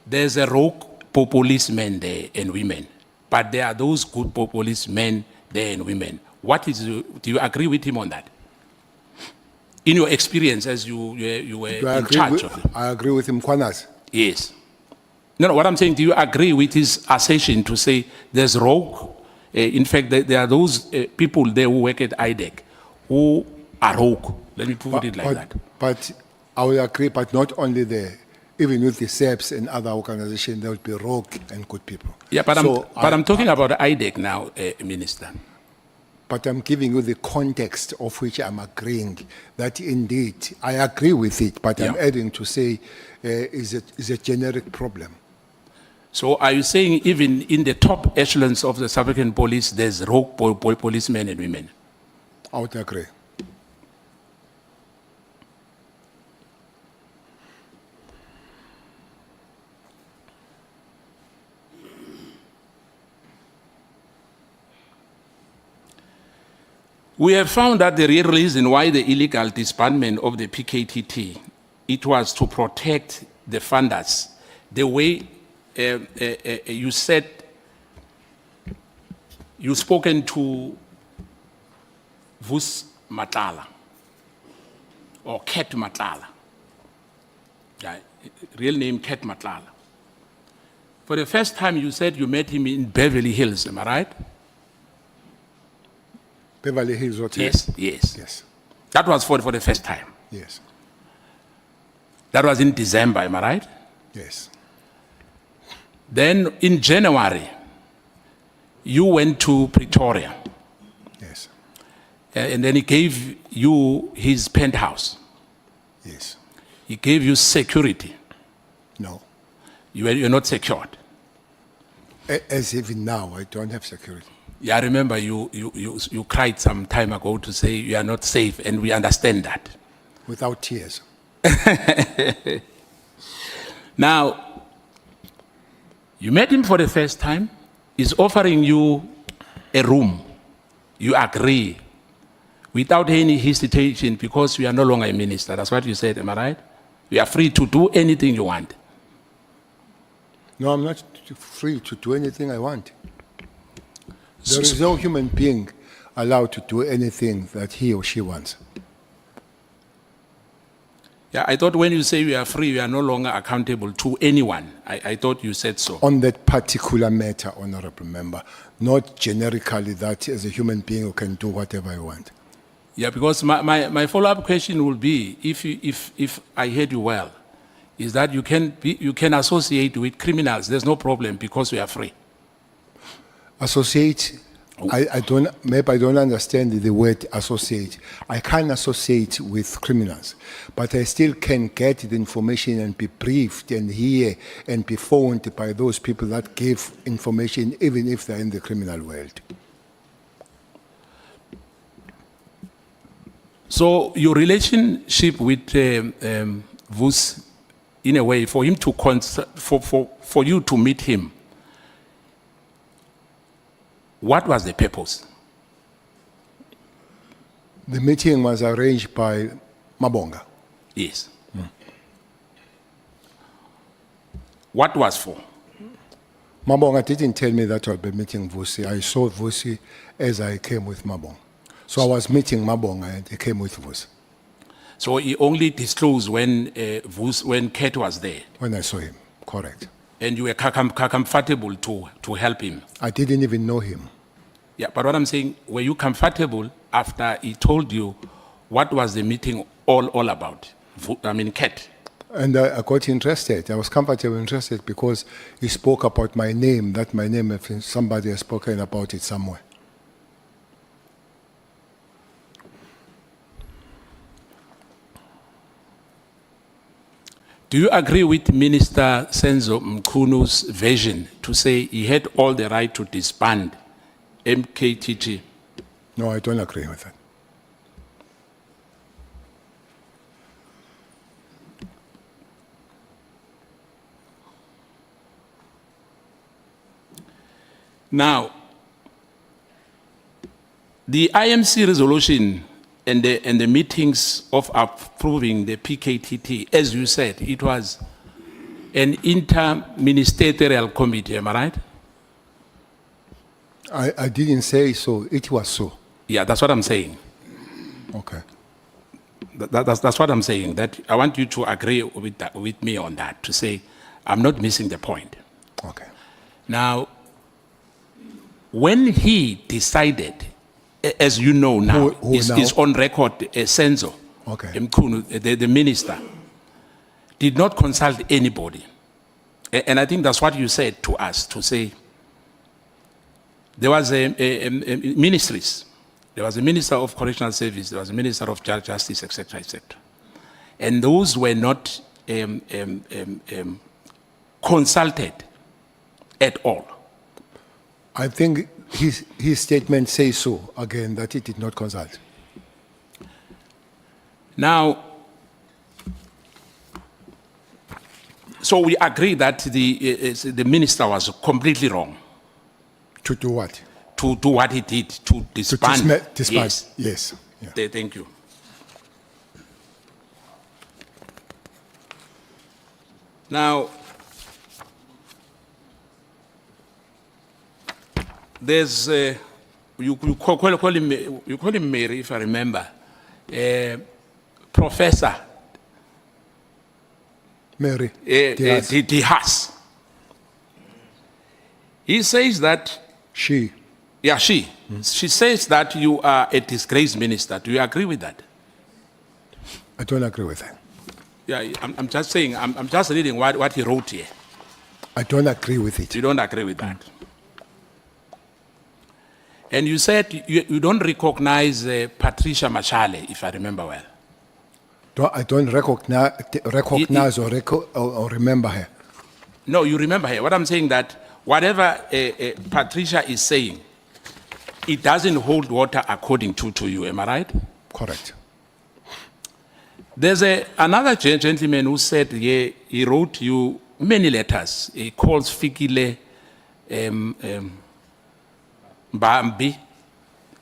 there's a rogue policemen there and women, but there are those good policemen there and women. Do you agree with him on that? In your experience as you were in charge of it? I agree with him, Mkhwanazi. Yes. No, what I'm saying, do you agree with his assertion to say there's rogue? In fact, there are those people there who work at IDEC who are rogue. Let me put it like that. But I will agree, but not only there. Even with the SEPs and other organizations, there will be rogue and good people. Yeah, but I'm talking about IDEC now, Minister. But I'm giving you the context of which I'm agreeing that indeed I agree with it, but I'm adding to say is a generic problem. So are you saying even in the top echelons of the South African police, there's rogue policemen and women? I would agree. We have found that the real reason why the illegal disbandment of the PKTT, it was to protect the funders. The way you said, you spoken to Vus Matala or Ket Matala. Yeah, real name Ket Matala. For the first time you said you met him in Beverly Hills, am I right? Beverly Hills Hotel? Yes. That was for the first time. Yes. That was in December, am I right? Yes. Then in January, you went to Pretoria. Yes. And then he gave you his penthouse. Yes. He gave you security. No. You're not secured. As even now, I don't have security. Yeah, I remember you cried some time ago to say you are not safe, and we understand that. Without tears. Now, you met him for the first time. He's offering you a room. You agree without any hesitation because you are no longer a minister. That's what you said, am I right? You are free to do anything you want. No, I'm not free to do anything I want. There is no human being allowed to do anything that he or she wants. Yeah, I thought when you say we are free, we are no longer accountable to anyone. I thought you said so. On that particular matter, Honourable Member, not generically that as a human being you can do whatever you want. Yeah, because my follow-up question will be, if I heard you well, is that you can associate with criminals. There's no problem because we are free. Associate, maybe I don't understand the word associate. I can't associate with criminals, but I still can get the information and be briefed and hear and be phoned by those people that give information, even if they're in the criminal world. So your relationship with Vus, in a way, for him to for you to meet him, what was the purpose? The meeting was arranged by Mabonga. Yes. What was for? Mabonga didn't tell me that I'll be meeting Vusi. I saw Vusi as I came with Mabonga. So I was meeting Mabonga and he came with Vusi. So he only disclosed when when Kate was there. When I saw him, correct. And you were comfortable to help him. I didn't even know him. Yeah, but what I'm saying, were you comfortable after he told you what was the meeting all about? I mean, Kate. And I got interested. I was comfortable interested because he spoke about my name, that my name, if somebody has spoken about it somewhere. Do you agree with Minister Senzo Mkunu's version to say he had all the right to disband MKTG? No, I don't agree with that. Now, the IMC resolution and the meetings of approving the PKTT, as you said, it was an interministerial committee, am I right? I didn't say so. It was so. Yeah, that's what I'm saying. Okay. That's what I'm saying. That I want you to agree with me on that, to say I'm not missing the point. Okay. Now, when he decided, as you know now, Who is on record, Senzo, Okay. Mkunu, the minister, did not consult anybody. And I think that's what you said to us, to say there was a ministries. There was a Minister of Correctional Service, there was a Minister of Justice, etc., etc. And those were not consulted at all. I think his statement says so, again, that he did not consult. Now, so we agree that the minister was completely wrong. To do what? To do what he did, to disband. Disband, yes. Yeah. Thank you. Now, there's, you call him Mary, if I remember, Professor Mary. Dihas. He says that... She. Yeah, she. She says that you are a disgraced minister. Do you agree with that? I don't agree with that. Yeah, I'm just saying, I'm just reading what he wrote here. I don't agree with it. You don't agree with that? And you said you don't recognize Patricia Machale, if I remember well. I don't recognize or remember her. No, you remember her. What I'm saying that whatever Patricia is saying, it doesn't hold water according to you. Am I right? Correct. There's another gentleman who said he wrote you many letters. He calls Fikile Mbambi.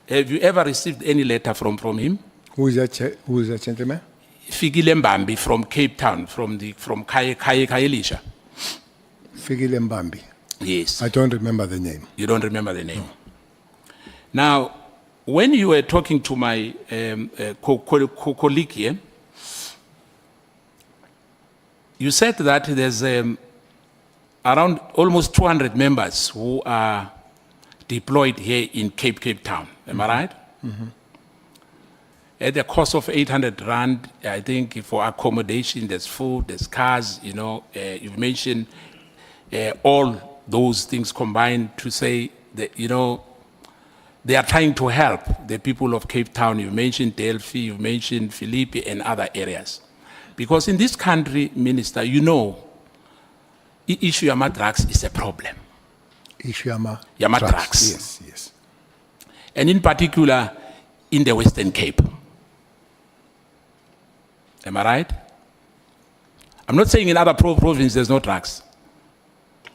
Have you ever received any letter from him? Who is that gentleman? Fikile Mbambi from Cape Town, from Kayelisha. Fikile Mbambi. Yes. I don't remember the name. You don't remember the name. Now, when you were talking to my colleague here, you said that there's around almost 200 members who are deployed here in Cape Town. Am I right? At the cost of 800 rand, I think for accommodation, there's food, there's cars, you know, you've mentioned all those things combined to say that, you know, they are trying to help the people of Cape Town. You mentioned Delphi, you mentioned Philippi and other areas. Because in this country, Minister, you know, the issue of drugs is a problem. Issue Yama drugs. Yes, yes. And in particular, in the Western Cape. Am I right? I'm not saying in other provinces there's no drugs.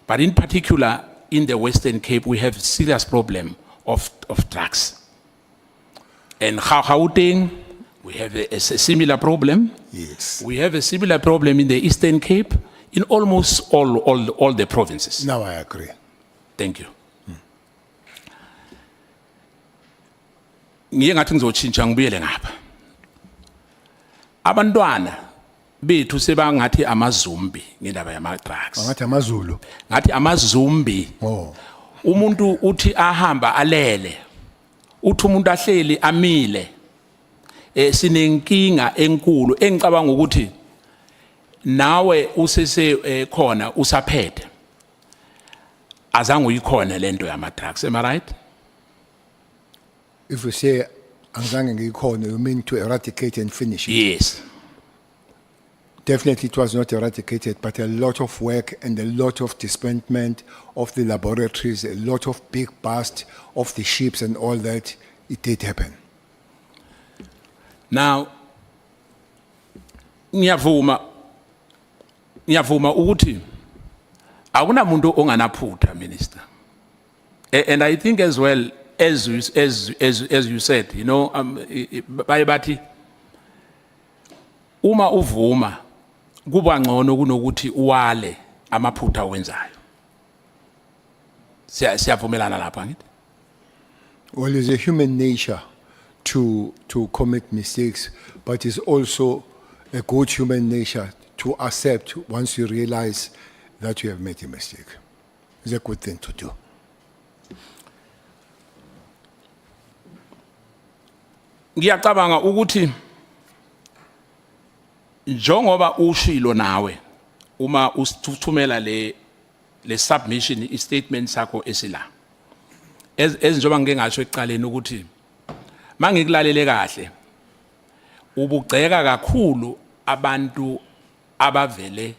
But in particular, in the Western Cape, we have serious problem of drugs. And Gauteng, we have a similar problem. Yes. We have a similar problem in the Eastern Cape, in almost all the provinces. Now I agree. Thank you. Ngiye ngathi ngizotshintsha ngibuyele ngapha. Abantwana bethu sebangathi amazumbi ngendaba yama drugs. Angathi amaZulu. Ngathi amazumbi. Oh. Umuntu uthi ahamba alele. Uthi umuntu ahleli amile. Sinenkinga enkulu engicabanga ukuthi nawe usese khona usaphethe. Azange uyikhona lento yama drugs. Am I right? If you say angizange ngiyikhona, you mean to eradicate and finish it? Yes. Definitely it was not eradicated, but a lot of work and a lot of disbandment of the laboratories, a lot of big bust of the ships and all that, it did happen. Now, ngiyavuma ukuthi akunamuntu onganaphutha, Minister. And I think as well, as you said, you know, bathi uma uvuma kuba ngcono kunokuthi uwale amaphutha owenzayo. Siyavumelana lapha ngithi? Well, it's a human nature to commit mistakes, but it's also a good human nature to accept once you realize that you have made a mistake. It's a good thing to do. Ngiyacabanga ukuthi njengoba ushilo nawe uma usithumela le submission statement sakho esila ezinjoba ngeke ngasho ekuqaleni ukuthi mangikulalele kahle ubugceka kakhulu abantu abavele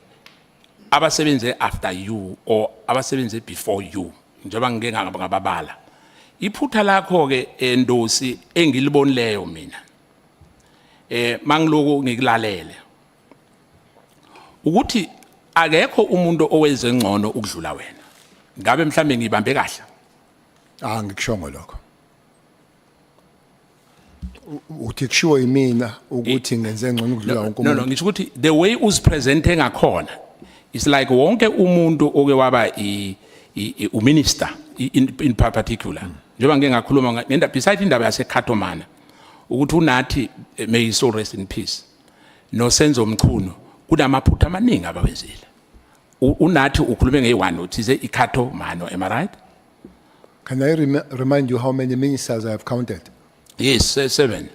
abasebenze after you or abasebenze before you njengoba ngeke ngababala iphutha lakho ke endosi engilibonileyo mina mangiloku ngikulalele ukuthi akekho umuntu owenze ngcono ukudlula wena ngabe mhlambe ngibambe kahle Angikushongo lokho. Uthi kushiwo yimina ukuthi ngenze ngcono ukudlula wonke umuntu. No, ngisho ukuthi the way uzipresente ngakhona is like wonke umuntu oke waba uminister in particular. Njengoba ngeke ngakhuluma ngenda beside indaba yaseKhatomana ukuthi unathi may his soul rest in peace. No Senzo Mchunu kunamaphutha amaningi abawenzile. Unathi ukhulume nge1 uthize iKhatomana, am I right? Can I remind you how many ministers I have counted? Yes, 7.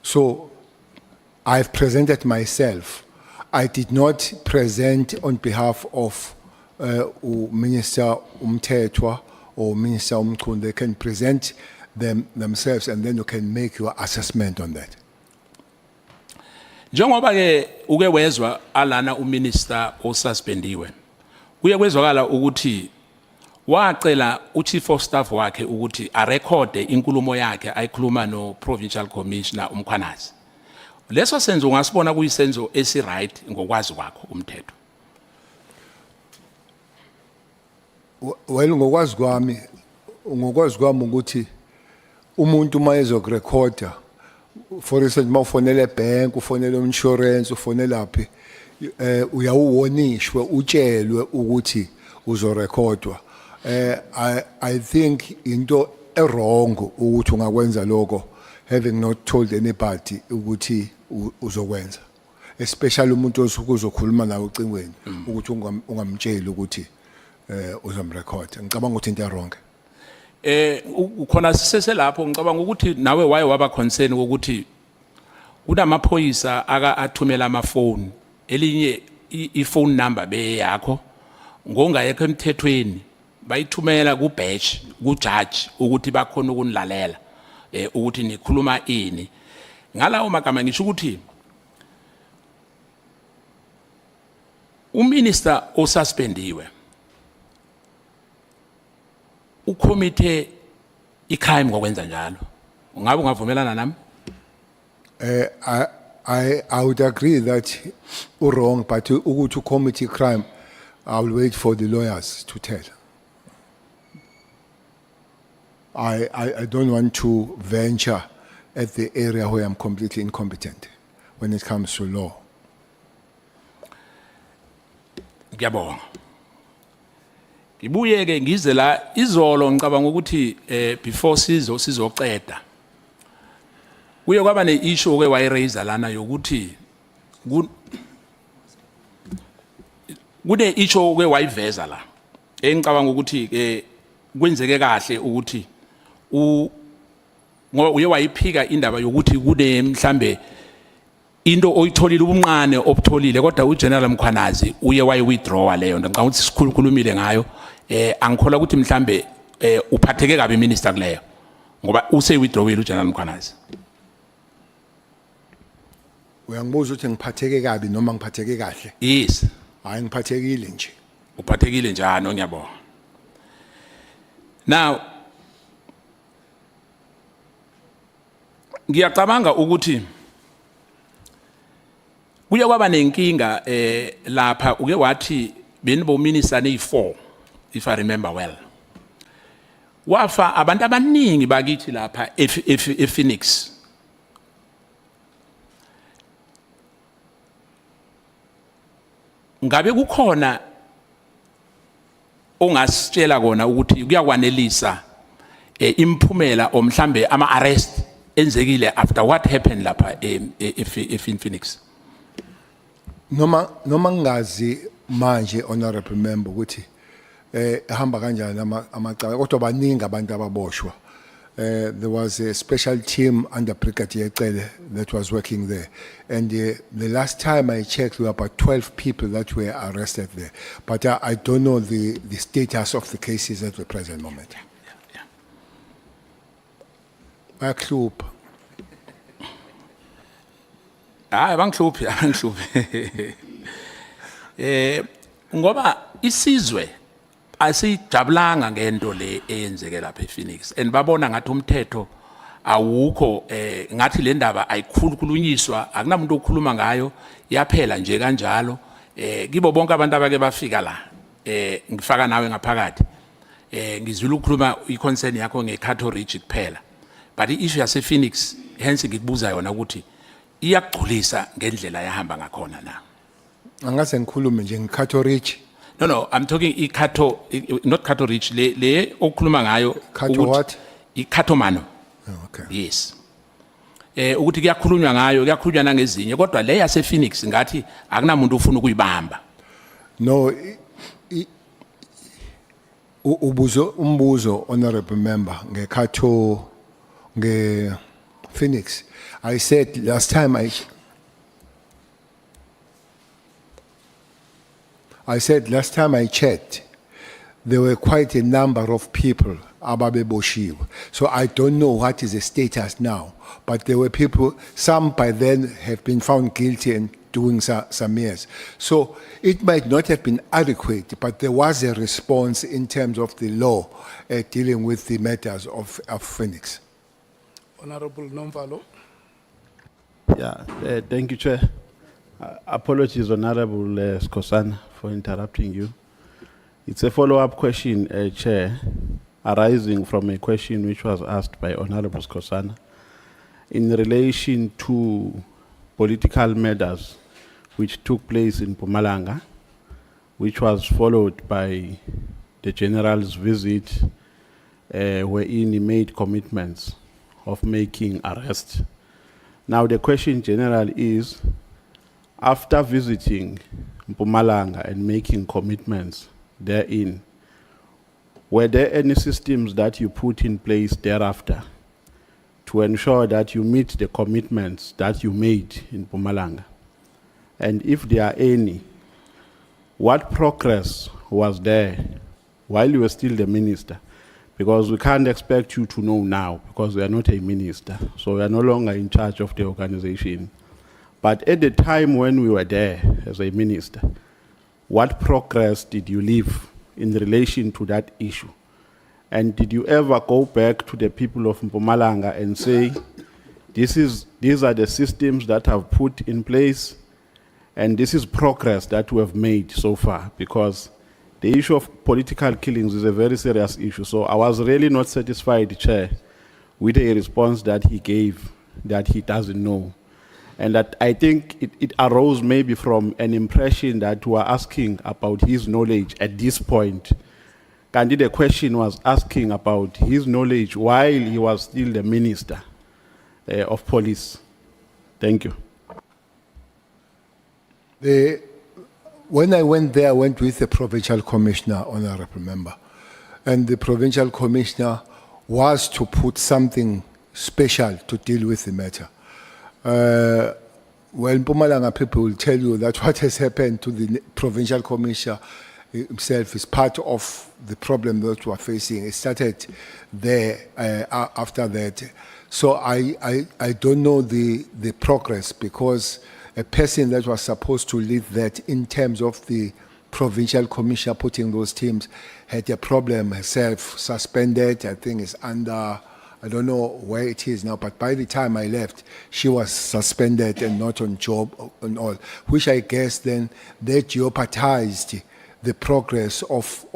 So I've presented myself. I did not present on behalf of Minister Umthetwa or Minister Umkhulu. They can present themselves and then you can make your assessment on that. Njengoba ke uke wezwa alana uminister osuspendiwe. Kuye kwezwakala ukuthi wacela uchief of staff wakhe ukuthi a record inkulumo yakhe ayikhuluma no provincial commissioner uMkhwanazi. Leso senzo ungasibona kuyisenzo esi right ngokwazi kwakho umthetho. Well, ngokwazi kwami ukuthi umuntu mayezokurecorda, for instance, mawufonela ebank, ufonela insurance, ufonela phi, uyawonishwe utshelwe ukuthi uzorekhodwa. I think into wrong ukuthi ungakwenza lokho having not told anybody ukuthi uzokwenza, especially umuntu osuke uzokhuluma nawe ucingweni ukuthi ungamtsheli ukuthi uzomrecord. Ngicabanga ukuthi into wrong. Ukhona sisese lapho ngicabanga ukuthi nawe waye waba concern ukuthi kunamaphoyisa athumela amafoni elinye iphone number beyakho ngongayekho emthethweni bayithumela ku batch ku judge ukuthi bakhona ukunilalela ukuthi nikhuluma ini ngalawo magama ngisho ukuthi uminister osuspendiwe ukomite icrime ngokwenza njalo ungabe ungavumelana nami? I would agree that wrong, but to commit crime, I will wait for the lawyers to tell. I don't want to venture at the area where I'm completely incompetent when it comes to law. Ngiyabonga. Ngibuye ke ngize la izolo ngicabanga ukuthi before sizoqeda kuye kwaba ne-issue ke wayiraise lana yokuthi kune-issue ke wayiveza la engicabanga ukuthi kwenzeke kahle ukuthi uye wayiphika indaba yokuthi kune mhlambe into oyitholile ubunqane obutholile kodwa uGeneral Mkhwanazi uye wayi-withdraw leyo nto ngicabanga ukuthi sikhulukhulumile ngayo angikholwa ukuthi mhlambe uphatheke kabi minister kuleyo ngoba use-withdrawile uGeneral Mkhwanazi. Uyangibuza ukuthi ngiphatheke kabi noma ngiphatheke kahle? Yes. Hayi ngiphathekile nje. Uphathekile njani ngiyabonga. Now ngiyacabanga ukuthi kuye kwaba nenkinga lapha uke wathi benibo minister ne4 if I remember well. Wafa abantu abaningi bakithi lapha ePhoenix. Ngabe kukhona ongasitshela kona ukuthi kuyakwanelisa imphumela omhlambe ama arrest enzekile after what happened lapha ePhoenix? Noma ngazi manje honorable member ukuthi ehamba kanjani amacala kodwa baningi abantu ababoshwa. There was a special team under Brigadier Cele that was working there, and the last time I checked there were about 12 people that were arrested there, but I don't know the status of the cases at the present moment. Bayahlupha. Bangihluphi. Ngoba isizwe asijabulanga ngento le eyenzeke lapha ePhoenix and babona ngathi umthetho awukho ngathi le ndaba ayikhulunyiswa akunamuntu okhuluma ngayo yaphela nje kanjalo kibo bonke abantu abake bafika la ngifaka nawe ngaphakathi ngizwile ukukhuluma iconcern yakho ngeCato Ridge kuphela but iissue yase Phoenix hence ngikubuza yona ukuthi iyagculisa ngendlela yahamba ngakhona na angase ngikhulume nje ngeCato Ridge. No, I'm talking not Cato Ridge, le okhuluma ngayo. Cato what? Cato Mano. Oh, okay. Yes. Ukuthi kuyakhulunywa ngayo, kuyakhulunywa nangezinye, kodwa le yase Phoenix ngathi akunamuntu ufuna ukuyibamba. No, umbuzo honorable member ngeCato Phoenix. I said last time I checked, there were quite a number of people ababeboshiwe. So I don't know what is the status now, but there were people, some by then have been found guilty and doing some years. So it might not have been adequate, but there was a response in terms of the law dealing with the matters of Phoenix. Honourable Nomvalo. Yeah, thank you, Chair. Apologies, Honourable Skosana, for interrupting you. It's a follow-up question, Chair, arising from a question which was asked by Honourable Skosana in relation to political matters which took place in Mpumalanga, which was followed by the General's visit, wherein he made commitments of making arrests. Now the question, General, is, after visiting Mpumalanga and making commitments therein, were there any systems that you put in place thereafter to ensure that you meet the commitments that you made in Mpumalanga? And if there are any, what progress was there while you were still the minister? Because we can't expect you to know now, because we are not a minister, so we are no longer in charge of the organization. But at the time when we were there as a minister, what progress did you leave in relation to that issue? And did you ever go back to the people of Mpumalanga and say, these are the systems that I've put in place, and this is progress that we have made so far? Because the issue of political killings is a very serious issue. So I was really not satisfied, Chair, with a response that he gave that he doesn't know. And that I think it arose maybe from an impression that we are asking about his knowledge at this point. And the question was asking about his knowledge while he was still the Minister of Police. Thank you. When I went there, I went with the Provincial Commissioner, Honourable Member. And the Provincial Commissioner was to put something special to deal with the matter. Well, Mpumalanga people will tell you that what has happened to the Provincial Commissioner himself is part of the problem that we are facing. It started there after that. So I don't know the progress, because a person that was supposed to lead that in terms of the Provincial Commissioner putting those teams had a problem herself, suspended. I think it's under, I don't know where it is now, but by the time I left, she was suspended and not on job and all, which I guess then that jeopardized the progress of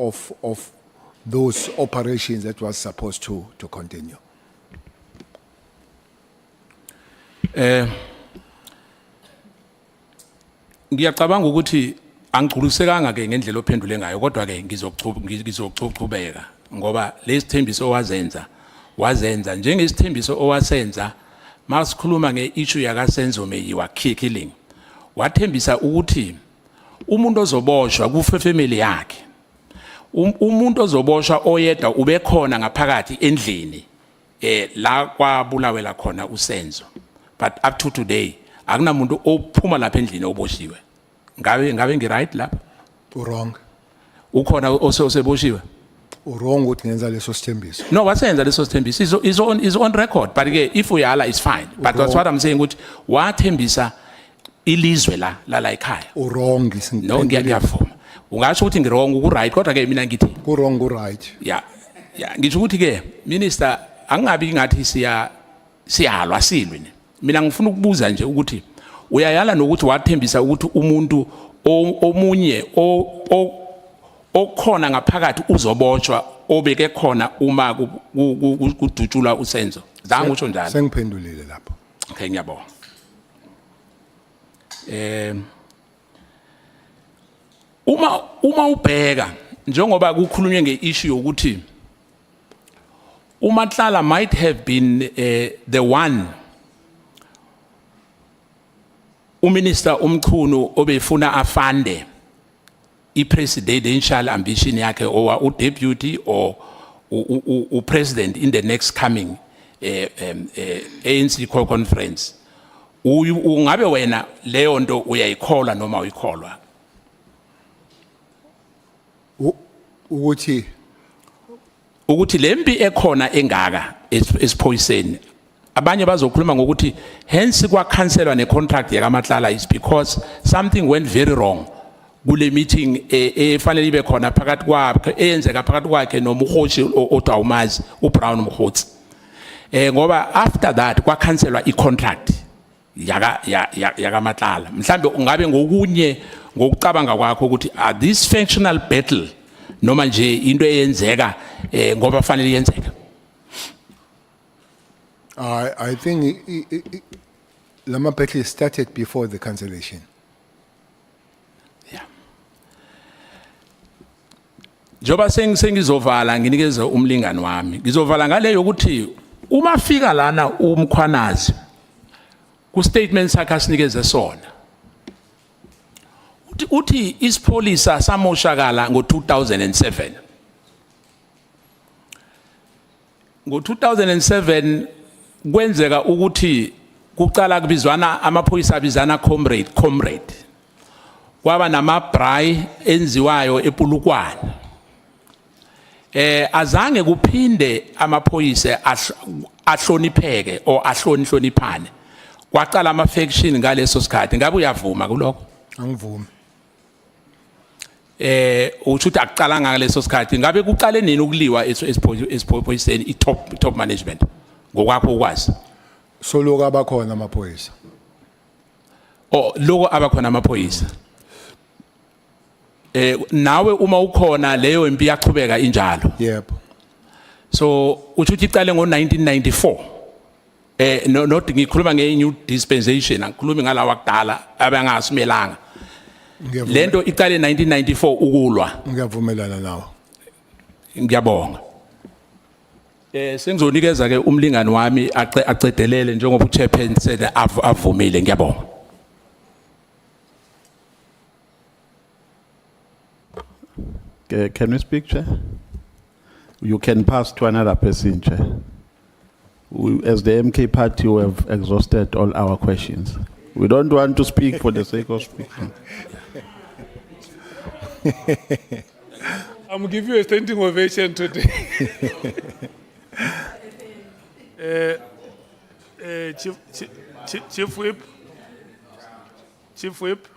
those operations that was supposed to continue. Ngiyacabanga ukuthi angigculisekanga ke ngendlela ophendule ngayo, kodwa ke ngizochubeka ngoba lesithembiso wazenza njengesithembiso owasenza masikhuluma ngeissue yakaSenzo Meyiwa killing. Wathembisa ukuthi umuntu ozoboshwa kufefemeli yakhe, umuntu ozoboshwa oyedwa ubekhona ngaphakathi endlini la kwabulawela khona uSenzo. But up to today akunamuntu ophuma lapha endlini oboshiwe. Ngabe ngiright lapha? Wrong. Ukhona oseboshiwe? Wrong ukuthi ngenza leso sithembiso. No, wasenza leso sithembiso is on record, but ke if uyala is fine. But that's what I'm saying, ukuthi wathembisa ilizwe la ekhaya. Wrong. No, ngiyavuma. Ungasho ukuthi ngirong ukuright, kodwa ke mina ngithi wrong right. Yeah. Ngisho ukuthi ke minister angabi ngathi siyalwa silwe. Mina ngifuna ukubuza nje ukuthi uyayala nokuthi wathembisa ukuthi umuntu omunye okhona ngaphakathi uzoboshwa obeke khona uma kudutshulwa uSenzo. Zange utsho njalo. Sengiphendulile lapho. Okay, ngiyabonga. Uma ubheka njengoba kukhulunywe ngeissue yokuthi uMatlala might have been the one uMinister umchunu obefuna afande i-presidential ambition yakhe or u-deputy or u-president in the next coming ANC conference. Ungabe wena leyo nto uyayikholwa noma uyikholwa? Ukuthi lempi ekhona engaka esiphoyiseni abanye bazokhuluma ngokuthi hence kwakhanselwa necontract yakaMatlala is because something went very wrong kule meeting efanele ibe khona phakathi kwakhe eyenzeka phakathi kwakhe nomhoshi otawumazi uBrown Mkhotsi. Ngoba after that kwakhanselwa icontract yakaMatlala. Mhlambe ungabe ngokunye ngokucabanga kwakho ukuthi this functional battle noma nje into eyenzeka ngoba fanele yenzeka? I think Lama battle started before the cancellation. Njoba sengizovala nginikeze umlingani wami. Ngizovala ngale yokuthi uma fika lana umkhwanazi ku statement sakhe asinikeze sona. Uthi ispolisa samoshakala ngo-2007. Ngo-2007 kwenzeka ukuthi kucala kubizwana amaphoyisa abizana comrade. Kwaba namabhrayi enziwayo ePulukwane. Azange kuphinde amaphoyisa ahlonipheke or ahloniphane. Kwaqala ama-faction ngaleso sikhathi. Ngabe uyavuma kuloko? Angivumi. Uthi akucala ngaleso sikhathi. Ngabe kuqale nini ukuliwa esiphoyiseni i-top management? Ngokwakho ukwazi. So lokho abakhona amaphoyisa. Oh, lokho abakhona amaphoyisa. Nawe uma ukhona leyo impi yaqhubeka injalo. Yebo. So uthi iqale ngo-1994. Not ngikhuluma nge-new dispensation, angikhulumi ngalawa kudala abangasimelanga. Lento iqale 1994 ukulwa. Ngiyavumelana nawe. Ngiyabonga. Sengizonikeza ke umlingani wami aqedelele njengoba uchairman said avumile. Ngiyabonga. Can we speak, Chair? You can pass to another person, Chair. As the MK party, we have exhausted all our questions. We don't want to speak for the sake of speaking. I'm giving you a standing ovation today. Chief Whip. Chief Whip.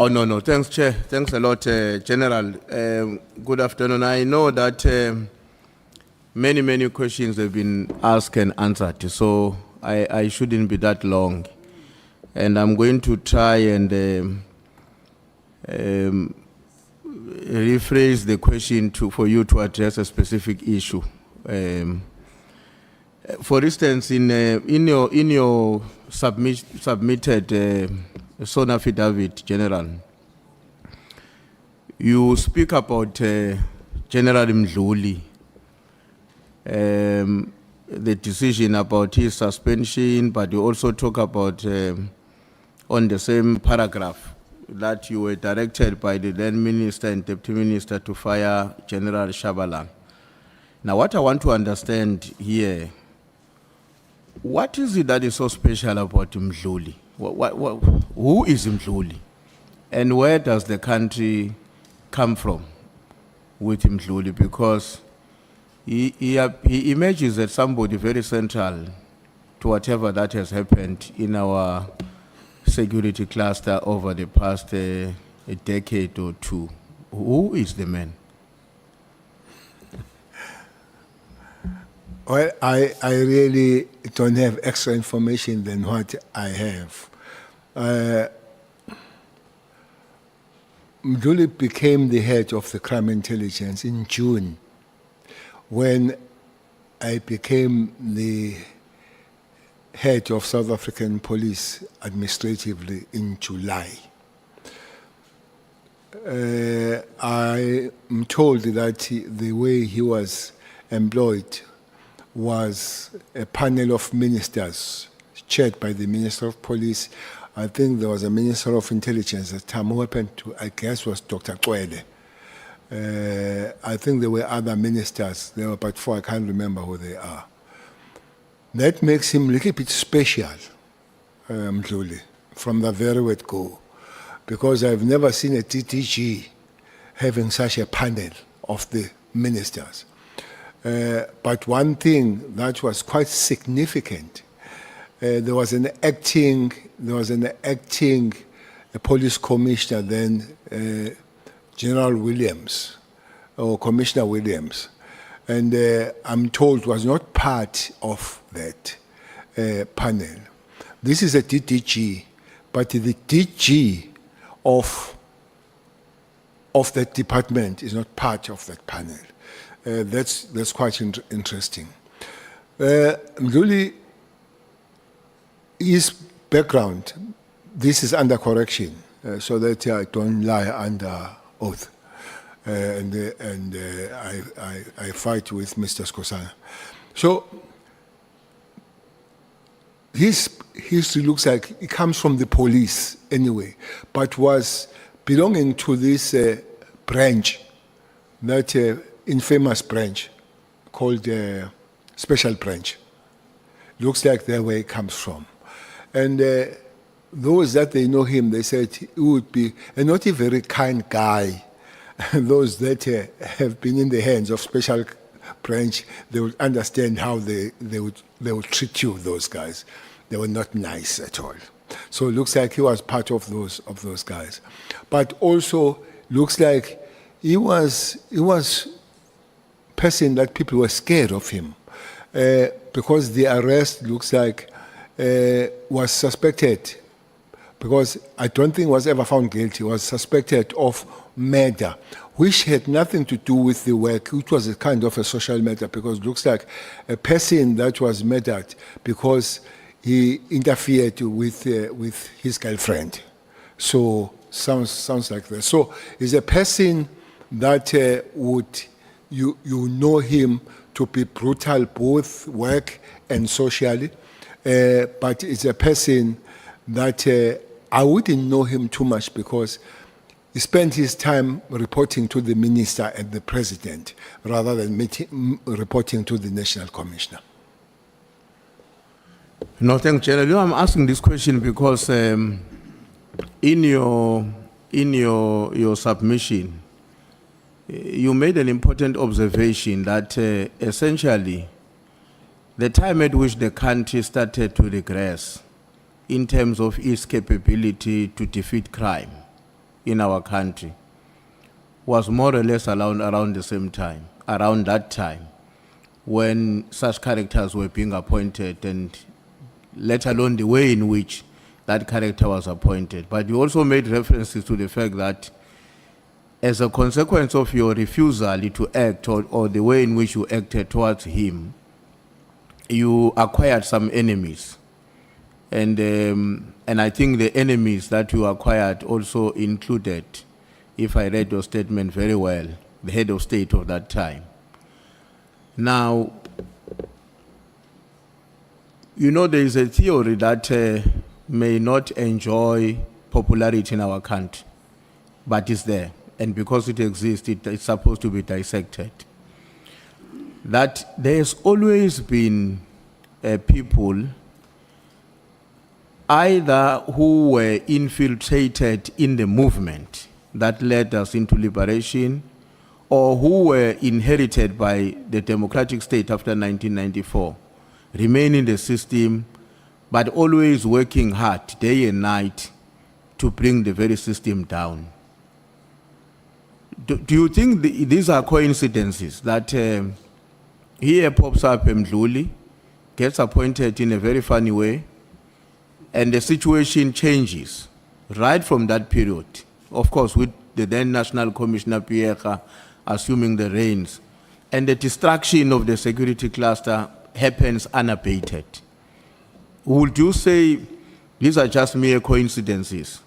Oh, no. Thanks, Chair. Thanks a lot, General. Good afternoon. I know that many questions have been asked and answered, so I shouldn't be that long. And I'm going to try and rephrase the question for you to address a specific issue. For instance, in your submitted Son affidavit, General, you speak about General Mdluli, the decision about his suspension, but you also talk about on the same paragraph that you were directed by the then Minister and Deputy Minister to fire General Shabalala. Now, what I want to understand here, what is it that is so special about Mdluli? Who is Mdluli? And where does the country come from with Mdluli? Because he emerges as somebody very central to whatever that has happened in our security cluster over the past a decade or two. Who is the man? Well, I really don't have extra information than what I have. Mdluli became the head of the crime intelligence in June, when I became the head of South African police administratively in July. I am told that the way he was employed was a panel of ministers chaired by the Minister of Police. I think there was a Minister of Intelligence at the time who happened to, I guess, was Dr. Cele. I think there were other ministers. There were about 4, I can't remember who they are. That makes him a little bit special, Mdluli, from the very word go, because I've never seen a TTG having such a panel of the ministers. But one thing that was quite significant, there was an acting police commissioner then, General Williams, or Commissioner Williams, and I'm told was not part of that panel. This is a DDG, but the DG of that department is not part of that panel. That's quite interesting. Mdluli, his background this is under correction, so that I don't lie under oath. I fight with Mr. Skosana. So his history looks like it comes from the police anyway, but was belonging to this branch, that infamous branch called Special Branch. Looks like that's where it comes from. And those that they know him, they said he would be a not a very kind guy. Those that have been in the hands of Special Branch, they would understand how they would treat you, those guys. They were not nice at all. So it looks like he was part of those guys. But also looks like he was person that people were scared of him. Because the arrest looks like was suspected, because I don't think was ever found guilty, was suspected of murder, which had nothing to do with the work, which was a kind of a social matter, because it looks like a person that was murdered because he interfered with his girlfriend. So sounds like that. So it's a person that would you know him to be brutal, both work and socially, but it's a person that I wouldn't know him too much because he spent his time reporting to the minister and the president rather than reporting to the national commissioner. No, thank you, Chair. I'm asking this question because in your submission, you made an important observation that essentially the time at which the country started to regress in terms of its capability to defeat crime in our country was more or less around the same time, around that time, when such characters were being appointed, and let alone the way in which that character was appointed. But you also made references to the fact that as a consequence of your refusal to act or the way in which you acted towards him, you acquired some enemies. And I think the enemies that you acquired also included, if I read your statement very well, the head of state of that time. Now, you know, there is a theory that may not enjoy popularity in our country, but it's there. And because it exists, it's supposed to be dissected. That there's always been people either who were infiltrated in the movement that led us into liberation, or who were inherited by the democratic state after 1994, remain in the system, but always working hard day and night to bring the very system down. Do you think these are coincidences that here pops up Mdluli, gets appointed in a very funny way, and the situation changes right from that period? Of course, with the then National Commissioner Pierre assuming the reins, and the destruction of the security cluster happens unabated. Would you say these are just mere coincidences,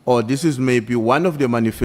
or this is maybe one of the manifestations